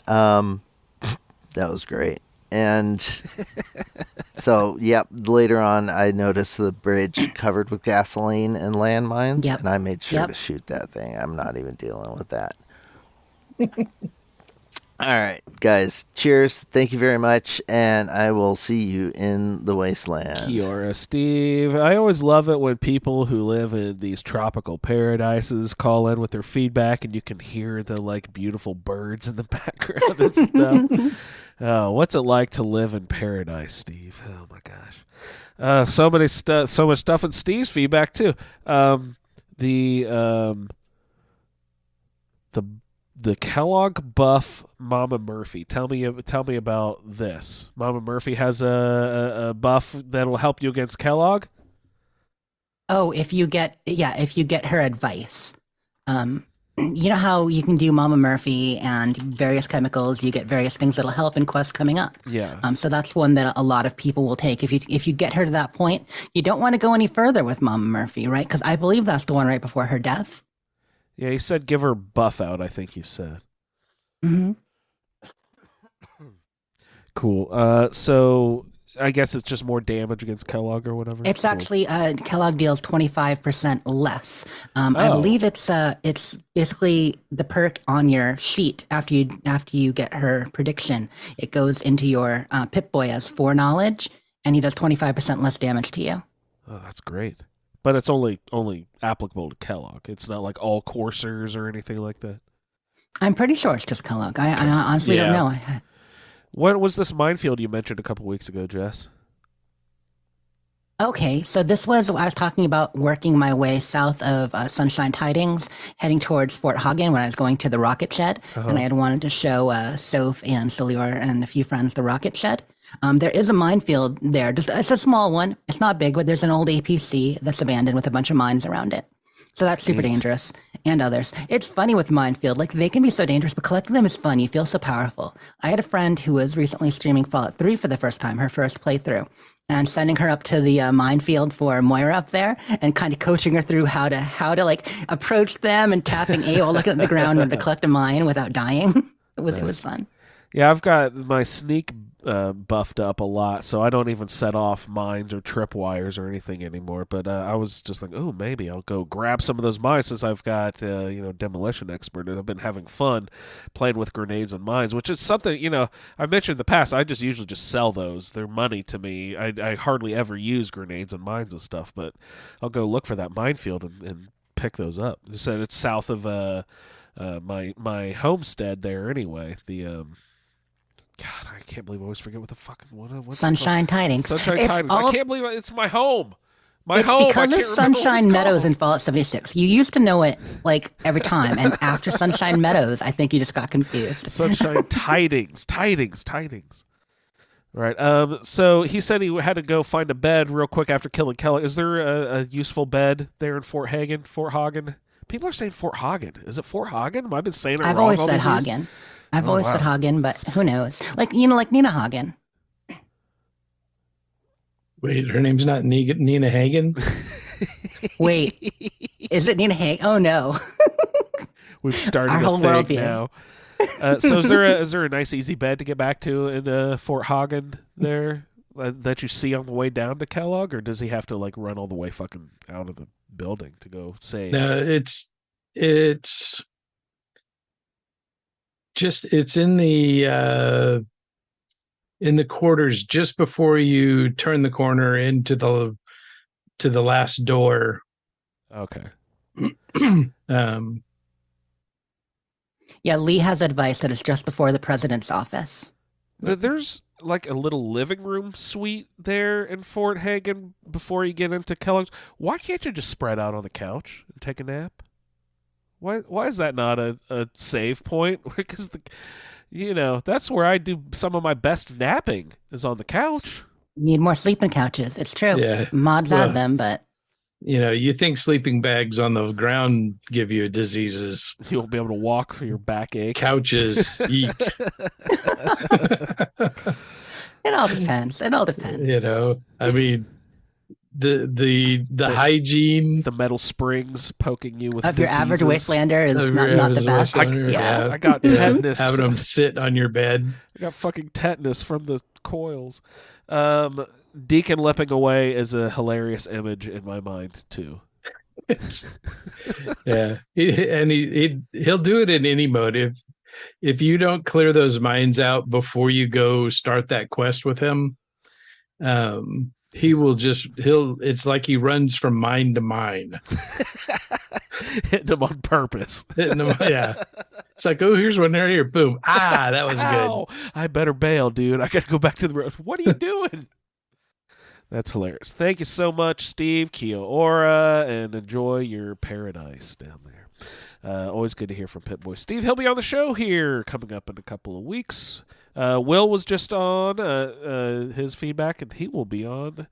That was great. And so, later on, I noticed the bridge covered with gasoline and landmines, and I made sure to shoot that thing. I'm not even dealing with that. All right, guys. Cheers. Thank you very much, and I will see you in the wasteland. Kia Steve. I always love it when people who live in these tropical paradises call in with their feedback, and you can hear the beautiful birds in the background and stuff. Oh, what's it like to live in paradise, Steve? Oh my gosh. So much stuff in Steve's feedback too. The Kellogg buff Mama Murphy. Tell me about this. Mama Murphy has a buff that'll help you against Kellogg. Oh, if you get her advice. You know how you can do Mama Murphy and various chemicals, you get various things that'll help in quests coming up. Yeah. So that's one that a lot of people will take. If you get her to that point, you don't want to go any further with Mama Murphy, right? Because I believe that's the one right before her death. Yeah, he said give her buff out, I think he said. Mm-hmm. Cool. So I guess it's just more damage against Kellogg or whatever. It's actually Kellogg deals 25% less. I believe it's basically the perk on your sheet after you get her prediction. It goes into your Pip-Boy as foreknowledge, and he does 25% less damage to you. Oh, that's great. But it's only applicable to Kellogg. It's not like all coursers or anything like that. I'm pretty sure it's just Kellogg. I honestly don't know. What was this minefield you mentioned a couple weeks ago, Jess? Okay, so this was, I was talking about working my way south of Sunshine Tidings, heading towards Fort Hagen when I was going to the rocket shed, and I had wanted to show Soph and Solior and a few friends the rocket shed. There is a minefield there. It's a small one. It's not big, but there's an old APC that's abandoned with a bunch of mines around it. So that's super dangerous. And others. It's funny with minefield. They can be so dangerous, but collecting them is fun. You feel so powerful. I had a friend who was recently streaming Fallout 3 for the first time, her first playthrough, and sending her up to the minefield for Moira up there and kind of coaching her through how to approach them and tapping A while looking at the ground and to collect a mine without dying. It was fun. Yeah, I've got my sneak buffed up a lot, so I don't even set off mines or tripwires or anything anymore. But I was just like, oh, maybe I'll go grab some of those mines since I've got demolition expert, and I've been having fun playing with grenades and mines, which is something I mentioned in the past. I just usually just sell those; they're money to me. I hardly ever use grenades and mines and stuff, but I'll go look for that minefield and pick those up. You said it's south of my homestead there anyway. The God, I can't believe I always forget what the fucking what's Sunshine Tidings. Sunshine Tidings. I can't believe it's my home. It's because of Sunshine Meadows in Fallout 76. You used to know it every time, and after Sunshine Meadows, I think you just got confused. Sunshine Tidings. Right. So he said he had to go find a bed real quick after killing Kellogg. Is there a useful bed there in Fort Hagen? People are saying Fort Hagen. Is it Fort Hagen? I've been saying it wrong. I've always said Hagen. I've always said Hagen, but who knows? Like Nina Hagen. Wait, her name's not Nina Hagen? Wait, is it Nina Hagen? Oh no. We've started our whole a thing worldview now. So is there a nice easy bed to get back to in Fort Hagen there that you see on the way down to Kellogg, or does he have to run all the way fucking out of the building to go save? No, it's in the quarters just before you turn the corner into the last door. Okay. Yeah, Lee has advice that it's just before the president's office. There's a little living room suite there in Fort Hagen before you get into Kellogg's. Why can't you just spread out on the couch and take a nap? Why is that not a save point? Because that's where I do some of my best napping is on the couch. Need more sleeping couches. It's true. Yeah. Mods add them, but you think sleeping bags on the ground give you diseases. You won't be able to walk for your backache. Couches, eek. It all depends. I mean, the hygiene, the metal springs poking you with of diseases. Your average wastelander is not the best. I got tetanus. Having them sit on your bed. I got fucking tetanus from the coils. Deacon lipping away is a hilarious image in my mind too. Yeah, he'll do it in any mode. if you don't clear those mines out before you go start that quest with him, it's like he runs from mine to mine. Hitting them on purpose. Yeah. It's like, oh, here's one there. Here, boom. Ah, that was Ow, good. I better bail, dude. I got to go back to the road. What are you doing? That's hilarious. Thank you so much, Steve, Kia ora, and enjoy your paradise down there. Always good to hear from Pip-Boy Steve. He'll be on the show here coming up in a couple of weeks. Will was just on his feedback, and he will be on.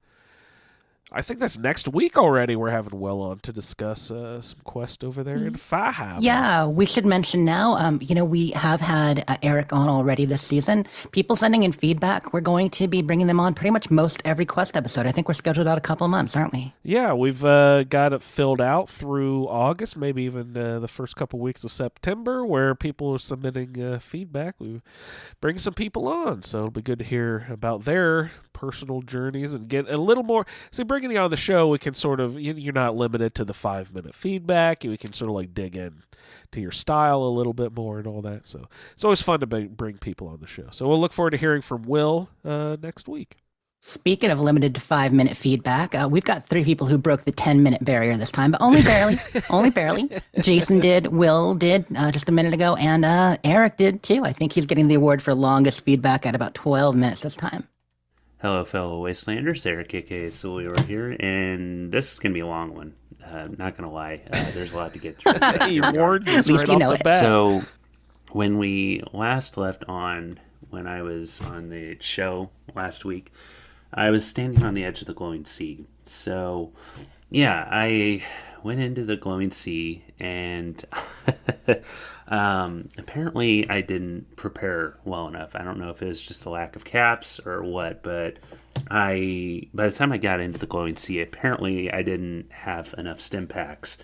I think that's next week already. We're having Will on to discuss some quest over there in Fahab. Yeah, we should mention now, we have had Eric on already this season. People sending in feedback. We're going to be bringing them on pretty much most every quest episode. I think we're scheduled out a couple of months, aren't we? Yeah, we've got it filled out through August, maybe even the first couple weeks of September, where people are submitting feedback. We bring some people on, so it'll be good to hear about their personal journeys and get a little more. See, bringing you on the show, we can sort of, you're not limited to the 5-minute feedback. We can sort of like dig in to your style a little bit more and all that. So it's always fun to bring people on the show. So we'll look forward to hearing from Will next week. Speaking of limited to 5-minute feedback, we've got 3 people who broke the 10-minute barrier this time, but only barely. Only barely. Jason did, Will did just a minute ago, and Eric did too. I think he's getting the award for longest feedback at about 12 minutes this time. Hello, fellow Wastelanders. Eric, aka Sully, over here, and this is going to be a long one. Not going to lie. There's a lot to get through. He warned us right off the bat. So, when we last left on, when I was on the show last week, I was standing on the edge of the glowing sea. So, yeah, I went into the glowing sea, and apparently I didn't prepare well enough. I don't know if it was just a lack of caps or what, but by the time I got into the glowing sea, apparently I didn't have enough stim packs.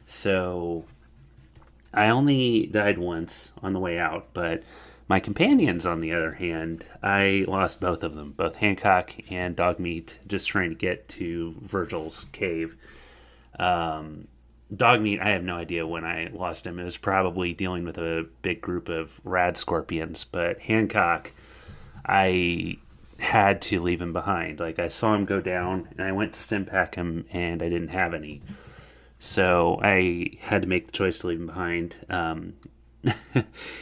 So I only died once on the way out, but my companions, on the other hand, I lost both of them, both Hancock and Dogmeat, just trying to get to Virgil's cave. Dogmeat, I have no idea when I lost him. It was probably dealing with a big group of rad scorpions, but Hancock, I had to leave him behind. Like, I saw him go down, and I went to stim pack him, and I didn't have any. So I had to make the choice to leave him behind.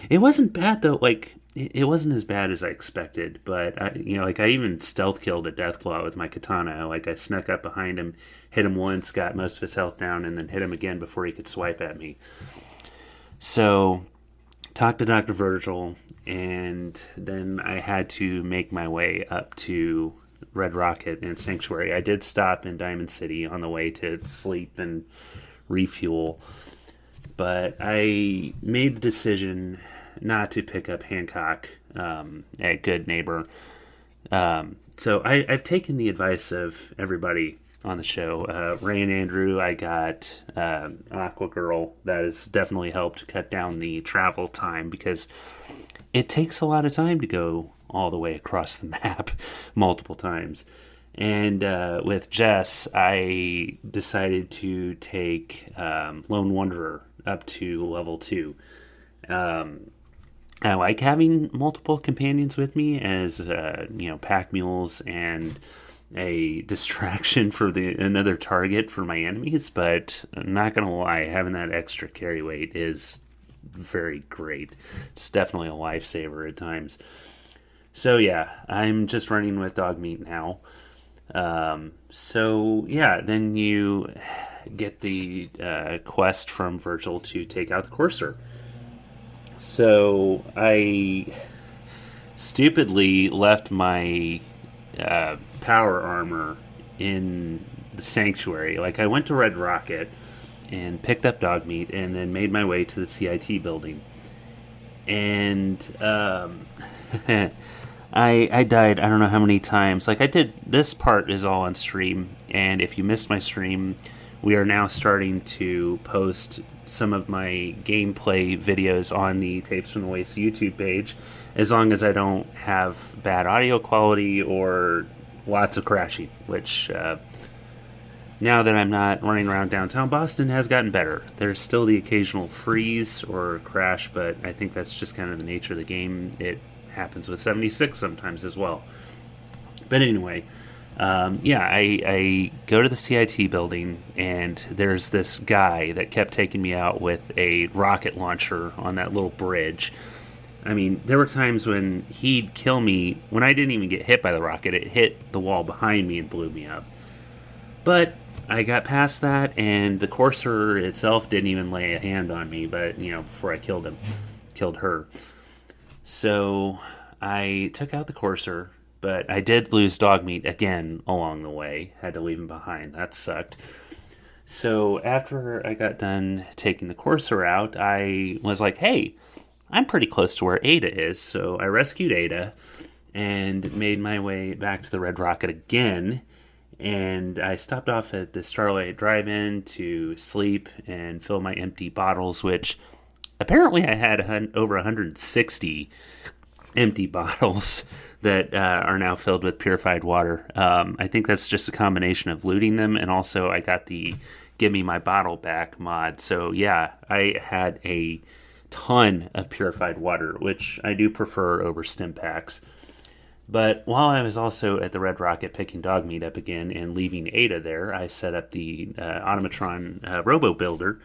It wasn't bad, though. Like, it wasn't as bad as I expected, but I even stealth killed a Deathclaw with my katana. Like, I snuck up behind him, hit him once, got most of his health down, and then hit him again before he could swipe at me. So, talked to Dr. Virgil, and then I had to make my way up to Red Rocket and Sanctuary. I did stop in Diamond City on the way to sleep and refuel, but I made the decision not to pick up Hancock at Good Neighbor. So I've taken the advice of everybody on the show. Ray and Andrew, I got Aqua Girl. That has definitely helped cut down the travel time, because it takes a lot of time to go all the way across the map multiple times. And with Jess, I decided to take Lone Wanderer up to level 2. I like having multiple companions with me as, pack mules and a distraction for another target for my enemies, but I'm not going to lie, having that extra carry weight is very great. It's definitely a lifesaver at times. So yeah, I'm just running with Dogmeat now. Then you get the quest from Virgil to take out the Courser. So I stupidly left my power armor in the Sanctuary. Like, I went to Red Rocket and picked up Dogmeat and then made my way to the CIT building. And I died I don't know how many times. Like, this part is all on stream, and if you missed my stream, we are now starting to post some of my gameplay videos on the Tapes from the Waste YouTube page, as long as I don't have bad audio quality or lots of crashing, which now that I'm not running around downtown Boston, has gotten better. There's still the occasional freeze or crash, but I think that's just kind of the nature of the game. It happens with 76 sometimes as well. But anyway, I go to the CIT building, and there's this guy that kept taking me out with a rocket launcher on that little bridge. I mean, there were times when he'd kill me when I didn't even get hit by the rocket. It hit the wall behind me and blew me up. But I got past that, and the Courser itself didn't even lay a hand on me, but, before I killed her. So I took out the Courser, but I did lose Dogmeat again along the way. Had to leave him behind. That sucked. So after I got done taking the Courser out, I was like, hey, I'm pretty close to where Ada is. So I rescued Ada and made my way back to the Red Rocket again. And I stopped off at the Starlight Drive-In to sleep and fill my empty bottles, which apparently I had over 160 empty bottles that are now filled with purified water. I think that's just a combination of looting them, and also I got the Give Me My Bottle Back mod. So yeah, I had a ton of purified water, which I do prefer over stim packs. But while I was also at the Red Rocket picking Dogmeat up again and leaving Ada there, I set up the Automatron Robo Builder.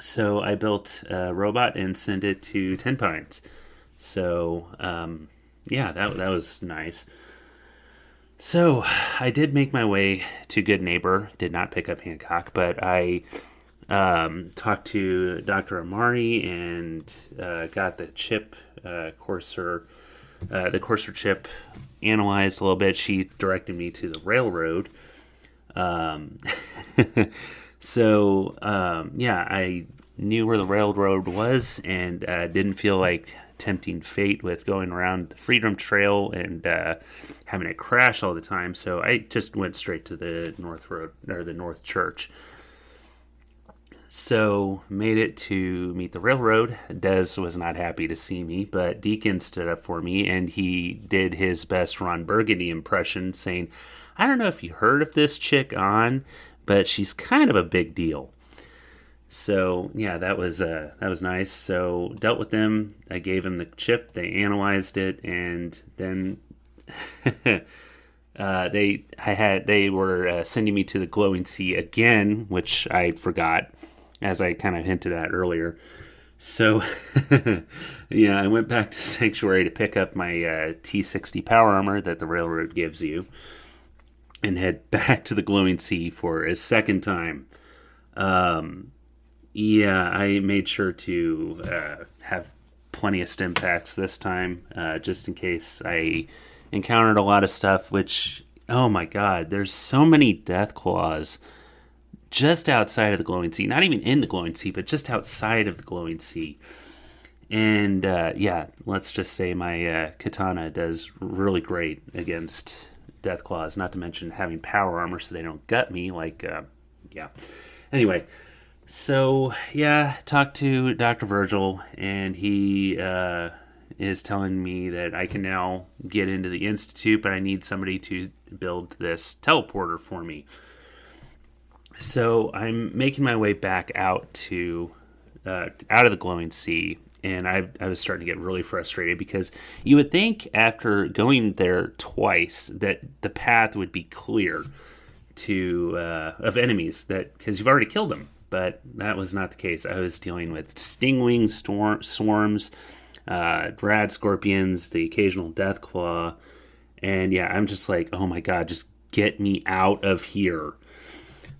So I built a robot and sent it to Ten Pines. So, that was nice. So I did make my way to Good Neighbor. Did not pick up Hancock, but I talked to Dr. Amari and got the chip Courser. The Courser chip analyzed a little bit. She directed me to the railroad. I knew where the railroad was and didn't feel like tempting fate with going around the Freedom Trail and having it crash all the time. So I just went straight to the North Road, or the North Church. So, made it to meet the railroad. Des was not happy to see me, but Deacon stood up for me, and he did his best Ron Burgundy impression, saying, I don't know if you heard of this chick on, but she's kind of a big deal. So, yeah, that was nice. So, dealt with them. I gave them the chip. They analyzed it, and then they were sending me to the Glowing Sea again, which I forgot, as I kind of hinted at earlier. So, I went back to Sanctuary to pick up my T60 power armor that the railroad gives you and head back to the Glowing Sea for a second time. I made sure to have plenty of stim packs this time, just in case I encountered a lot of stuff, which, oh my god, there's so many death claws just outside of the Glowing Sea. Not even in the Glowing Sea, but just outside of the Glowing Sea. And, let's just say my katana does really great against death claws, not to mention having power armor so they don't gut me, Anyway, so, talked to Dr. Virgil, and he is telling me that I can now get into the Institute, but I need somebody to build this teleporter for me. So I'm making my way back out to out of the Glowing Sea, and I was starting to get really frustrated because you would think after going there twice that the path would be clear to of enemies because you've already killed them, but that was not the case. I was dealing with stingwing swarms, rad scorpions, the occasional death claw, and I'm just like, oh my god, just get me out of here.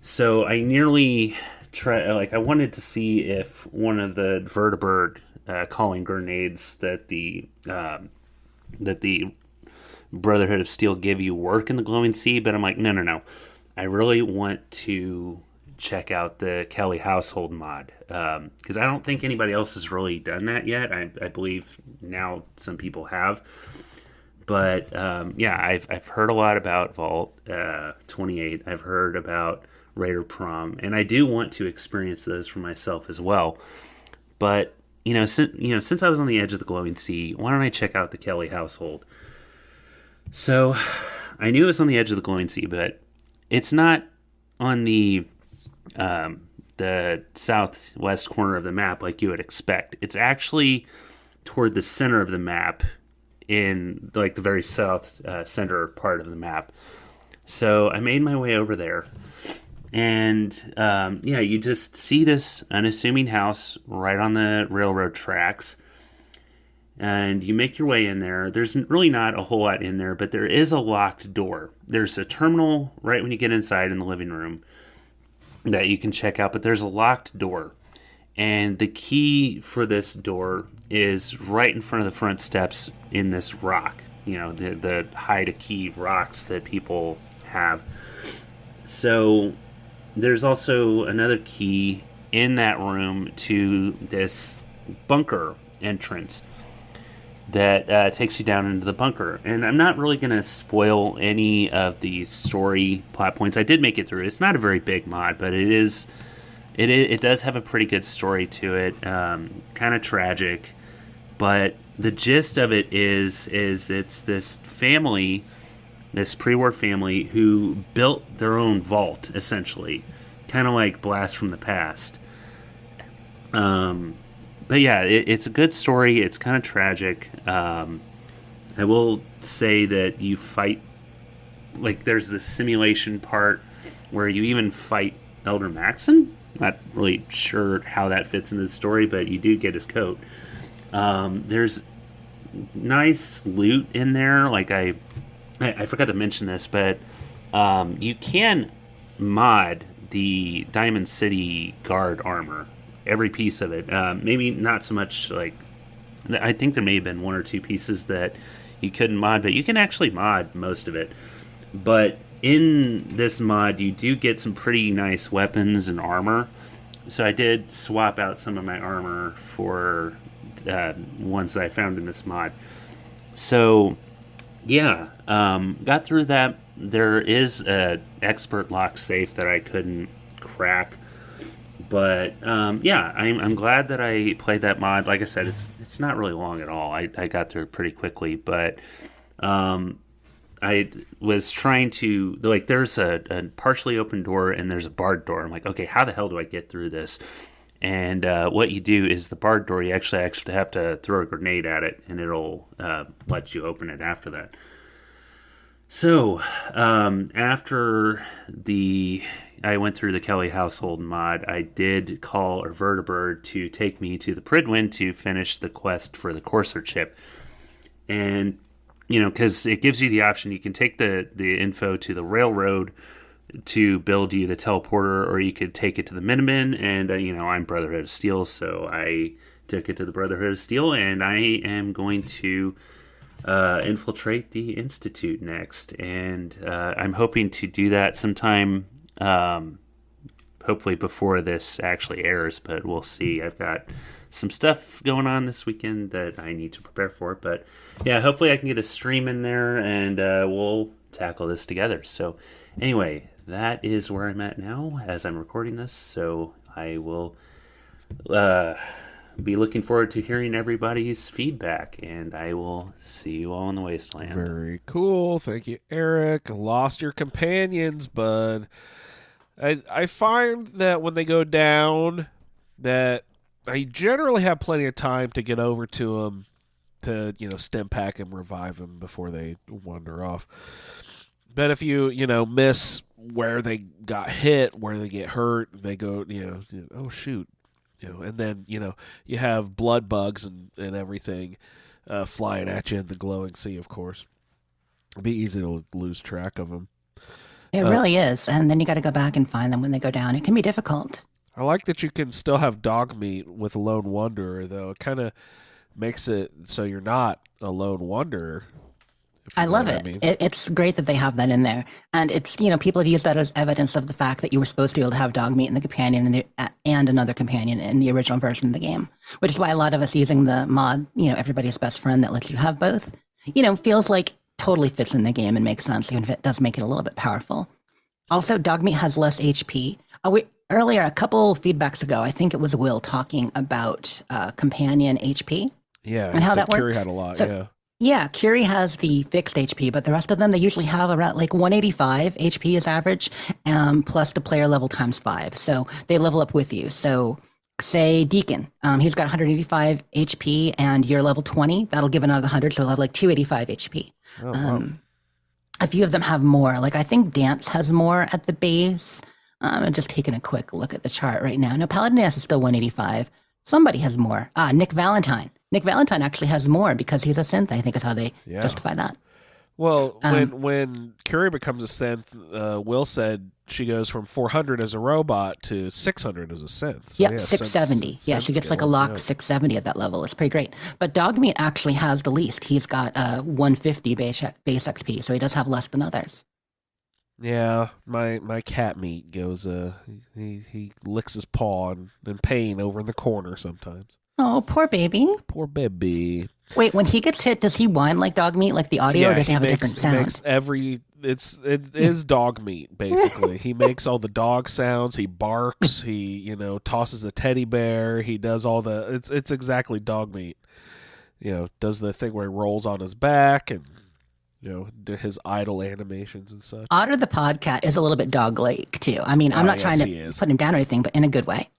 So I nearly I wanted to see if one of the vertibird calling grenades that the Brotherhood of Steel give you work in the Glowing Sea, but I'm like, no. I really want to check out the Kelly Household mod, because I don't think anybody else has really done that yet. I believe now some people have. But, I've heard a lot about Vault 28. I've heard about Raider Prom, and I do want to experience those for myself as well. But since I was on the edge of the Glowing Sea, why don't I check out the Kelly Household? So I knew it was on the edge of the Glowing Sea, but it's not on the southwest corner of the map like you would expect. It's actually toward the center of the map, in like the very south center part of the map. So I made my way over there, and you just see this unassuming house right on the railroad tracks, and you make your way in there. There's really not a whole lot in there, but there is a locked door. There's a terminal right when you get inside in the living room that you can check out, but there's a locked door. And the key for this door is right in front of the front steps in this rock. You know, the hide-a-key rocks that people have. So there's also another key in that room to this bunker entrance that takes you down into the bunker. And I'm not really going to spoil any of the story plot points. I did make it through. It's not a very big mod, but it does have a pretty good story to it. Kind of tragic, but the gist of it is it's this family, this pre-war family who built their own vault, essentially, kind of like Blast from the Past. But yeah, it's a good story. It's kind of tragic. I will say that you fight, like there's this simulation part where you even fight Elder Maxon. Not really sure how that fits into the story, but you do get his coat. There's nice loot in there. Like I forgot to mention this, but you can mod the Diamond City Guard armor, every piece of it. Maybe not so much like, I think there may have been one or two pieces that you couldn't mod, but you can actually mod most of it. But in this mod, you do get some pretty nice weapons and armor. So I did swap out some of my armor for ones that I found in this mod. So, yeah, got through that. There is an expert lock safe that I couldn't crack. But, yeah, I'm glad that I played that mod. Like I said, it's not really long at all. I got through it pretty quickly, but I was trying to, like, there's a partially open door and there's a barred door. I'm like, okay, how the hell do I get through this? And what you do is the barred door, you actually have to throw a grenade at it, and it'll let you open it after that. So, after I went through the Kelly household mod, I did call a vertibird to take me to the Pridwin to finish the quest for the Courser chip. And, you know, because it gives you the option, you can take the info to the railroad to build you the teleporter, or you could take it to the Minutemen, and, I'm Brotherhood of Steel, so I took it to the Brotherhood of Steel, and I am going to infiltrate the Institute next, and I'm hoping to do that sometime, hopefully before this actually airs, but we'll see. I've got some stuff going on this weekend that I need to prepare for, but yeah, hopefully I can get a stream in there, and we'll tackle this together. So anyway, that is where I'm at now as I'm recording this, so I will be looking forward to hearing everybody's feedback, and I will see you all in the Wasteland. Very cool. Thank you, Eric. Lost your companions, bud. I find that when they go down, that I generally have plenty of time to get over to them to, stim pack and revive them before they wander off. But if you, miss where they got hit, where they get hurt, they go, oh, shoot. And then, you have blood bugs and everything flying at you in the glowing sea, of course. It'd be easy to lose track of them. It really is. And then you got to go back and find them when they go down. It can be difficult. I like that you can still have dog meat with a lone wanderer, though. It kind of makes it so you're not a lone wanderer. I love it. It's great that they have that in there. And it's, people have used that as evidence of the fact that you were supposed to be able to have dog meat in the companion and another companion in the original version of the game, which is why a lot of us using the mod, everybody's best friend that lets you have both, feels like totally fits in the game and makes sense, even if it does make it a little bit powerful. Also, dog meat has less HP. Earlier, a couple feedbacks ago, I think it was Will talking about companion HP. Yeah, and how that works. Curie had a lot, yeah. Yeah, Curie has the fixed HP, but the rest of them, they usually have around like 185 HP is average, plus the player level times 5. So they level up with you. So say Deacon, he's got 185 HP and you're level 20. That'll give another 100, so he'll have like 285 HP. Oh, wow. A few of them have more. Like I think Dance has more at the base. I'm just taking a quick look at the chart right now. No, Paladin Dance is still 185. Somebody has more. Nick Valentine. Nick Valentine actually has more because he's a synth, I think is how they justify that. Well, when Curie becomes a synth, Will said she goes from 400 as a robot to 600 as a synth. So Yep, 670. Yeah, she gets like a lock 670 at that level. It's pretty great. But Dogmeat actually has the least. He's got 150 base XP, so he does have less than others. Yeah, my cat meat goes. He licks his paw in pain over in the corner sometimes. Oh, poor baby. Poor baby. Wait, when he gets hit, does he whine like Dogmeat, like the audio, or does he have a different sound? It is dog meat basically. He makes all the dog sounds. He barks. He tosses a teddy bear. He does all the. It's exactly dog meat. Does the thing where he rolls on his back and his idle animations and such. Otter the Podcat is a little bit dog-like too. I mean, I'm not trying to put him down or anything, but in a good way.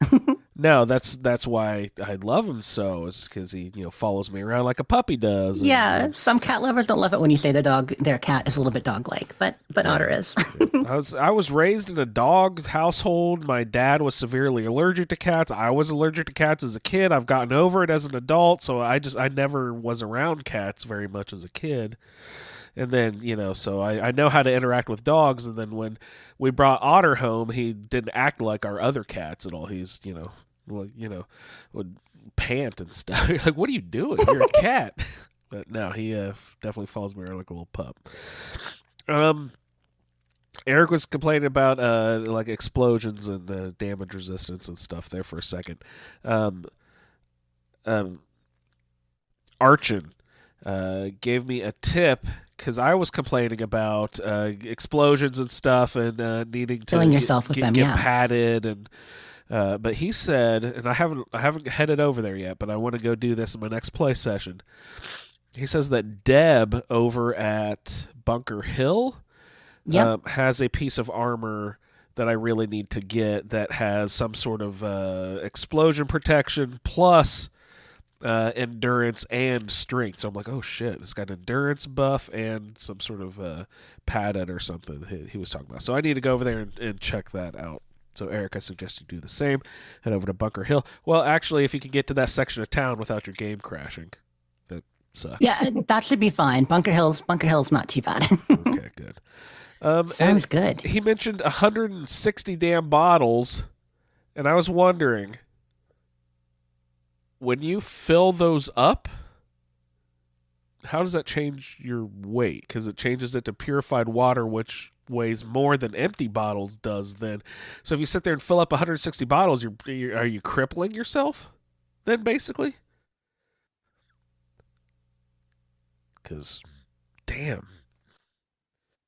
No, that's why I love him so. Is because he follows me around like a puppy does. Yeah, some cat lovers don't love it when you say their cat is a little bit dog-like, but Otter is. I was raised in a dog household. My dad was severely allergic to cats. I was allergic to cats as a kid. I've gotten over it as an adult, so I never was around cats very much as a kid. And then, so I know how to interact with dogs. And then when we brought Otter home, he didn't act like our other cats at all. He's, would pant and stuff. You're like, what are you doing? You're a cat. But no, he definitely follows me around like a little pup. Eric was complaining about like explosions and damage resistance and stuff there for a second. Archon gave me a tip because I was complaining about explosions and stuff and needing to killing yourself with them, get padded and. But he said, and I haven't headed over there yet, but I want to go do this in my next play session. He says that Deb over at Bunker Hill has a piece of armor that I really need to get that has some sort of explosion protection plus endurance and strength. So I'm like, oh shit, it's got endurance buff and some sort of padded or something he was talking about. So I need to go over there and check that out. So, Eric, I suggest you do the same. Head over to Bunker Hill. Well, actually, if you can get to that section of town without your game crashing, that sucks. Yeah, that should be fine. Bunker Hill's not too bad. Okay, good. Sounds good. He mentioned 160 damn bottles, and I was wondering, when you fill those up, how does that change your weight? Because it changes it to purified water, which weighs more than empty bottles does then. So if you sit there and fill up 160 bottles, are you crippling yourself then basically? Because damn.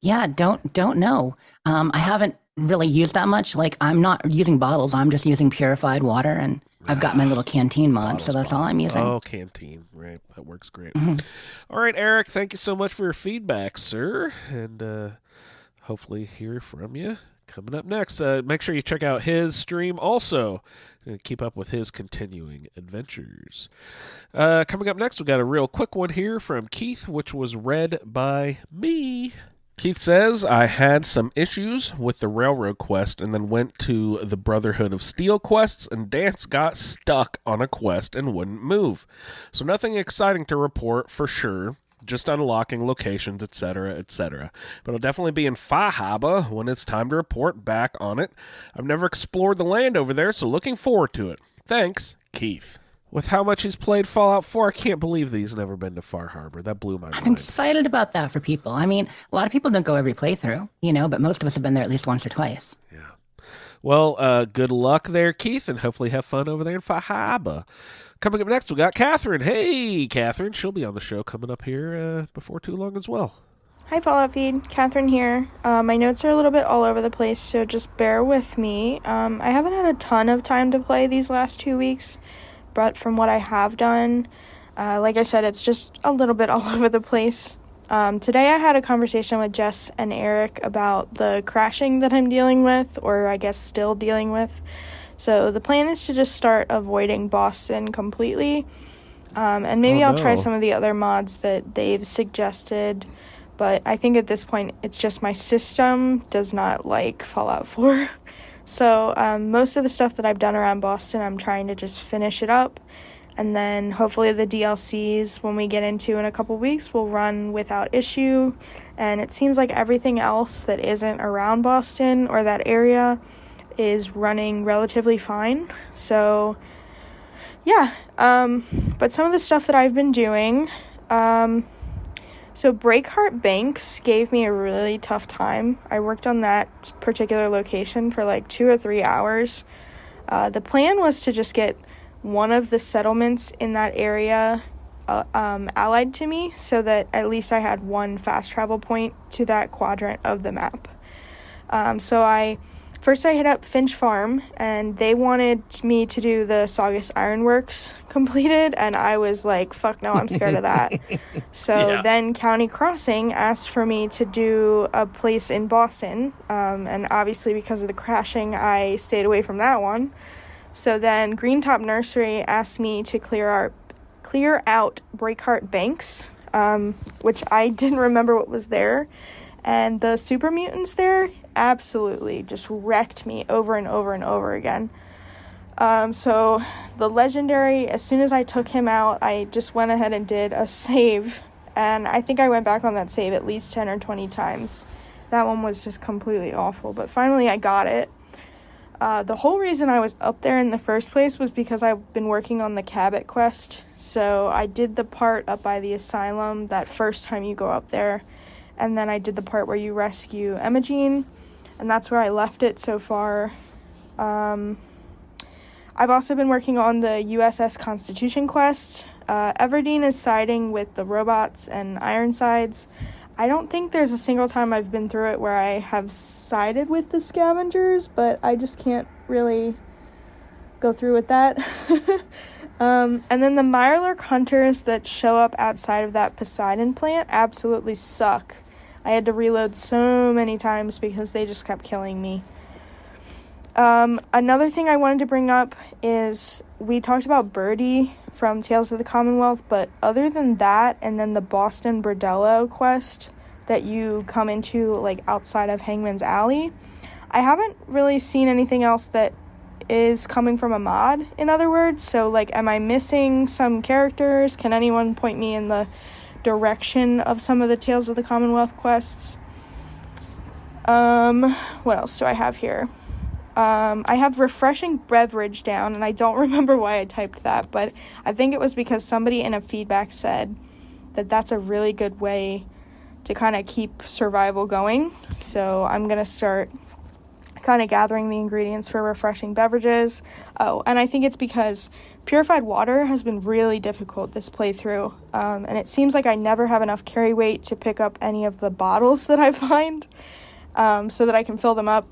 Yeah, don't know. I haven't really used that much. Like I'm not using bottles. I'm just using purified water, and I've got my little canteen mod, so that's all I'm using. Oh, canteen. Right. That works great. All right, Eric, thank you so much for your feedback, sir. And hopefully hear from you coming up next. Make sure you check out his stream also and keep up with his continuing adventures. Coming up next, we got a real quick one here from Keith, which was read by me. Keith says, I had some issues with the Railroad quest and then went to the Brotherhood of Steel quests, and Dance got stuck on a quest and wouldn't move. So nothing exciting to report for sure. Just unlocking locations, etc., etc. But I'll definitely be in Fahaba when it's time to report back on it. I've never explored the land over there, so looking forward to it. Thanks, Keith. With how much he's played Fallout 4, I can't believe that he's never been to Far Harbor. That blew my mind. I'm excited about that for people. I mean, a lot of people don't go every playthrough, but most of us have been there at least once or twice. Yeah. Well, good luck there, Keith, and hopefully have fun over there in Fahaba. Coming up next, we got Katherine. Hey, Katherine. She'll be on the show coming up here before too long as well. Hi, Fallout Feed. Katherine here. My notes are a little bit all over the place, so just bear with me. I haven't had a ton of time to play these last 2 weeks, but from what I have done, Like I said, it's just a little bit all over the place. Today I had a conversation with Jess and Eric about the crashing that I'm dealing with, or I guess still dealing with. So the plan is to just start avoiding Boston completely. And maybe I'll try some of the other mods that they've suggested. But I think at this point, it's just my system does not like Fallout 4. So most of the stuff that I've done around Boston, I'm trying to just finish it up. And then hopefully the DLCs, when we get into in a couple weeks, will run without issue. And it seems like everything else that isn't around Boston or that area is running relatively fine. So, yeah. But some of the stuff that I've been doing... So Breakheart Banks gave me a really tough time. I worked on that particular location for like 2 or 3 hours. The plan was to just get one of the settlements in that area allied to me so that at least I had one fast travel point to that quadrant of the map. So I hit up Finch Farm, and they wanted me to do the Saugus Ironworks completed, and I was like, fuck no, I'm scared of that. So then County Crossing asked for me to do a place in Boston, and obviously because of the crashing, I stayed away from that one. So then Greentop Nursery asked me to clear out Breakheart Banks, which I didn't remember what was there. And the super mutants there absolutely just wrecked me over and over and over again. So the legendary, as soon as I took him out, I just went ahead and did a save. And I think I went back on that save at least 10 or 20 times. That one was just completely awful. But finally I got it. The whole reason I was up there in the first place was because I've been working on the Cabot quest. So I did the part up by the asylum that first time you go up there. And then I did the part where you rescue Emogene, and that's where I left it so far. I've also been working on the USS Constitution quest. Everdeen is siding with the robots and Ironsides. I don't think there's a single time I've been through it where I have sided with the scavengers, but I just can't really go through with that. And then the Mirelurk hunters that show up outside of that Poseidon plant absolutely suck. I had to reload so many times because they just kept killing me. Another thing I wanted to bring up is we talked about Birdie from Tales of the Commonwealth, but other than that, and then the Boston Bordello quest that you come into like outside of Hangman's Alley, I haven't really seen anything else that is coming from a mod, in other words. So like, am I missing some characters? Can anyone point me in the direction of some of the Tales of the Commonwealth quests? What else do I have here? I have refreshing beverage down, and I don't remember why I typed that, but I think it was because somebody in a feedback said that that's a really good way to kind of keep survival going. So I'm going to start kind of gathering the ingredients for refreshing beverages. Oh, and I think it's because purified water has been really difficult this playthrough, and it seems like I never have enough carry weight to pick up any of the bottles that I find, so that I can fill them up.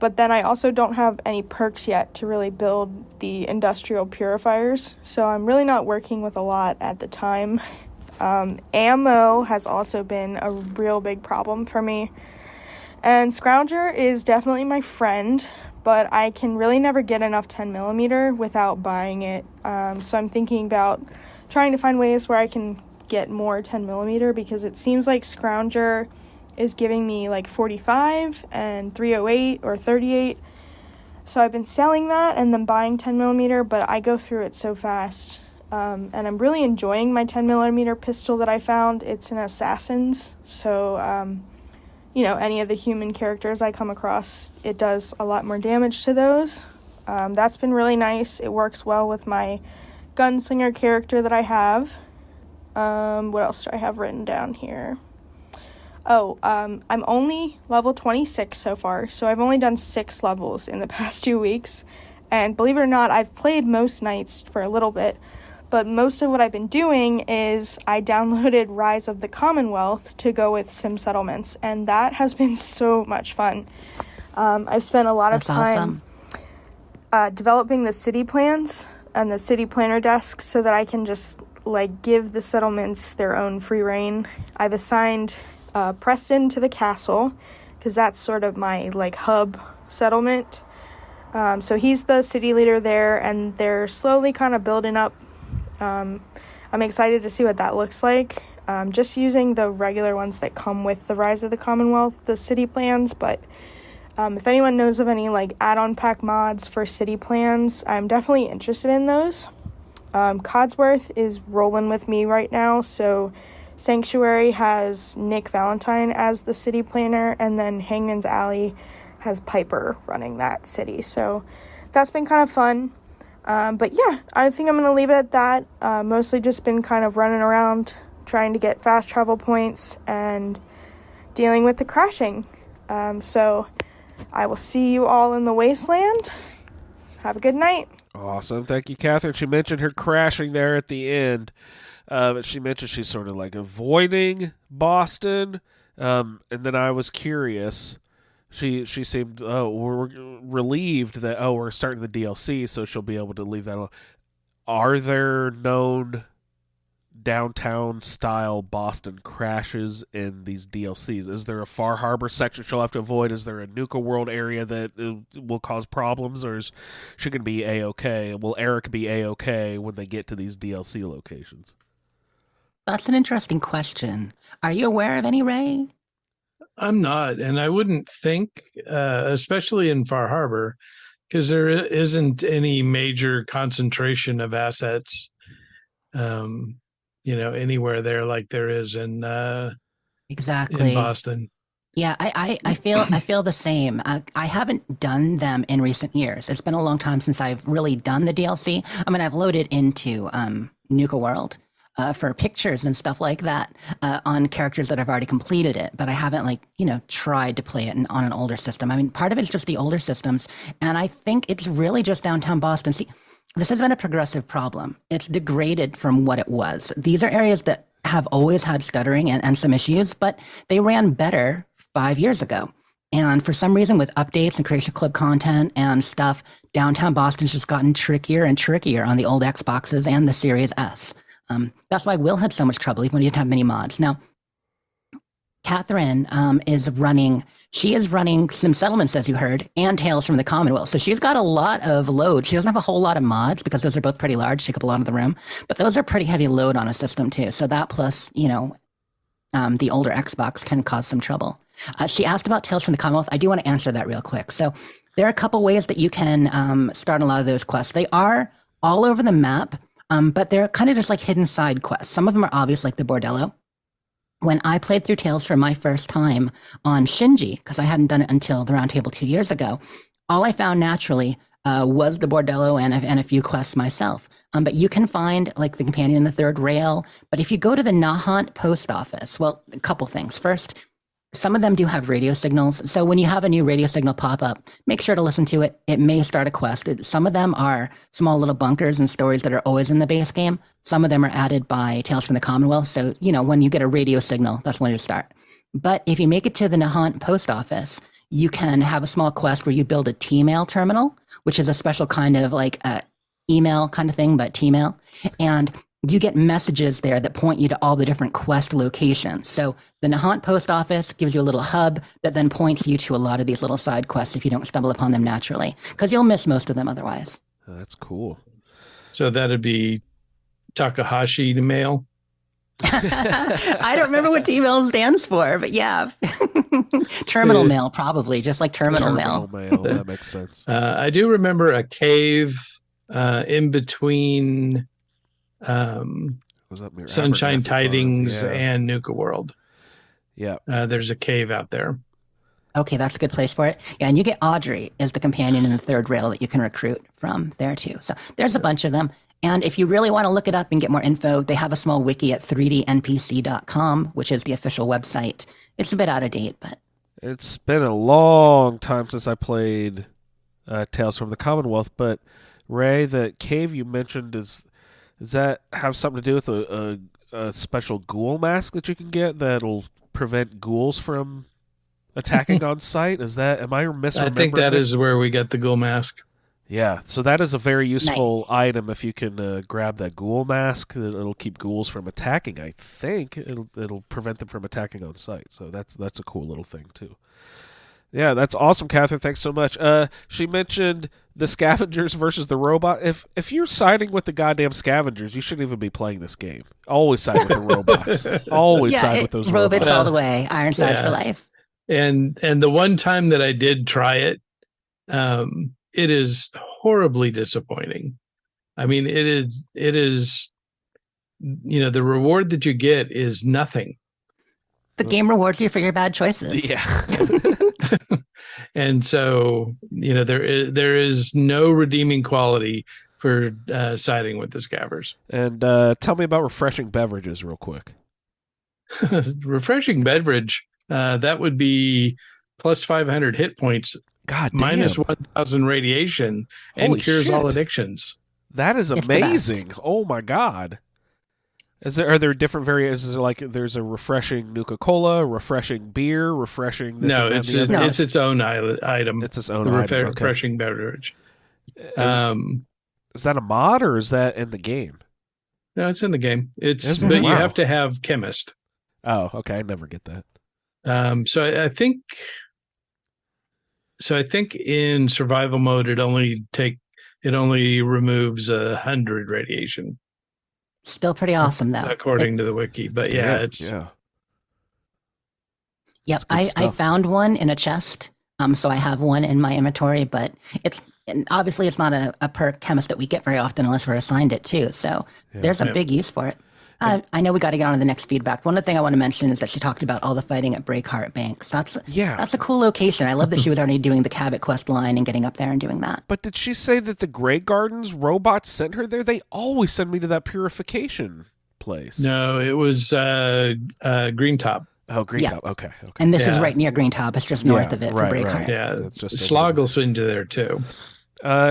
But then I also don't have any perks yet to really build the industrial purifiers, so I'm really not working with a lot at the time. Ammo has also been a real big problem for me. And Scrounger is definitely my friend, but I can really never get enough 10mm without buying it. So I'm thinking about trying to find ways where I can get more 10mm, because it seems like Scrounger is giving me like 45 and 308 or 38. So I've been selling that and then buying 10mm, but I go through it so fast. And I'm really enjoying my 10mm pistol that I found. It's an Assassin's, so any of the human characters I come across, it does a lot more damage to those. That's been really nice. It works well with my gunslinger character that I have. What else do I have written down here? I'm only level 26 so far, so I've only done 6 levels in the past 2 weeks. And believe it or not, I've played most nights for a little bit, but most of what I've been doing is I downloaded Rise of the Commonwealth to go with Sim Settlements, and that has been so much fun. I've spent a lot of time developing the city plans and the city planner desk so that I can just like give the settlements their own free reign. I've assigned Preston to the castle because that's sort of my like hub settlement. So he's the city leader there, and they're slowly kind of building up. I'm excited to see what that looks like. Just using the regular ones that come with the Rise of the Commonwealth, the city plans, but if anyone knows of any like add-on pack mods for city plans, I'm definitely interested in those. Codsworth is rolling with me right now, so Sanctuary has Nick Valentine as the city planner, and then Hangman's Alley has Piper running that city. So that's been kind of fun. But yeah, I think I'm going to leave it at that. Mostly just been kind of running around trying to get fast travel points and dealing with the crashing. So I will see you all in the wasteland. Have a good night. Awesome. Thank you, Katherine. She mentioned her crashing there at the end. But she mentioned she's sort of like avoiding Boston. And then I was curious. She seemed, we're relieved that, we're starting the DLC, so she'll be able to leave that alone. Are there known downtown-style Boston crashes in these DLCs? Is there a Far Harbor section she'll have to avoid? Is there a Nuka World area that will cause problems, or is she going to be A-okay? Will Eric be A-okay when they get to these DLC locations? That's an interesting question. Are you aware of any, Ray? I'm not, and I wouldn't think, especially in Far Harbor, because there isn't any major concentration of assets, anywhere there like there is in exactly in Boston. Yeah, I feel the same. I haven't done them in recent years. It's been a long time since I've really done the DLC. I mean, I've loaded into Nuka World for pictures and stuff like that on characters that have already completed it, but I haven't tried to play it on an older system. I mean, part of it's just the older systems, and I think it's really just downtown Boston. See, this has been a progressive problem. It's degraded from what it was. These are areas that have always had stuttering and some issues, but they ran better 5 years ago. And for some reason, with updates and Creation Club content and stuff, downtown Boston's just gotten trickier and trickier on the old Xboxes and the Series S. That's why Will had so much trouble, even when he didn't have many mods. Now, Katherine is running some settlements, as you heard, and Tales from the Commonwealth. So she's got a lot of load. She doesn't have a whole lot of mods because those are both pretty large, take up a lot of the room. But those are pretty heavy load on a system, too. So that plus, the older Xbox can cause some trouble. She asked about Tales from the Commonwealth. I do want to answer that real quick. So there are a couple ways that you can start a lot of those quests. They are all over the map. But they're kind of just like hidden side quests. Some of them are obvious, like the Bordello. When I played through Tales for my first time on Shinji, because I hadn't done it until the Roundtable 2 years ago, all I found naturally was the Bordello and a few quests myself. But you can find like the Companion in the Third Rail. But if you go to the Nahant post office, well, a couple things. First, some of them do have radio signals. So when you have a new radio signal pop up, make sure to listen to it. It may start a quest. Some of them are small little bunkers and stories that are always in the base game. Some of them are added by Tales from the Commonwealth. So, when you get a radio signal, that's when you start. But if you make it to the Nahant post office, you can have a small quest where you build a T-mail terminal, which is a special kind of like email kind of thing, but T-mail. And you get messages there that point you to all the different quest locations. So the Nahant post office gives you a little hub that then points you to a lot of these little side quests if you don't stumble upon them naturally, because you'll miss most of them otherwise. Oh, that's cool. So that'd be Takahashi mail. I don't remember what T-mail stands for, but yeah. Terminal mail, probably, just like terminal mail. That makes sense. I do remember a cave in between Sunshine Tidings and Nuka World. Yeah. There's a cave out there. Okay, that's a good place for it. Yeah, and you get Audrey as the Companion in the Third Rail that you can recruit from there too. So there's a bunch of them. And if you really want to look it up and get more info, they have a small wiki at 3dnpc.com, which is the official website. It's a bit out of date, but... It's been a long time since I played Tales from the Commonwealth, but Ray, the cave you mentioned, does that have something to do with a special ghoul mask that you can get that'll prevent ghouls from attacking on site? Am I misremembering? I think that is where we get the ghoul mask. Yeah, so that is a very useful item if you can grab that ghoul mask. It'll keep ghouls from attacking. I think it'll prevent them from attacking on sight. So that's a cool little thing too. Yeah, that's awesome, Katherine. Thanks so much. She mentioned the scavengers versus the robot. If you're siding with the goddamn scavengers, you shouldn't even be playing this game. Always side with the robots. Always side with those robots. Robots all the way. Ironsides for life. And the one time that I did try it, it is horribly disappointing. I mean, it is, the reward that you get is nothing. The game rewards you for your bad choices. Yeah. And so, there is no redeeming quality for siding with the scavengers. And tell me about refreshing beverages real quick. Refreshing beverage, that would be plus 500 hit points. God damn. Minus 1,000 radiation and Holy cures shit. all addictions. That is It's the amazing. Oh my god. Are there different variants? Is there like there's a refreshing Nuka-Cola, refreshing beer, refreshing this? No, and it's that, it's its own item. It's its own the item. Okay. refreshing beverage. Is that a mod or is that in the game? No, it's in the game. Is it? But you Wow. have to have chemist. Oh, okay. I never get that. So I think in survival mode it only removes 100 radiation. Still pretty awesome though. According to the wiki. But Yep, I found one in a chest. So I have one in my inventory, but obviously it's not a perk chemist that we get very often unless we're assigned it too. So there's a big use for it. I know we got to get on to the next feedback. One of the things I want to mention is that she talked about all the fighting at Breakheart Banks. That's a cool location. I love that she was already doing the Cabot quest line and getting up there and doing that. But did she say that the Grey Gardens robots sent her there? They always send me to that purification place. No, it was Green Top. Oh, Green Top. Okay. And this is right near Green Top. It's just north of it for Breakheart. Right. Yeah, just Slog will send you there too.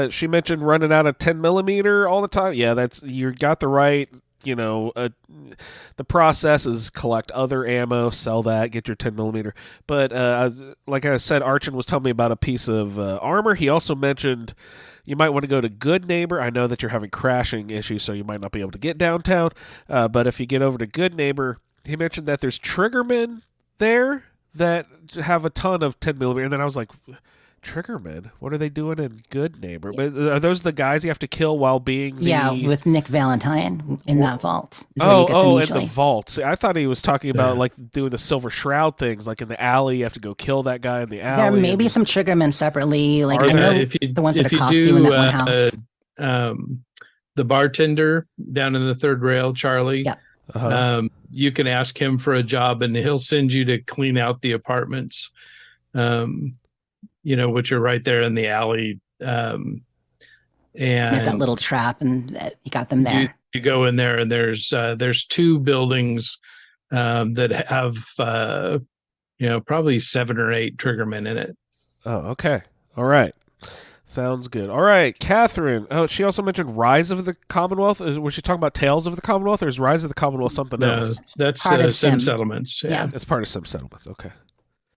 She mentioned running out of 10 millimeter all the time. Yeah, you got the right. The process is collect other ammo, sell that, get your 10 millimeter. But like I said, Archon was telling me about a piece of armor. He also mentioned you might want to go to Good Neighbor. I know that you're having crashing issues, so you might not be able to get downtown. But if you get over to Good Neighbor, he mentioned that there's triggermen there that have a ton of 10 millimeter. And then I was like, triggermen? What are they doing in Good Neighbor? But are those the guys you have to kill while being with Nick Valentine in that vault? In the vault. See, I thought he was talking about like doing the Silver Shroud things, like in the alley. You have to go kill that guy in the alley. There may be some triggermen separately. Like I know the ones that accost you in that one house. The bartender down in the third rail, Charlie. Yeah. You can ask him for a job, and he'll send you to clean out the apartments. Which are right there in the alley. And there's that little trap, and you got them there. You go in there, and there's two buildings that have probably 7 or 8 triggermen in it. Oh, okay. All right. Sounds good. All right, Katherine. Oh, she also mentioned Rise of the Commonwealth. Was she talking about Tales of the Commonwealth, or is Rise of the Commonwealth something else? That's Sim Settlements. Yeah, it's part of Sim Settlements. Okay.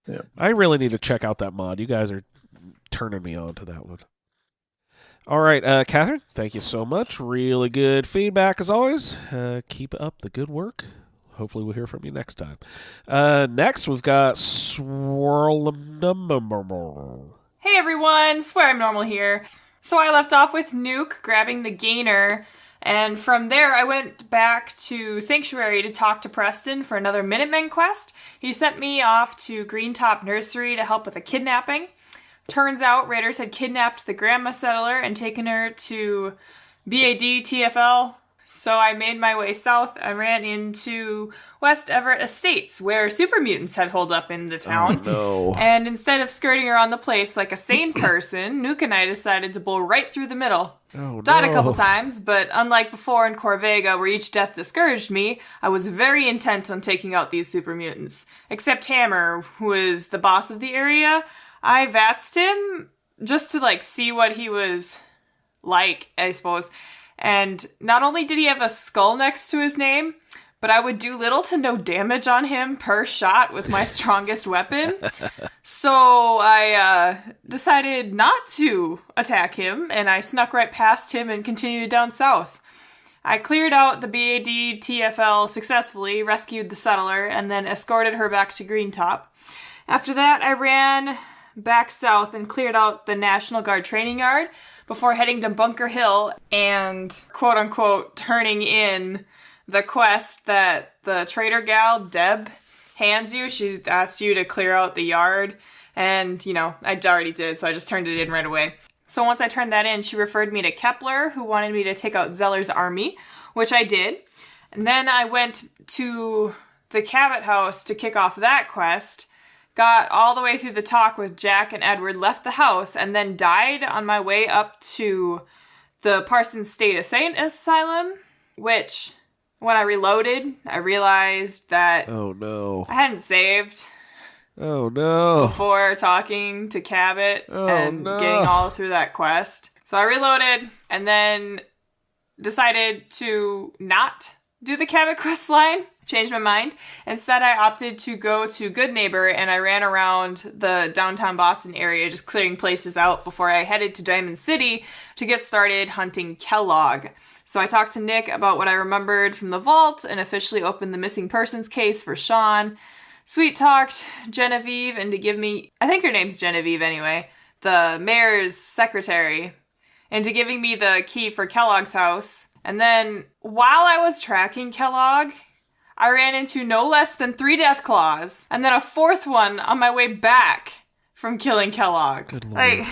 Yeah. I really need to check out that mod. You guys are turning me on to that one. All right, Katherine, thank you so much. Really good feedback as always. Keep up the good work. Hopefully we'll hear from you next time. Next, we've got SwearImNormal. Hey everyone, SwearImNormal here. So I left off with Nuke grabbing the gainer, and from there I went back to Sanctuary to talk to Preston for another Minutemen quest. He sent me off to Green Top Nursery to help with a kidnapping. Turns out raiders had kidnapped the grandma settler and taken her to BAD TFL. So I made my way south and ran into West Everett Estates, where super mutants had holed up in the town. Oh, no. And instead of skirting around the place like a sane person, Nuke and I decided to blow right through the middle. Oh, Died no. a couple times, but unlike before in Corvega, where each death discouraged me, I was very intent on taking out these super mutants. Except Hammer, who is the boss of the area, I vatsed him just to see what he was like, I suppose. And not only did he have a skull next to his name, but I would do little to no damage on him per shot with my strongest weapon. So I decided not to attack him, and I snuck right past him and continued down south. I cleared out the BAD TFL successfully, rescued the settler, and then escorted her back to Greentop. After that, I ran back south and cleared out the National Guard training yard before heading to Bunker Hill and quote-unquote turning in the quest that the trader gal, Deb, hands you. She asks you to clear out the yard, and, I already did, so I just turned it in right away. So once I turned that in, she referred me to Kepler, who wanted me to take out Zeller's army, which I did. And then I went to the Cabot house to kick off that quest, got all the way through the talk with Jack and Edward, left the house, and then died on my way up to the Parsons State Asylum, which, when I reloaded, I realized that Oh no. I hadn't saved Oh no. before talking to Cabot and getting all through that quest. So I reloaded and then decided to not do the Cabot quest line. Changed my mind. Instead, I opted to go to Good Neighbor, and I ran around the downtown Boston area, just clearing places out before I headed to Diamond City to get started hunting Kellogg. So I talked to Nick about what I remembered from the vault and officially opened the missing persons case for Sean. Sweet-talked Genevieve into give me, I think her name's Genevieve anyway, the mayor's secretary, into giving me the key for Kellogg's house. And then, while I was tracking Kellogg, I ran into no less than 3 Deathclaws, and then a 4th one on my way back from killing Kellogg. Good Lord.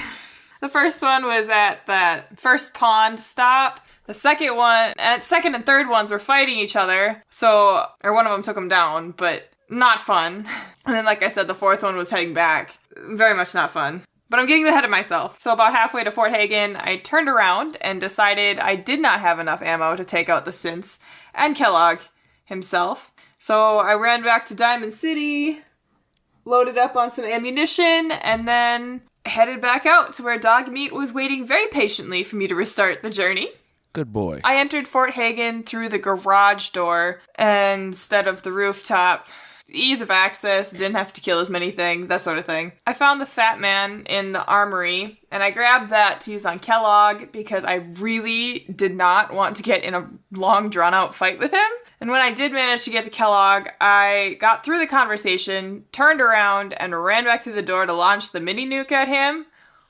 The first one was at that first pond stop. The second and third ones were fighting each other, or one of them took them down, but not fun. And then, like I said, the 4th one was heading back. Very much not fun. But I'm getting ahead of myself. So about halfway to Fort Hagen, I turned around and decided I did not have enough ammo to take out the synths and Kellogg himself. So I ran back to Diamond City, loaded up on some ammunition, and then headed back out to where Dog Meat was waiting very patiently for me to restart the journey. Good boy. I entered Fort Hagen through the garage door instead of the rooftop. Ease of access, didn't have to kill as many things, that sort of thing. I found the Fat Man in the armory, and I grabbed that to use on Kellogg because I really did not want to get in a long, drawn-out fight with him. And when I did manage to get to Kellogg, I got through the conversation, turned around, and ran back through the door to launch the mini nuke at him,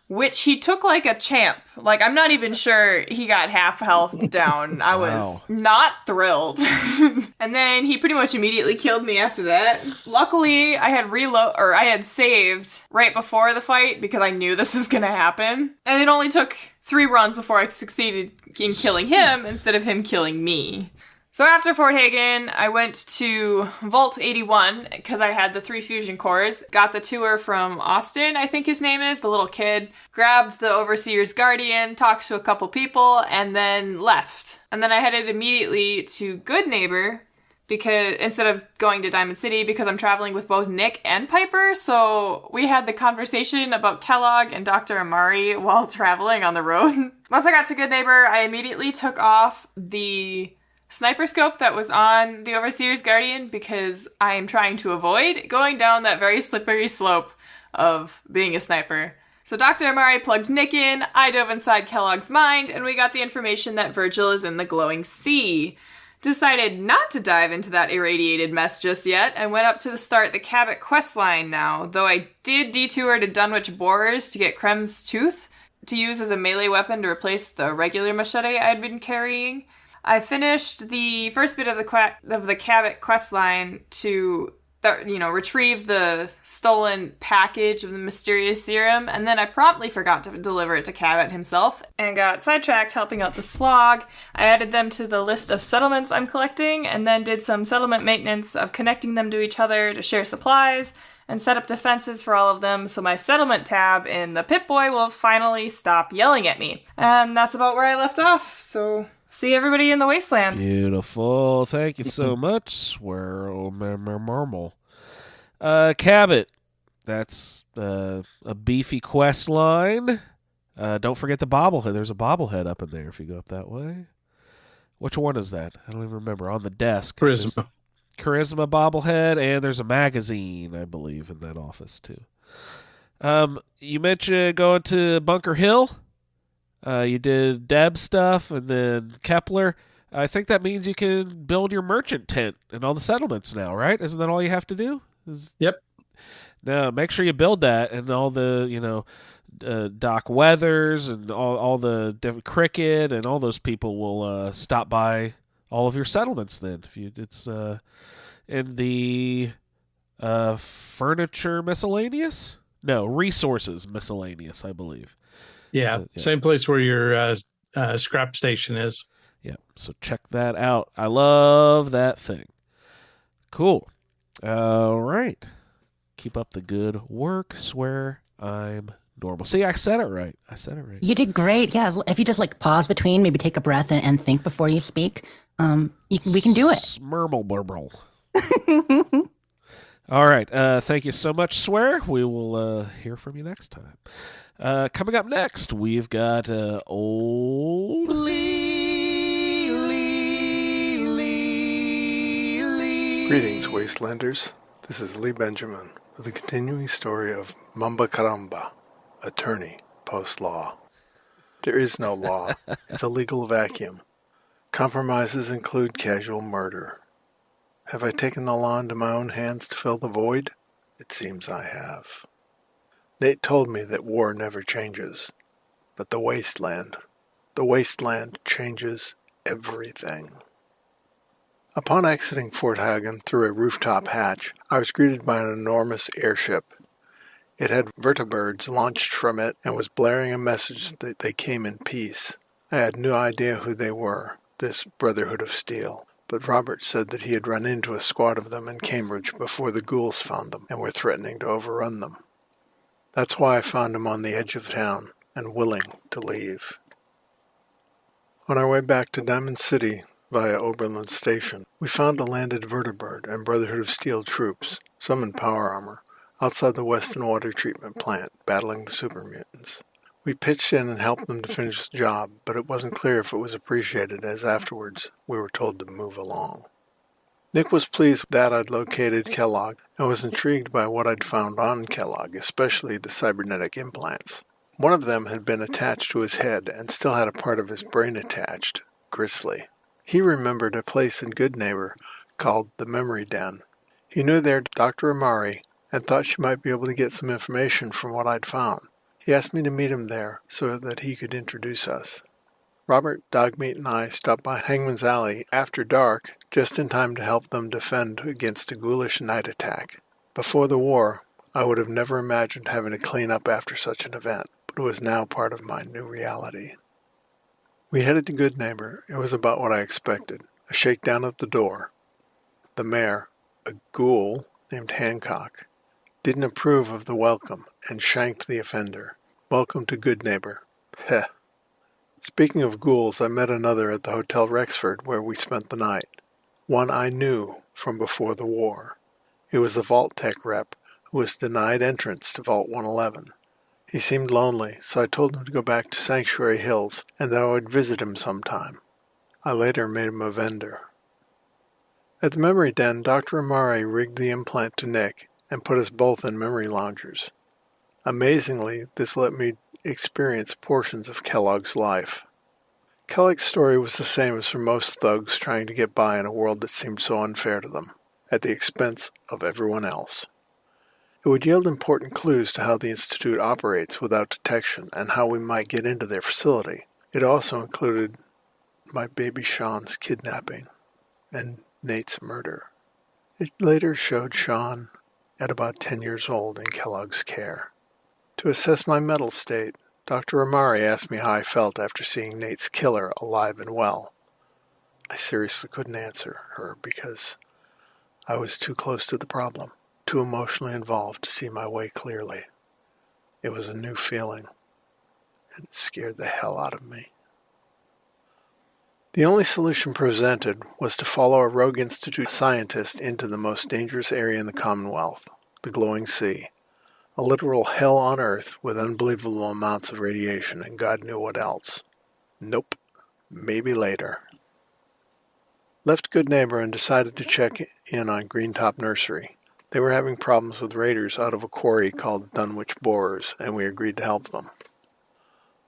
which he took like a champ. Like, I'm not even sure he got half health down. I was not thrilled. And then he pretty much immediately killed me after that. Luckily, I had saved right before the fight because I knew this was gonna happen. And it only took 3 runs before I succeeded in killing him instead of him killing me. So after Fort Hagen, I went to Vault 81 because I had the 3 fusion cores. Got the tour from Austin, I think his name is, the little kid. Grabbed the Overseer's Guardian, talked to a couple people, and then left. And then I headed immediately to Good Neighbor because instead of going to Diamond City because I'm traveling with both Nick and Piper. So we had the conversation about Kellogg and Dr. Amari while traveling on the road. Once I got to Good Neighbor, I immediately took off the sniper scope that was on the Overseer's Guardian because I am trying to avoid going down that very slippery slope of being a sniper. So Dr. Amari plugged Nick in, I dove inside Kellogg's mind, and we got the information that Virgil is in the glowing sea. Decided not to dive into that irradiated mess just yet, and went up to start the Cabot questline now, though I did detour to Dunwich Borers to get Krem's tooth to use as a melee weapon to replace the regular machete I had been carrying. I finished the first bit of the Cabot questline to, retrieve the stolen package of the mysterious serum, and then I promptly forgot to deliver it to Cabot himself, and got sidetracked helping out the Slog. I added them to the list of settlements I'm collecting, and then did some settlement maintenance of connecting them to each other to share supplies, and set up defenses for all of them, so my settlement tab in the Pip-Boy will finally stop yelling at me. And that's about where I left off, so see everybody in the wasteland. Beautiful. Thank you so much, SwearImNormal. Cabot, that's a beefy quest line. Don't forget the bobblehead. There's a bobblehead up in there if you go up that way. Which one is that? I don't even remember. On the desk. Charisma. Charisma bobblehead, and there's a magazine, I believe, in that office, too. You mentioned going to Bunker Hill. You did Deb stuff, and then Kepler. I think that means you can build your merchant tent in all the settlements now, right? Isn't that all you have to do? Yep. Now, make sure you build that, and all the, Doc Weathers and all the different Cricket and all those people will stop by all of your settlements then. It's in the furniture miscellaneous? No, resources miscellaneous, I believe. Yeah, same place where your scrap station is. Yeah, so check that out. I love that thing. Cool. All right. Keep up the good work. Swear I'm normal. See, I said it right. You did great. Yeah, if you just pause between, maybe take a breath and think before you speak, we can do it. Smurble burble. All right. Thank you so much, Swear. We will hear from you next time. Coming up next, we've got old Greetings, Wastelanders. This is Lee Benjamin with the continuing story of Mamba Caramba, attorney, post-law. There is no law. It's a legal vacuum. Compromises include casual murder. Have I taken the law into my own hands to fill the void? It seems I have. Nate told me that war never changes, but the wasteland changes everything. Upon exiting Fort Hagen through a rooftop hatch, I was greeted by an enormous airship. It had vertibirds launched from it and was blaring a message that they came in peace. I had no idea who they were, this Brotherhood of Steel, but Robert said that he had run into a squad of them in Cambridge before the ghouls found them and were threatening to overrun them. That's why I found him on the edge of town and willing to leave. On our way back to Diamond City, via Oberlin Station, we found a landed vertibird and Brotherhood of Steel troops, some in power armor, outside the Weston Water Treatment Plant, battling the super mutants. We pitched in and helped them to finish the job, but it wasn't clear if it was appreciated, as afterwards we were told to move along. Nick was pleased that I'd located Kellogg and was intrigued by what I'd found on Kellogg, especially the cybernetic implants. One of them had been attached to his head and still had a part of his brain attached, Grizzly. He remembered a place in Goodneighbor called the Memory Den. He knew there Dr. Amari and thought she might be able to get some information from what I'd found. He asked me to meet him there so that he could introduce us. Robert, Dogmeat, and I stopped by Hangman's Alley after dark, just in time to help them defend against a ghoulish night attack. Before the war, I would have never imagined having to clean up after such an event, but it was now part of my new reality. We headed to Goodneighbor. It was about what I expected. A shakedown at the door. The mayor, a ghoul named Hancock, didn't approve of the welcome and shanked the offender. Welcome to Goodneighbor. Heh. Speaking of ghouls, I met another at the Hotel Rexford where we spent the night. One I knew from before the war. It was the Vault Tech rep who was denied entrance to Vault 111. He seemed lonely, so I told him to go back to Sanctuary Hills and that I would visit him sometime. I later made him a vendor. At the Memory Den, Dr. Amari rigged the implant to Nick and put us both in memory loungers. Amazingly, this let me experience portions of Kellogg's life. Kellogg's story was the same as for most thugs trying to get by in a world that seemed so unfair to them, at the expense of everyone else. It would yield important clues to how the Institute operates without detection and how we might get into their facility. It also included my baby Sean's kidnapping and Nate's murder. It later showed Sean at about 10 years old in Kellogg's care. To assess my mental state, Dr. Amari asked me how I felt after seeing Nate's killer alive and well. I seriously couldn't answer her because I was too close to the problem. Too emotionally involved to see my way clearly. It was a new feeling, and it scared the hell out of me. The only solution presented was to follow a rogue Institute scientist into the most dangerous area in the Commonwealth, the Glowing Sea, a literal hell on Earth with unbelievable amounts of radiation and God knew what else. Nope, maybe later. Left Good Neighbor and decided to check in on Greentop Nursery. They were having problems with raiders out of a quarry called Dunwich Borers, and we agreed to help them.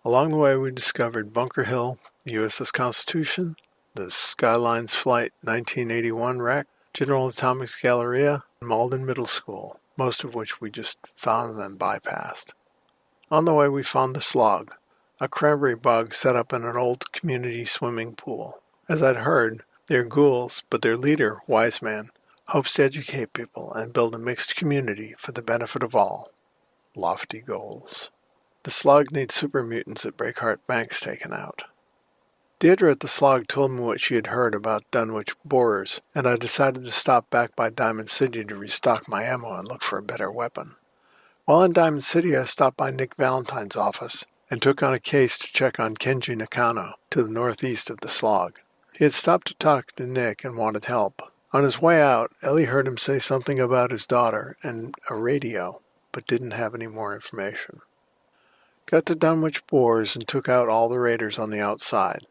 Along the way, we discovered Bunker Hill, the USS Constitution, the Skylines Flight 1981 wreck, General Atomics Galleria, and Malden Middle School, most of which we just found and then bypassed. On the way, we found the slog, a cranberry bog set up in an old community swimming pool. As I'd heard, they're ghouls, but their leader, Wise Man, hopes to educate people and build a mixed community for the benefit of all. Lofty goals. The slog needs super mutants at Breakheart Banks taken out. Deirdre at the slog told me what she had heard about Dunwich Borers, and I decided to stop back by Diamond City to restock my ammo and look for a better weapon. While in Diamond City, I stopped by Nick Valentine's office and took on a case to check on Kenji Nakano to the northeast of the slog. He had stopped to talk to Nick and wanted help. On his way out, Ellie heard him say something about his daughter and a radio, but didn't have any more information. Got to Dunwich Borers and took out all the raiders on the outside.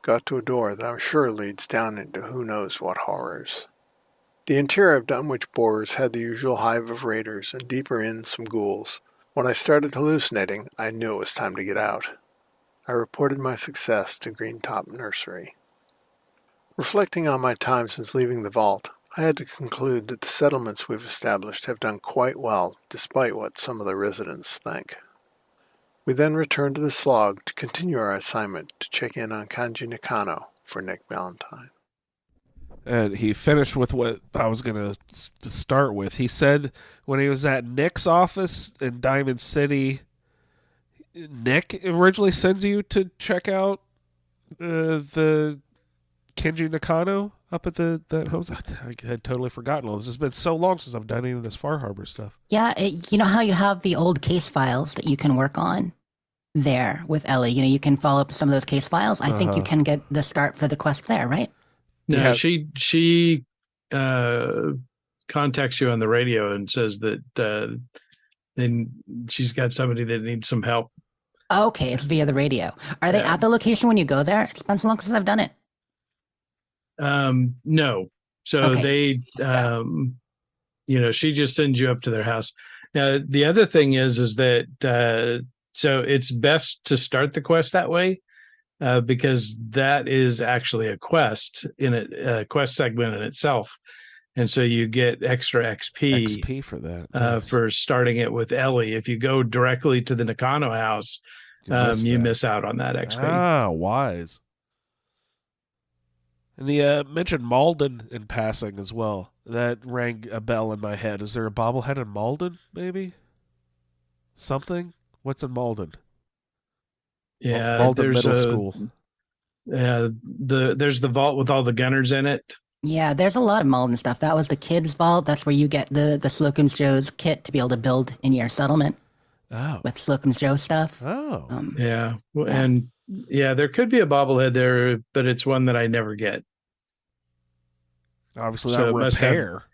Got to a door that I'm sure leads down into who knows what horrors. The interior of Dunwich Borers had the usual hive of raiders and deeper in some ghouls. When I started hallucinating, I knew it was time to get out. I reported my success to Greentop Nursery. Reflecting on my time since leaving the vault, I had to conclude that the settlements we've established have done quite well, despite what some of the residents think. We then returned to the slog to continue our assignment to check in on Kenji Nakano for Nick Valentine. And he finished with what I was going to start with. He said when he was at Nick's office in Diamond City, Nick originally sends you to check out the Kenji Nakano up at that home. I had totally forgotten all this. It's been so long since I've done any of this Far Harbor stuff. Yeah, you know how you have the old case files that you can work on there with Ellie? You know, you can follow up some of those case files. I think you can get the start for the quest there, right? No, she contacts you on the radio and says that then she's got somebody that needs some help. Okay, it's via the radio. Are they at the location when you go there? It's been so long since I've done it. No. So Okay. she just sends you up to their house. Now, the other thing is that so it's best to start the quest that way, because that is actually a quest a quest segment in itself. And so you get extra XP for that. Nice. For starting it with Ellie. If you go directly to the Nakano house, you miss out on that XP. Ah, wise. And he mentioned Malden in passing as well. That rang a bell in my head. Is there a bobblehead in Malden, maybe? Something? What's in Malden? Yeah, Malden Middle School. There's the vault with all the gunners in it. Yeah, there's a lot of Malden stuff. That was the kids' vault. That's where you get the Slocum's Joe's kit to be able to build in your settlement. Oh. With Slocum's Joe stuff. Oh. And there could be a bobblehead there, but it's one that I never get. Obviously, so that repair.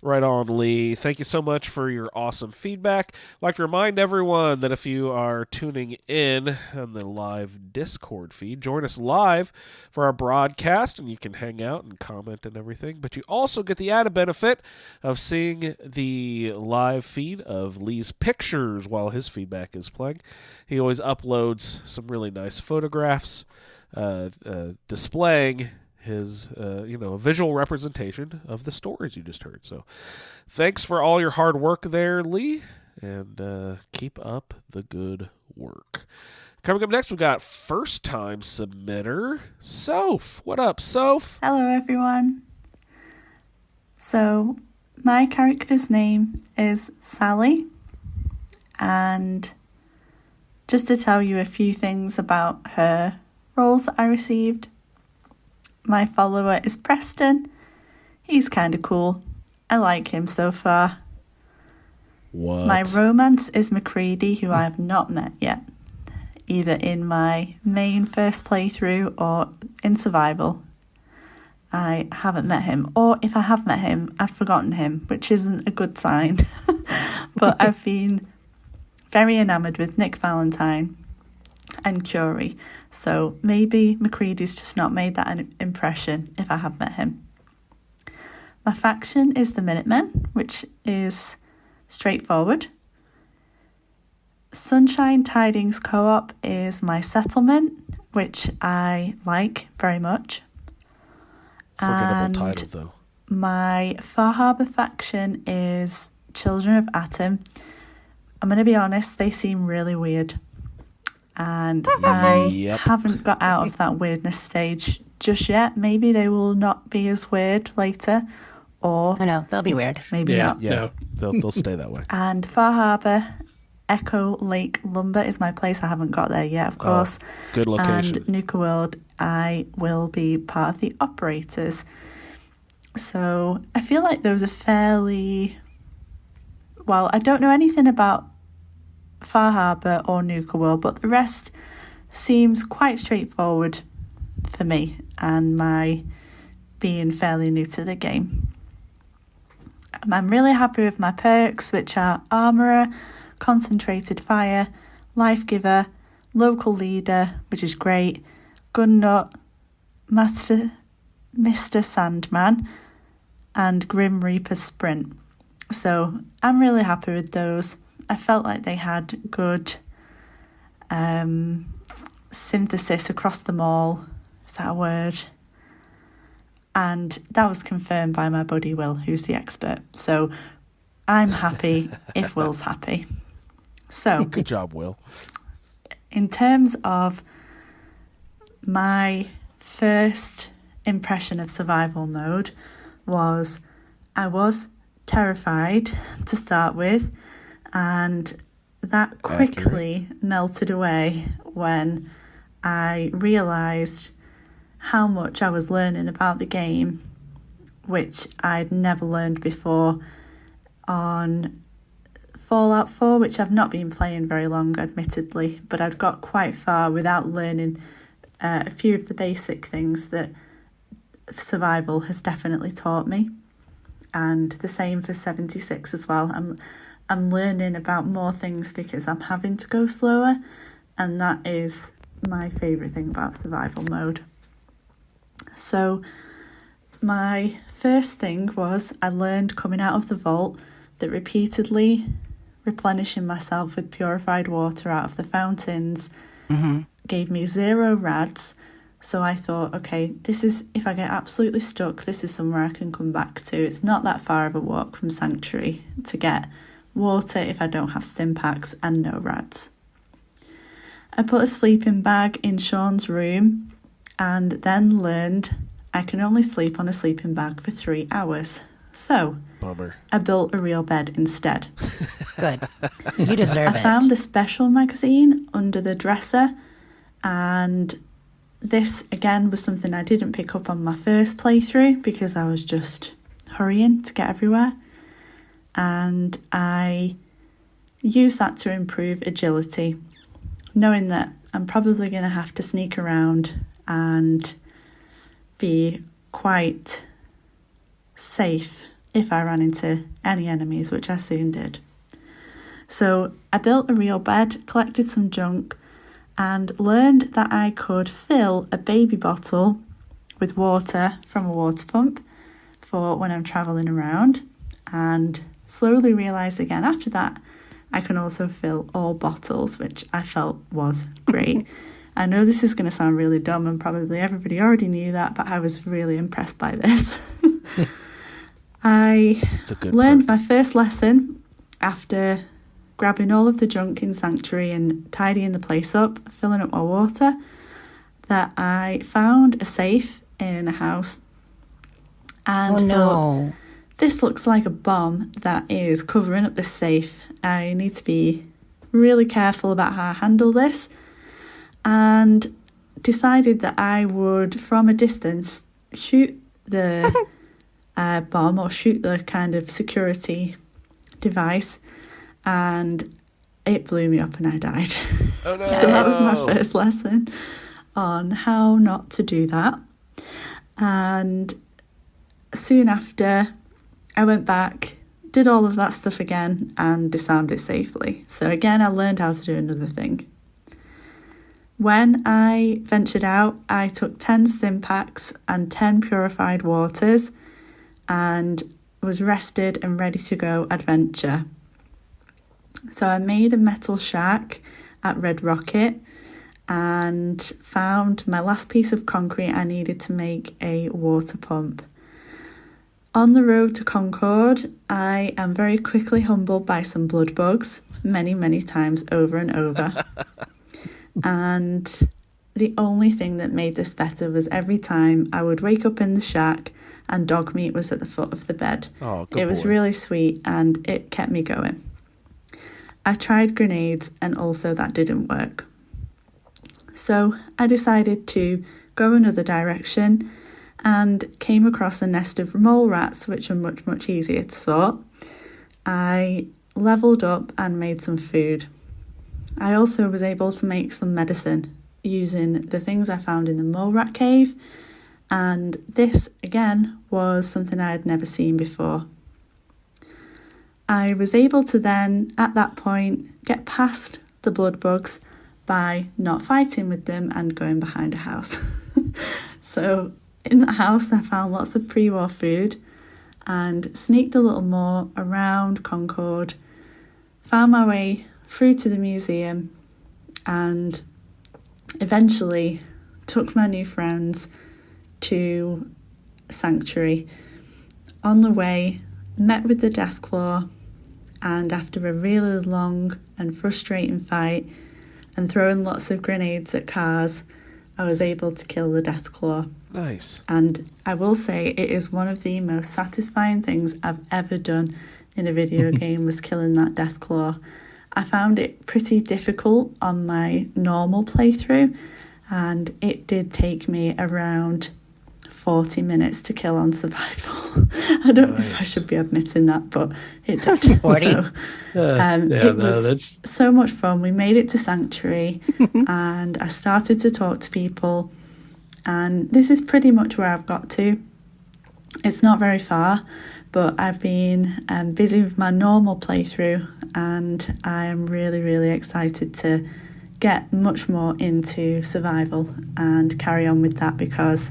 Right on, Lee. Thank you so much for your awesome feedback. I'd like to remind everyone that if you are tuning in on the live Discord feed, join us live for our broadcast, and you can hang out and comment and everything. But you also get the added benefit of seeing the live feed of Lee's pictures while his feedback is playing. He always uploads some really nice photographs displaying his, a visual representation of the stories you just heard. So thanks for all your hard work there, Lee, and keep up the good work. Coming up next, we've got first-time submitter, Soph. What up, Soph? Hello, everyone. So, my character's name is Sally, and just to tell you a few things about her roles that I received. My follower is Preston. He's kind of cool. I like him so far. What? My romance is McCready, who I have not met yet, either in my main first playthrough or in survival. I haven't met him, or if I have met him, I've forgotten him, which isn't a good sign. But I've been very enamoured with Nick Valentine. and Curie. So maybe McCready's just not made that an impression if I have met him. My faction is the Minutemen, which is straightforward. Sunshine Tidings Co-op is my settlement, which I like very much. Forgettable title, though. My Far Harbour faction is Children of Atom. I'm going to be honest, they seem really weird. And I haven't got out of that weirdness stage just yet. Maybe they will not be as weird later. Or I know, they'll be weird. Maybe not. Yeah, they'll stay that way. And Far Harbour, Echo Lake Lumber is my place. I haven't got there yet, of course. Good location. And Nuka World, I will be part of the operators. So I feel like those are fairly... Well, I don't know anything about Far Harbour or Nuka World, but the rest seems quite straightforward for me and my being fairly new to the game. I'm really happy with my perks, which are Armourer, Concentrated Fire, Life Giver, Local Leader, which is great, Gun Nut, Mr. Sandman, and Grim Reaper Sprint. So I'm really happy with those. I felt like they had good synthesis across them all. Is that a word? And that was confirmed by my buddy Will, who's the expert. So I'm happy if Will's happy. So good job, Will. In terms of my first impression of survival mode I was terrified to start with, and that quickly melted away when I realised how much I was learning about the game, which I'd never learned before on Fallout 4, which I've not been playing very long, admittedly, but I'd got quite far without learning a few of the basic things that survival has definitely taught me. And the same for 76 as well. I'm learning about more things because I'm having to go slower, and that is my favourite thing about survival mode. So my first thing was I learned coming out of the vault that repeatedly replenishing myself with purified water out of the fountains gave me 0 rads. So I thought, okay, this is, if I get absolutely stuck, this is somewhere I can come back to. It's not that far of a walk from Sanctuary to get water if I don't have stim packs and no rads. I put a sleeping bag in Sean's room and then learned I can only sleep on a sleeping bag for 3 hours. So Bummer. I built a real bed instead. Good. You deserve it. I found a special magazine under the dresser, and this again was something I didn't pick up on my first playthrough because I was just hurrying to get everywhere. And I used that to improve agility, knowing that I'm probably going to have to sneak around and be quite safe if I ran into any enemies, which I soon did. So I built a real bed, collected some junk, and learned that I could fill a baby bottle with water from a water pump for when I'm travelling around, and slowly realised again after that I can also fill all bottles, which I felt was great. I know this is going to sound really dumb and probably everybody already knew that, but I was really impressed by this. I learned my first lesson after grabbing all of the junk in Sanctuary and tidying the place up, filling up my water, that I found a safe in a house and thought, this looks like a bomb that is covering up this safe. I need to be really careful about how I handle this, and decided that I would, from a distance, shoot the bomb or shoot the kind of security device, and it blew me up and I died. Oh no! So that was my first lesson on how not to do that. And soon after, I went back, did all of that stuff again, and disarmed it safely. So again, I learned how to do another thing. When I ventured out, I took 10 stim packs and 10 purified waters and was rested and ready to go adventure. So I made a metal shack at Red Rocket and found my last piece of concrete I needed to make a water pump. On the road to Concord, I am very quickly humbled by some blood bugs, many, many times over and over. And the only thing that made this better was every time I would wake up in the shack and dog meat was at the foot of the bed. Oh, good It was boy. really sweet and it kept me going. I tried grenades and also that didn't work. So I decided to go another direction and came across a nest of mole rats, which are much, much easier to sort. I leveled up and made some food. I also was able to make some medicine using the things I found in the mole rat cave, and this again was something I had never seen before. I was able to then, at that point, get past the blood bugs by not fighting with them and going behind a house. So in the house I found lots of pre-war food and sneaked a little more around Concord, found my way through to the museum and eventually took my new friends to Sanctuary. On the way, met with the Deathclaw, and after a really long and frustrating fight and throwing lots of grenades at cars, I was able to kill the Deathclaw. Nice. And I will say it is one of the most satisfying things I've ever done in a video game was killing that Deathclaw. I found it pretty difficult on my normal playthrough, and it did take me around 40 minutes to kill on survival. I don't know if I should be admitting that, but it did. 40? So, it was so much fun. We made it to Sanctuary and I started to talk to people, and this is pretty much where I've got to. It's not very far, but I've been busy with my normal playthrough, and I am really, really excited to get much more into survival and carry on with that, because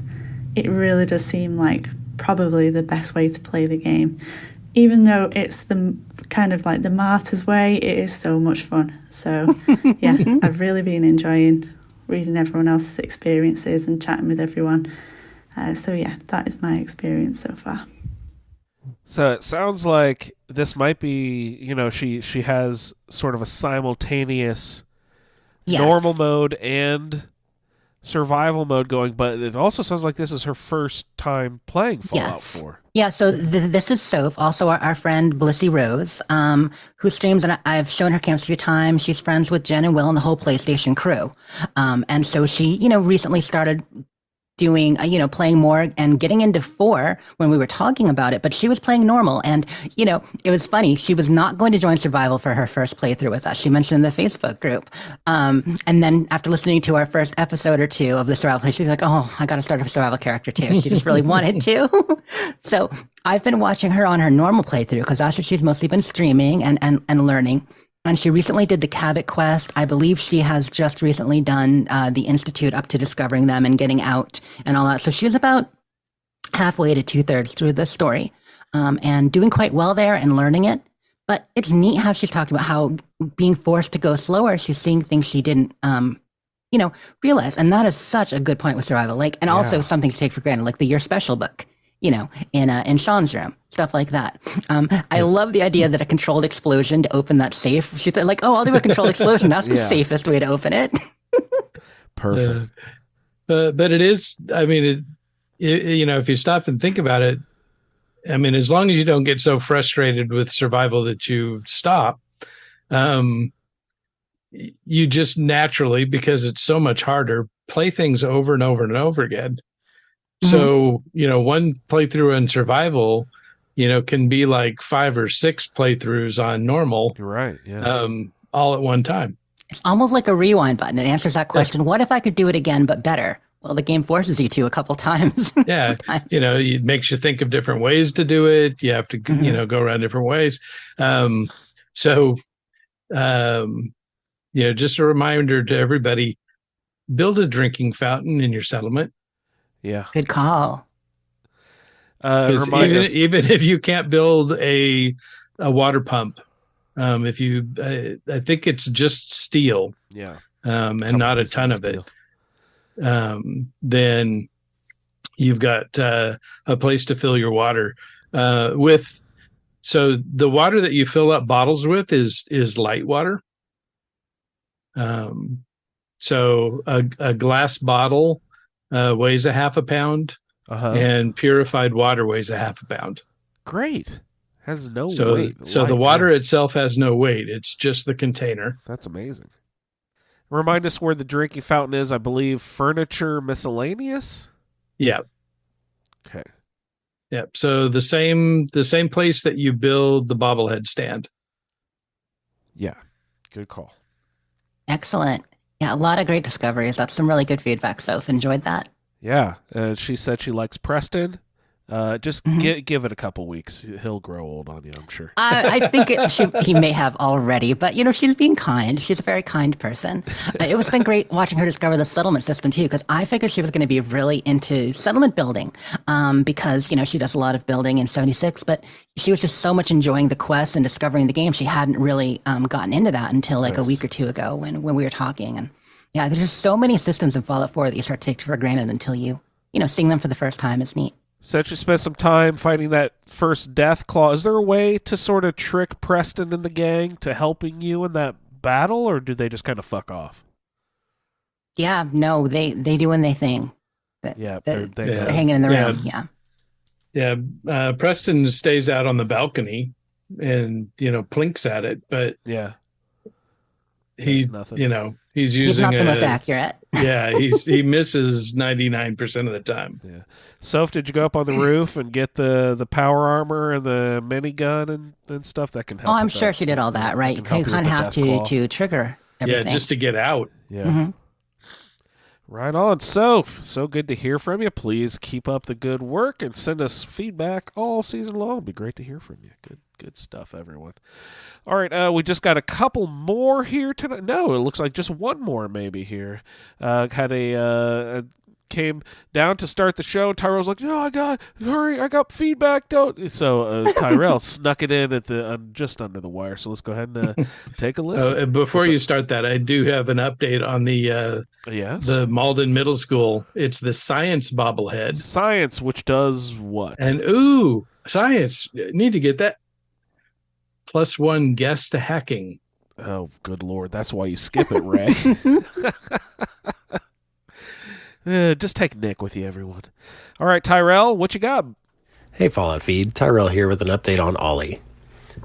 it really does seem like probably the best way to play the game. Even though it's the kind of like the martyr's way, it is so much fun. So yeah, I've really been enjoying reading everyone else's experiences and chatting with everyone. So yeah, that is my experience so far. So it sounds like this might be, she has sort of a simultaneous normal mode and survival mode going, but it also sounds like this is her first time playing Fallout 4. Yeah, so this is Soph, also our friend Blissy Rose, who streams, and I've shown her camps a few times. She's friends with Jen and Will and the whole PlayStation crew. And so she, recently started doing, playing more and getting into 4 when we were talking about it, but she was playing normal. And, it was funny. She was not going to join survival for her first playthrough with us. She mentioned in the Facebook group. And then after listening to our first episode or two of the survival play, she's like, oh, I got to start a survival character too. She just really wanted to. So I've been watching her on her normal playthrough because that's what she's mostly been streaming and learning. And she recently did the Cabot quest. I believe she has just recently done the Institute up to discovering them and getting out and all that. So she's about halfway to 2/3 through the story and doing quite well there and learning it. But it's neat how she's talking about how being forced to go slower, she's seeing things she didn't, realize. And that is such a good point with survival. And also something to take for granted, like the Your Special book. In Sean's room, stuff like that. I love the idea that a controlled explosion to open that safe. She said, I'll do a controlled explosion. That's the safest way to open it. Perfect. But it is, if you stop and think about it, as long as you don't get so frustrated with survival that you stop, you just naturally, because it's so much harder, play things over and over and over again. So, one playthrough in survival, can be like 5 or 6 playthroughs on normal. You're right. Yeah. All at one time. It's almost like a rewind button. It answers that question. What if I could do it again, but better? Well, the game forces you to a couple times. Yeah. It makes you think of different ways to do it. You have to, go around different ways. Just a reminder to everybody, build a drinking fountain in your settlement. Yeah. Good call. Even if you can't build a water pump, if you, I think it's just steel, Yeah, and not a ton of it, then you've got a place to fill your water with. So the water that you fill up bottles with is light water. So a glass bottle weighs a half a pound. And purified water weighs a half a pound. Great. Has no so, weight. So the water itself has no weight. It's just the container. That's amazing. Remind us where the drinking fountain is. I believe furniture miscellaneous. Yeah. Okay. Yep. So the same place that you build the bobblehead stand. Yeah. Good call. Excellent. Yeah, a lot of great discoveries. That's some really good feedback, Soph. Enjoyed that. Yeah, she said she likes Preston. Just give it a couple weeks. He'll grow old on you, I'm sure. I think he may have already, but she's being kind. She's a very kind person. It was been great watching her discover the settlement system too, because I figured she was going to be really into settlement building, because she does a lot of building in 76, but she was just so much enjoying the quest and discovering the game. She hadn't really gotten into that until a week or two ago when we were talking. And yeah, there's just so many systems in Fallout 4 that you start to take for granted until seeing them for the first time is neat. So you spent some time fighting that first death claw. Is there a way to sort of trick Preston and the gang to helping you in that battle, or do they just kind of fuck off? Yeah, no, they doing their thing. They're hanging in the room. Yeah. Yeah. Preston stays out on the balcony and, plinks at it, but yeah, he's using not the most accurate. Yeah, he misses 99% of the time. Yeah. Soph, did you go up on the roof and get the power armor and the minigun and stuff that can help? Oh, I'm sure she did all that, right? You kind of have to trigger everything. Yeah, just to get out. Yeah. Mm-hmm. Right on, Soph. So good to hear from you. Please keep up the good work and send us feedback all season long. It'd be great to hear from you. Good stuff, everyone. All right, we just got a couple more here tonight. No, it looks like just one more maybe here. Came down to start the show. TyRell's like, "No, I got feedback." Don't. So TyRell snuck it in at just under the wire. So let's go ahead and take a listen. Before you start that, I do have an update on the Malden Middle School. It's the science bobblehead. Science, which does what? And science. Need to get that. +1 guess to hacking. Oh, good Lord. That's why you skip it, Ray. Just take Nick with you, everyone. All right, TyRell, what you got? Hey, Fallout Feed. TyRell here with an update on Ollie.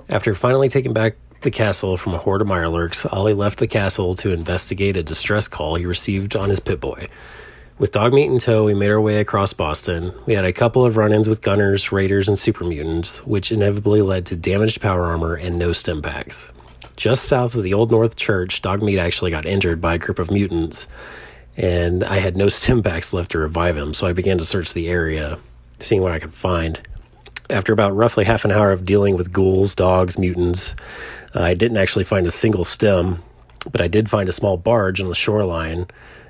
After finally taking back the castle from a horde of Mirelurks, Ollie left the castle to investigate a distress call he received on his Pip-Boy. With Dogmeat in tow, we made our way across Boston. We had a couple of run-ins with gunners, raiders, and super mutants, which inevitably led to damaged power armor and no stim packs. Just south of the Old North Church, Dogmeat actually got injured by a group of mutants, and I had no stim packs left to revive him, so I began to search the area, seeing what I could find. After about roughly half an hour of dealing with ghouls, dogs, mutants, I didn't actually find a single stim, but I did find a small barge on the shoreline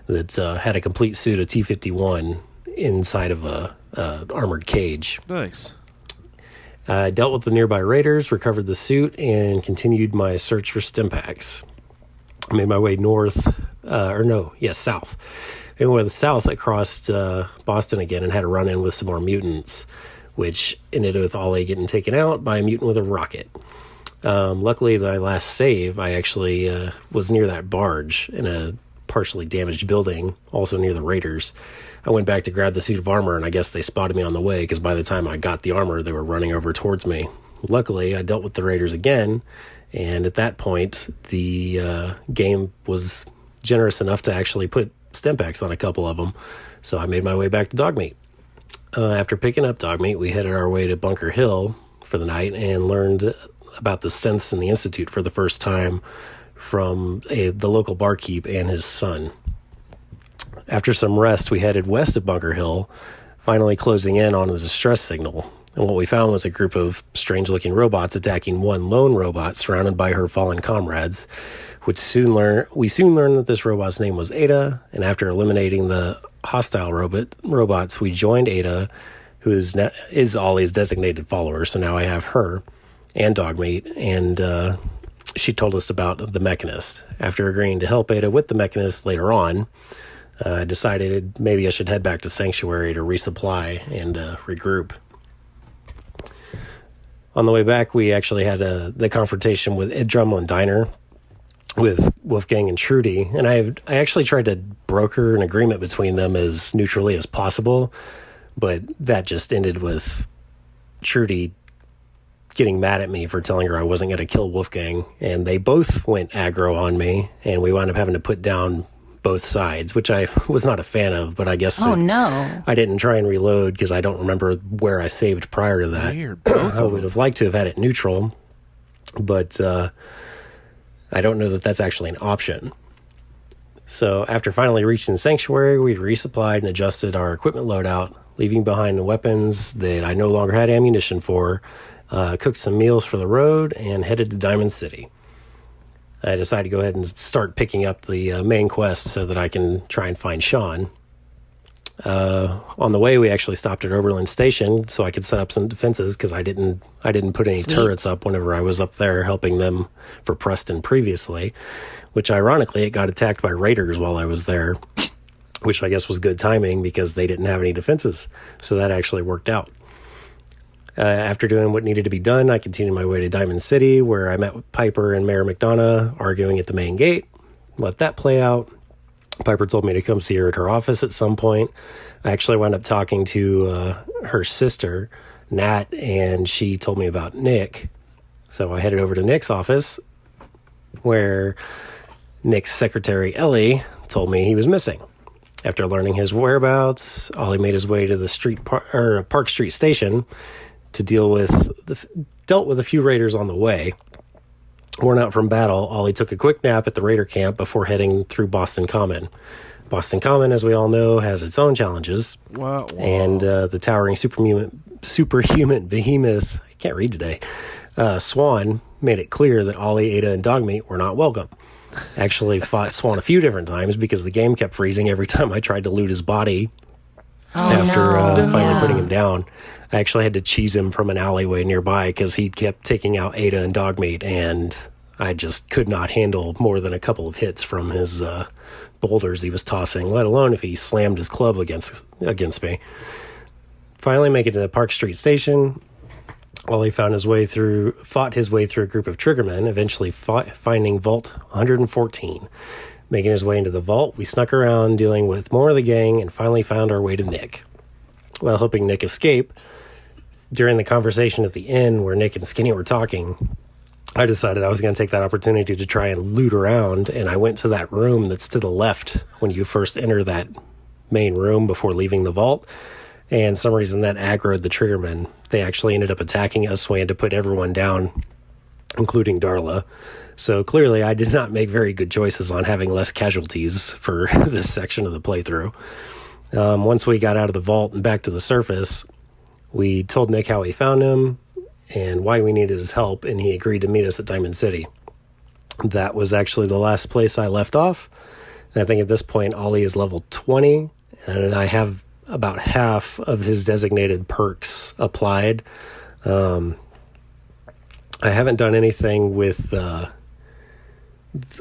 that had a complete suit of T-51 inside of a armored cage. Nice. I dealt with the nearby raiders, recovered the suit, and continued my search for stim packs. I made my way south. I went south across Boston again and had a run-in with some more mutants, which ended with Ollie getting taken out by a mutant with a rocket. Luckily, my last save, I actually was near that barge in a partially damaged building, also near the raiders. I went back to grab the suit of armor, and I guess they spotted me on the way, because by the time I got the armor, they were running over towards me. Luckily, I dealt with the raiders again, and at that point, the game was generous enough to actually put stim packs on a couple of them, so I made my way back to Dogmeat. After picking up Dogmeat, we headed our way to Bunker Hill for the night and learned about the synths in the Institute for the first time from the local barkeep and his son. After some rest, we headed west of Bunker Hill, finally closing in on the distress signal. And what we found was a group of strange-looking robots attacking one lone robot surrounded by her fallen comrades, which we soon learned that this robot's name was Ada, and after eliminating the hostile robots, we joined Ada, who is Ollie's designated follower, so now I have her and Dogmeat, and she told us about the Mechanist. After agreeing to help Ada with the Mechanist later on, I decided maybe I should head back to Sanctuary to resupply and regroup. On the way back, we actually had the confrontation with Ed Drumlin Diner with Wolfgang and Trudy, and I actually tried to broker an agreement between them as neutrally as possible, but that just ended with Trudy getting mad at me for telling her I wasn't going to kill Wolfgang, and they both went aggro on me, and we wound up having to put down both sides, which I was not a fan of, but I guess no, I didn't try and reload because I don't remember where I saved prior to that. Weird. I would have liked to have had it neutral, but I don't know that that's actually an option. So after finally reaching Sanctuary, we resupplied and adjusted our equipment loadout, leaving behind the weapons that I no longer had ammunition for, cooked some meals for the road, and headed to Diamond City. I decided to go ahead and start picking up the main quest so that I can try and find Sean. On the way, we actually stopped at Oberlin Station so I could set up some defenses because I didn't put any turrets up whenever I was up there helping them for Preston previously, which ironically, it got attacked by raiders while I was there, which I guess was good timing because they didn't have any defenses. So that actually worked out. After doing what needed to be done, I continued my way to Diamond City, where I met with Piper and Mayor McDonough arguing at the main gate. Let that play out. Piper told me to come see her at her office at some point. I actually wound up talking to her sister, Nat, and she told me about Nick. So I headed over to Nick's office, where Nick's secretary, Ellie, told me he was missing. After learning his whereabouts, Ollie made his way to the Park Street Station to dealt with a few raiders on the way. Worn out from battle, Ollie took a quick nap at the raider camp before heading through Boston Common. Boston Common, as we all know, has its own challenges. Wow. And the towering superhuman behemoth, I can't read today, Swan made it clear that Ollie, Ada, and Dogmeat were not welcome. Actually fought Swan a few different times because the game kept freezing every time I tried to loot his body after finally putting him down. I actually had to cheese him from an alleyway nearby because he kept taking out Ada and Dogmeat, and I just could not handle more than a couple of hits from his boulders he was tossing, let alone if he slammed his club against me. Finally make it to the Park Street Station. Ollie fought his way through a group of triggermen, eventually finding Vault 114. Making his way into the vault, we snuck around dealing with more of the gang and finally found our way to Nick. While helping Nick escape, during the conversation at the inn where Nick and Skinny were talking, I decided I was going to take that opportunity to try and loot around, and I went to that room that's to the left when you first enter that main room before leaving the vault, and some reason that aggroed the triggermen. They actually ended up attacking us, so we had to put everyone down, including Darla. So clearly I did not make very good choices on having less casualties for this section of the playthrough. Once we got out of the vault and back to the surface, we told Nick how we found him and why we needed his help, and he agreed to meet us at Diamond City. That was actually the last place I left off. And I think at this point, Ollie is level 20, and I have about half of his designated perks applied. I haven't done anything with...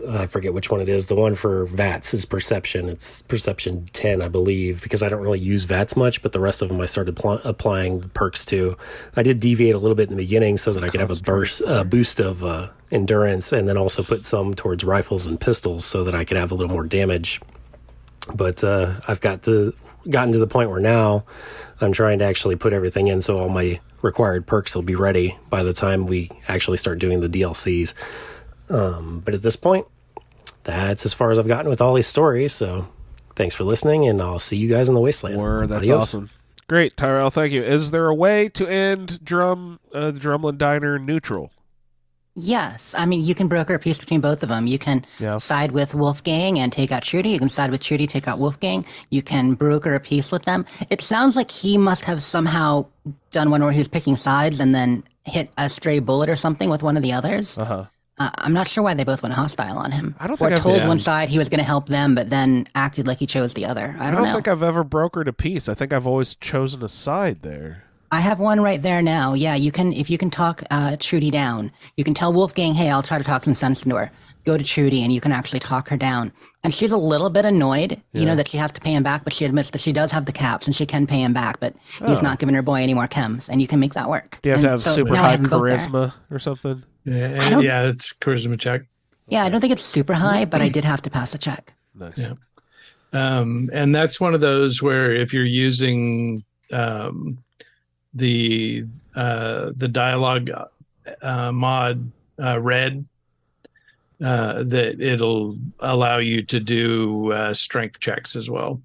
I forget which one it is. The one for VATS is Perception. It's Perception 10, I believe, because I don't really use VATS much, but the rest of them I started applying perks to. I did deviate a little bit in the beginning so that I could have a boost of endurance, and then also put some towards rifles and pistols so that I could have a little more damage. But I've gotten to the point where now I'm trying to actually put everything in so all my required perks will be ready by the time we actually start doing the DLCs. But at this point, that's as far as I've gotten with all these stories. So thanks for listening, and I'll see you guys in the Wasteland. That's Adios. awesome. Great, TyRell, thank you. Is there a way to end the Drumlin Diner neutral? Yes. I mean, you can broker a peace between both of them. You can side with Wolfgang and take out Trudy. You can side with Trudy, take out Wolfgang. You can broker a peace with them. It sounds like he must have somehow done one where he was picking sides and then hit a stray bullet or something with one of the others. Uh-huh. I'm not sure why they both went hostile on him. I don't think or I've told been- one side he was going to help them, but then acted like he chose the other. I don't know. think I've ever brokered a peace. I think I've always chosen a side there. I have one right there now. Yeah, you can, if you can talk Trudy down, you can tell Wolfgang, hey, I'll try to talk some sense into her. Go to Trudy and you can actually talk her down. And she's a little bit annoyed, you know, that she has to pay him back, but she admits that she does have the caps and she can pay him back, but he's not giving her boy any more chems, and you can make that work. Do you have to And have so super now I high have them both there. charisma or something? Yeah, it's charisma check. Yeah, I don't think it's super high, but I did have to pass a check. Nice. Yeah. And that's one of those where if you're using the dialogue mod red, that it'll allow you to do strength checks as well.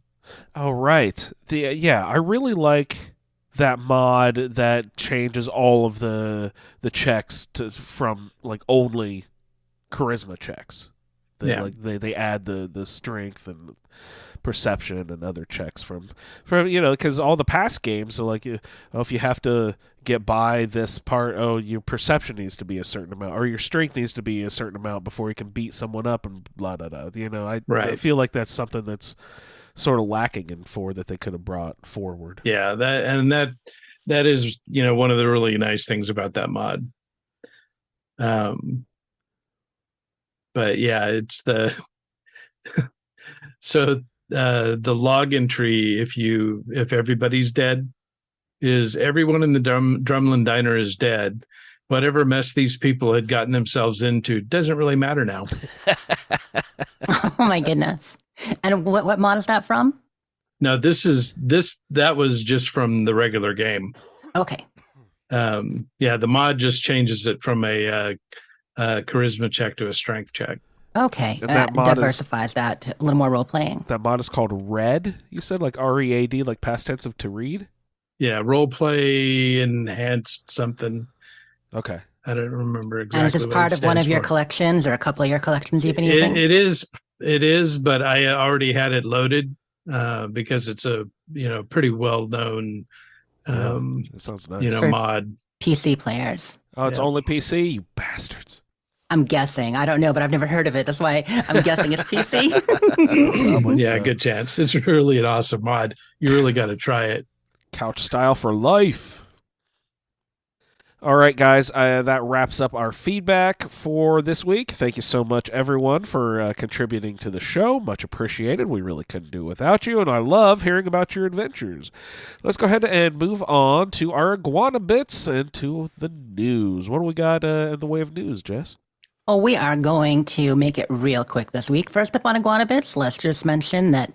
Oh, right. I really like that mod that changes all of the checks from like only charisma checks. They add the strength and perception and other checks from because all the past games, so like if you have to get by this part, your perception needs to be a certain amount or your strength needs to be a certain amount before you can beat someone up and blah blah blah. I feel like that's something that's sort of lacking in 4 that they could have brought forward. Yeah, that is one of the really nice things about that mod. But yeah, it's the so the log entry, if everybody's dead, is everyone in the Drumlin Diner is dead. Whatever mess these people had gotten themselves into doesn't really matter now. Oh my goodness. And what mod is that from? No, that was just from the regular game. Okay. The mod just changes it from a charisma check to a strength check. Okay. And that mod diversifies that to a little more role playing. That mod is called Red. You said like READ, like past tense of to read? Yeah, role play enhanced something. Okay. I don't remember exactly. And is this what part it of one stands of your for. collections or a couple of your collections you've been using? It is, but I already had it loaded because it's a pretty well known that sounds nice. mod. PC players. Oh, it's only PC, you bastards. I'm guessing. I don't know, but I've never heard of it. That's why I'm guessing it's PC. Yeah, good chance. It's really an awesome mod. You really got to try it. Couch style for life. All right, guys, that wraps up our feedback for this week. Thank you so much, everyone, for contributing to the show. Much appreciated. We really couldn't do it without you, and I love hearing about your adventures. Let's go ahead and move on to our iguana bits and to the news. What do we got in the way of news, Jess? Oh, we are going to make it real quick this week. First up on Iguana Bits, let's just mention that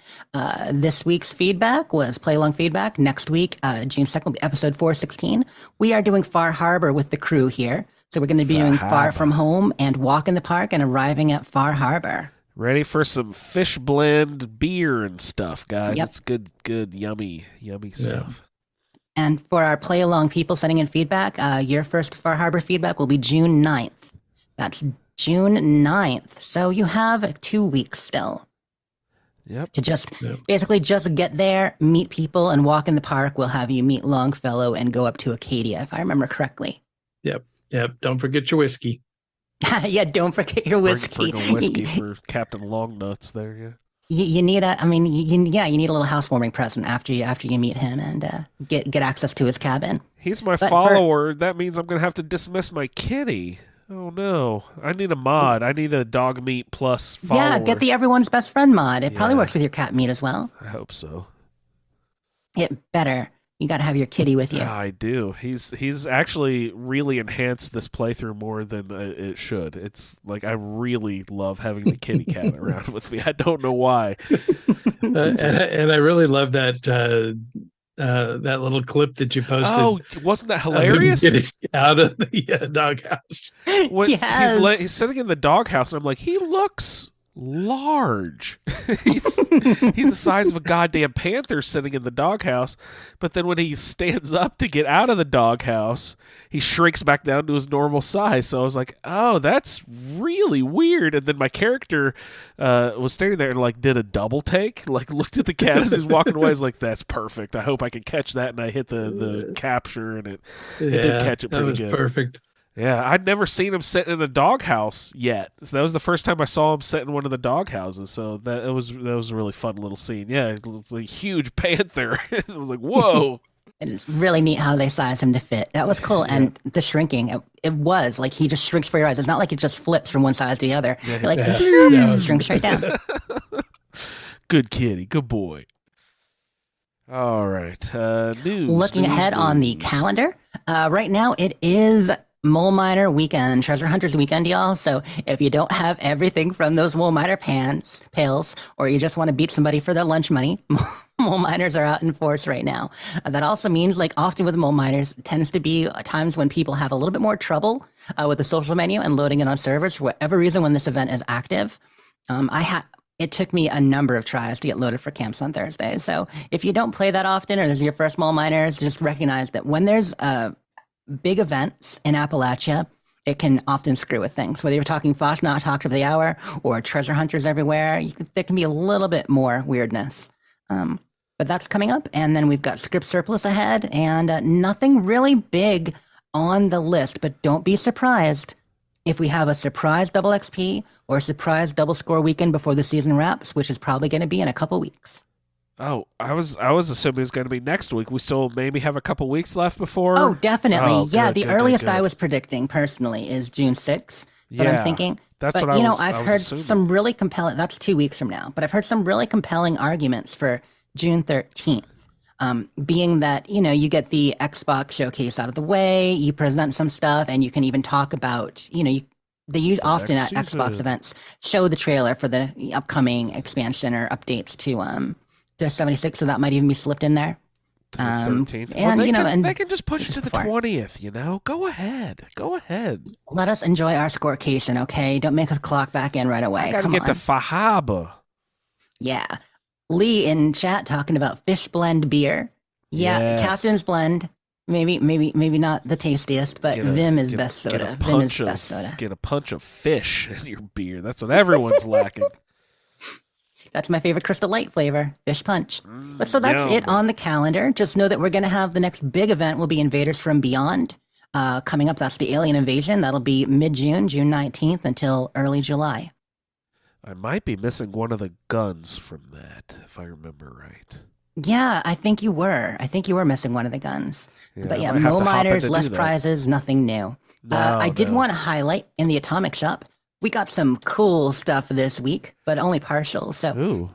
this week's feedback was play-along feedback. Next week, June 2nd, will be episode 416. We are doing Far Harbor with the crew here. So we're going to be doing Far From Home and Walk in the Park and arriving at Far Harbor. Ready for some fish blend beer and stuff, guys. Yep. It's good, yummy stuff. And for our play-along people sending in feedback, your first Far Harbor feedback will be June 9th. That's June 9th. So you have 2 weeks still. Yep. To basically just get there, meet people, and walk in the park. We'll have you meet Longfellow and go up to Acadia, if I remember correctly. Yep. Don't forget your whiskey. Yeah, don't forget your whiskey. Bring a whiskey for Captain Longnuts there, yeah. You need you need a little housewarming present after you meet him and get access to his cabin. He's my follower. That means I'm going to have to dismiss my kitty. Oh no! I need a mod. I need a dog meat plus follower. Yeah, get the everyone's best friend mod. It probably works with your cat meat as well. I hope so. It better. You got to have your kitty with you. I do. He's actually really enhanced this playthrough more than it should. It's like I really love having the kitty cat around with me. I don't know why. And I really love that little clip that you posted. Oh, wasn't that hilarious? Getting out of the doghouse. He's sitting in the doghouse, and I'm like, he looks large. he's the size of a goddamn panther sitting in the doghouse. But then when he stands up to get out of the doghouse, he shrinks back down to his normal size. So I was like, oh, that's really weird. And then my character was standing there and like did a double take, like looked at the cat as he was walking away. I was like, that's perfect. I hope I can catch that. And I hit the capture, and it did catch it pretty good. That was perfect. Yeah, I'd never seen him sit in a doghouse yet. So that was the first time I saw him sit in one of the doghouses. So that was a really fun little scene. Yeah, it was a huge panther. It was like, whoa. And it's really neat how they size him to fit. That was cool. And the shrinking, it was like he just shrinks for your eyes. It's not like it just flips from one side to the other. Yeah. You're like, shrinks straight down. Good kitty. Good boy. All right. News. Looking ahead on the calendar, right now it is Mole Miner weekend, Treasure Hunters weekend, y'all. So if you don't have everything from those Mole Miner pails, or you just want to beat somebody for their lunch money, Mole Miners are out in force right now. That also means, like often with Mole Miners, it tends to be times when people have a little bit more trouble with the social menu and loading it on servers for whatever reason when this event is active. It took me a number of tries to get loaded for camps on Thursday. So if you don't play that often, or this is your first Mole Miners, just recognize that when there's big events in Appalachia, it can often screw with things. Whether you're talking Foshna Talk of the Hour or Treasure Hunters everywhere, there can be a little bit more weirdness. But that's coming up. And then we've got Script Surplus ahead, and nothing really big on the list. But don't be surprised if we have a surprise double XP or a surprise double score weekend before the season wraps, which is probably going to be in a couple weeks. Oh, I was assuming it was going to be next week. We still maybe have a couple weeks left before. Oh, definitely. Oh, yeah, good, the good, earliest good. I was predicting personally is June 6th. But Yeah, I'm thinking. that's but, what I was- I've I was heard assuming. some really compelling. That's 2 weeks from now. But I've heard some really compelling arguments for June 13th. Being that, you get the Xbox showcase out of the way, you present some stuff, and you can even talk about, they use often at next Xbox season. events, show the trailer for the upcoming expansion or updates to 76, so that might even be slipped in there. To the 13th. And, they can just push it to the 20th, Go ahead. Let us enjoy our scorecation, okay? Don't make us clock back in right away. I got to Come get on. the Fahaba. Yeah. Lee in chat talking about fish blend beer. Yeah, Yes. Captain's Blend. Maybe not the tastiest, but Vim is best soda. Vim is best soda. Get a punch of fish in your beer. That's what everyone's lacking. That's my favorite Crystal Light flavor, Fish Punch. But so that's it on the calendar. Just know that we're going to have the next big event will be Invaders from Beyond. Coming up, that's the Alien Invasion. That'll be mid-June, June 19th until early July. I might be missing one of the guns from that, if I remember right. Yeah, I think you were. missing one of the guns. Yeah, But I yeah, might have Mo to hop in Miners, to less do that. prizes, nothing new. I did want to highlight in the Atomic Shop, we got some cool stuff this week, but only partial. So,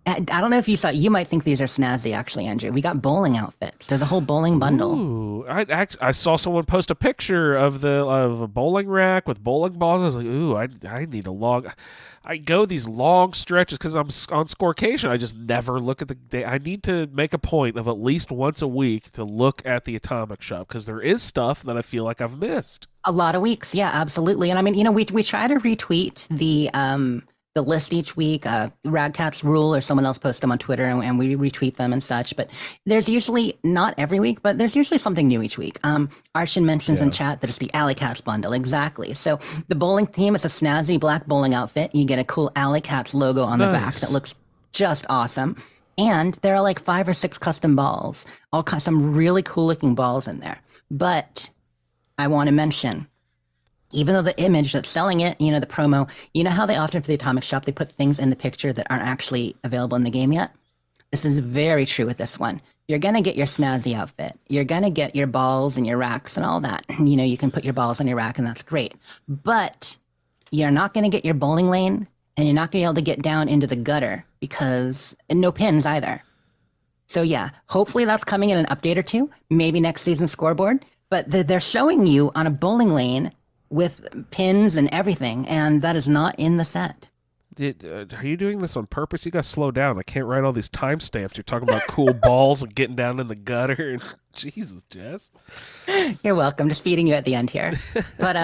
I don't know if you saw. You might think these are snazzy, actually, Andrew. We got bowling outfits. There's a whole bowling bundle. Ooh, I saw someone post a picture of a bowling rack with bowling balls. I was like, ooh, I need a log. I go these long stretches because I'm on Scorecation. I just never look at the day. I need to make a point of at least once a week to look at the Atomic Shop because there is stuff that I feel like I've missed. A lot of weeks, yeah, absolutely. And I mean, we try to retweet the list each week. Radcats Rule or someone else posts them on Twitter, and we retweet them and such. But there's usually not every week, but there's usually something new each week. Arshin mentions in chat that it's the Alley Cats bundle, exactly. So the bowling theme is a snazzy black bowling outfit. You get a cool Alley Cats logo on the back that looks just awesome. And there are like 5 or 6 custom balls, some really cool looking balls in there. But I want to mention, even though the image that's selling it, the promo, how they often for the Atomic Shop, they put things in the picture that aren't actually available in the game yet? This is very true with this one. You're going to get your snazzy outfit. You're going to get your balls and your racks and all that. You can put your balls on your rack and that's great. But you're not going to get your bowling lane and you're not going to be able to get down into the gutter and no pins either. So yeah, hopefully that's coming in an update or two, maybe next season's scoreboard. But they're showing you on a bowling lane with pins and everything, and that is not in the set. Are you doing this on purpose? You got to slow down. I can't write all these timestamps. You're talking about cool balls and getting down in the gutter. Jesus, Jess. You're welcome. Just feeding you at the end here. But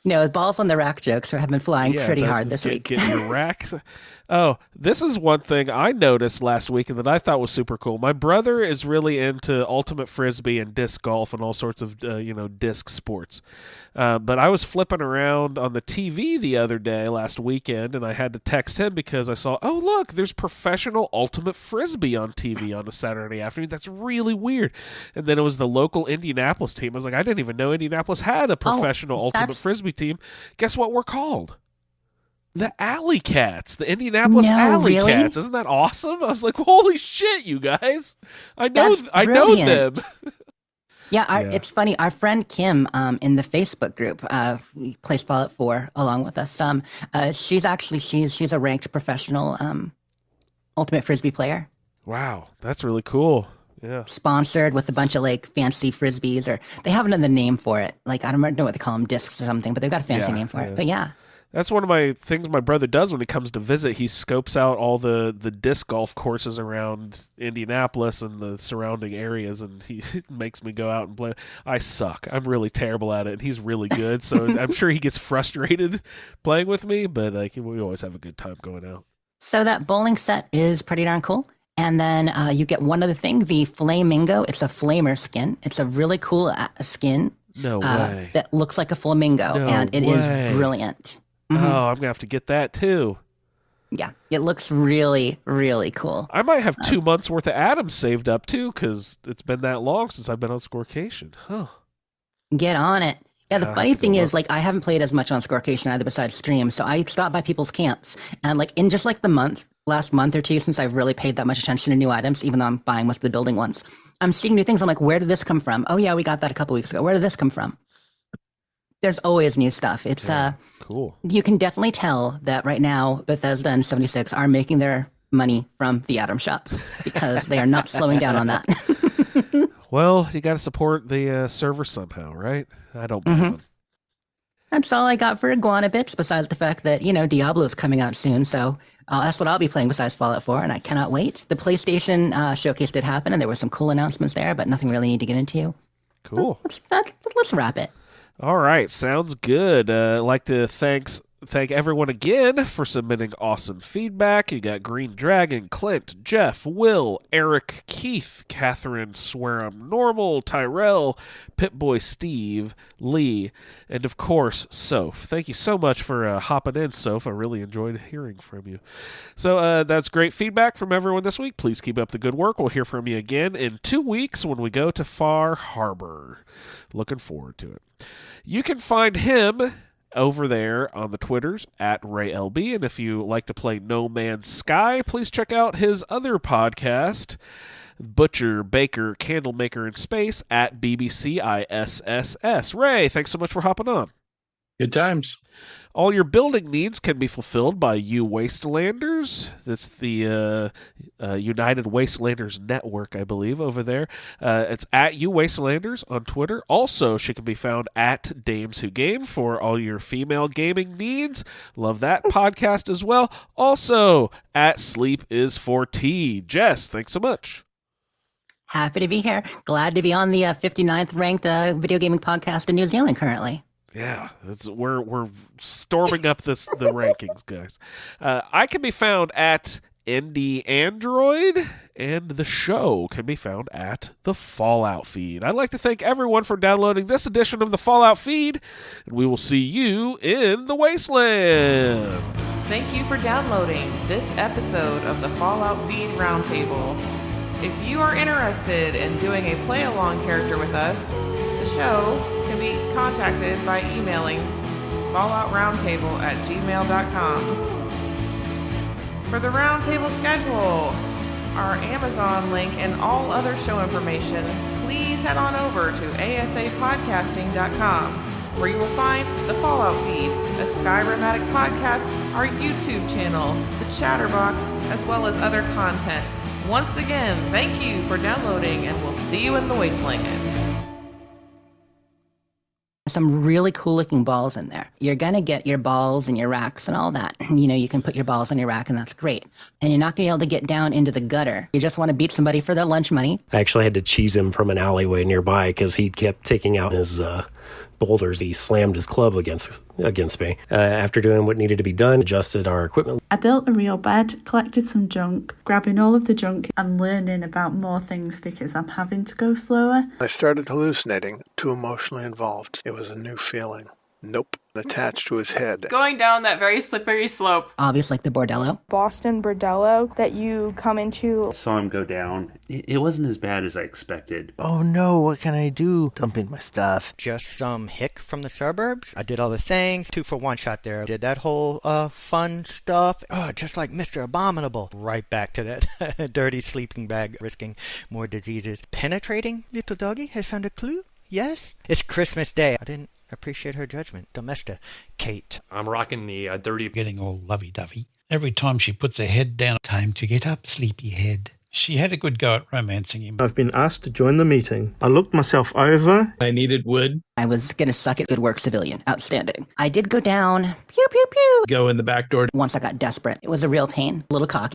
No, balls on the rack jokes have been flying pretty hard this week. Get your racks. Oh, this is one thing I noticed last week and that I thought was super cool. My brother is really into ultimate frisbee and disc golf and all sorts of disc sports. But I was flipping around on the TV the other day last weekend, and I had to text him because I saw, oh look, there's professional ultimate frisbee on TV on a Saturday afternoon. That's really weird. And then it was the local Indianapolis team. I was like, I didn't even know Indianapolis had a professional ultimate frisbee team. Guess what we're called? The Alley Cats, the Indianapolis Alley Cats. Isn't that awesome? I was like, holy shit, you guys. I know them. Yeah, it's funny. Our friend Kim in the Facebook group plays Fallout 4 along with us. She's a ranked professional ultimate frisbee player. Wow, that's really cool. Yeah. Sponsored with a bunch of like fancy frisbees, or they have another name for it. Like I don't know what they call them, discs or something, but they've got a fancy name for it. But yeah. That's one of my things my brother does when he comes to visit. He scopes out all the disc golf courses around Indianapolis and the surrounding areas, and he makes me go out and play. I suck. I'm really terrible at it, and he's really good, so I'm sure he gets frustrated playing with me, but we always have a good time going out. So that bowling set is pretty darn cool. And then you get one other thing, the Flamingo. It's a flamer skin. It's a really cool skin. No way. That looks like a flamingo, and it is brilliant. Mm-hmm. Oh, I'm going to have to get that too. Yeah, it looks really, really cool. I might have 2 months worth of Adams saved up too, because it's been that long since I've been on Scorecation. Huh. Get on it. Yeah, the funny thing is, like, I haven't played as much on Scorecation either besides stream, so I stopped by people's camps. And, like, in just, like, the last month or two since I've really paid that much attention to new items, even though I'm buying most of the building ones, I'm seeing new things. I'm like, where did this come from? Oh, yeah, we got that a couple weeks ago. Where did this come from? There's always new stuff. It's cool. You can definitely tell that right now Bethesda and 76 are making their money from the Atom Shop because they are not slowing down on that. Well, you got to support the server somehow, right? I don't blame them. That's all I got for Iguana Bits, besides the fact that, Diablo's coming out soon, so that's what I'll be playing besides Fallout 4, and I cannot wait. The PlayStation showcase did happen, and there were some cool announcements there, but nothing really need to get into. Cool. Let's wrap it. All right, sounds good. I'd like to thank everyone again for submitting awesome feedback. You got Green Dragon, Clint, Jeff, Will, Eric, Keith, Katherine, SwearImNormal, TyRell, Pip-Boy Steve, Lee, and of course, Soph. Thank you so much for hopping in, Soph. I really enjoyed hearing from you. So that's great feedback from everyone this week. Please keep up the good work. We'll hear from you again in 2 weeks when we go to Far Harbor. Looking forward to it. You can find him over there on the Twitters at RayLB, and if you like to play No Man's Sky, please check out his other podcast, Butcher, Baker, Candlemaker in Space at BBCISSS. Ray, thanks so much for hopping on. Good times. All your building needs can be fulfilled by You Wastelanders. That's the United Wastelanders Network, I believe, over there. It's at You Wastelanders on Twitter. Also, she can be found at Dames Who Game for all your female gaming needs. Love that podcast as well. Also, at Sleep Is For Tea. Jess, thanks so much. Happy to be here. Glad to be on the 59th ranked video gaming podcast in New Zealand currently. Yeah, we're storming up the rankings, guys. I can be found at Indie Android, and the show can be found at the Fallout Feed. I'd like to thank everyone for downloading this edition of the Fallout Feed, and we will see you in the Wasteland. Thank you for downloading this episode of the Fallout Feed Roundtable. If you are interested in doing a play-along character with us, the show can be contacted by emailing falloutroundtable@gmail.com. For the Roundtable schedule, our Amazon link, and all other show information, please head on over to asapodcasting.com, where you will find the Fallout Feed, a Skyrimatic podcast, our YouTube channel, the Chatterbox, as well as other content. Once again, thank you for downloading, and we'll see you in the Wasteland. some really cool looking balls in there. You're going to get your balls and your racks and all that. You know, you can put your balls on your rack and that's great. And you're not going to be able to get down into the gutter. You just want to beat somebody for their lunch money. I actually had to cheese him from an alleyway nearby because he kept taking out his boulders. He slammed his club against me. After doing what needed to be done, adjusted our equipment. I built a real bed, collected some junk, grabbing all of the junk and learning about more things because I'm having to go slower. I started hallucinating, too emotionally involved. It was a new feeling. Nope. Attached to his head. Going down that very slippery slope. Obvious, like the bordello. Boston bordello that you come into. I saw him go down. It wasn't as bad as I expected. Oh no, what can I do? Dumping my stuff. Just some hick from the suburbs. I did all the things. 2-for-1 shot there. Did that whole fun stuff. Oh, just like Mr. Abominable. Right back to that dirty sleeping bag, risking more diseases. Penetrating little doggy has found a clue. Yes? It's Christmas Day. I didn't appreciate her judgment. Domesticate. I'm rocking the dirty... Getting all lovey-dovey. Every time she puts her head down, time to get up, sleepyhead. She had a good go at romancing him. I've been asked to join the meeting. I looked myself over. I needed wood. I was going to suck at good work civilian. Outstanding. I did go down. Pew, pew, pew. Go in the back door. Once I got desperate. It was a real pain. A little cocky.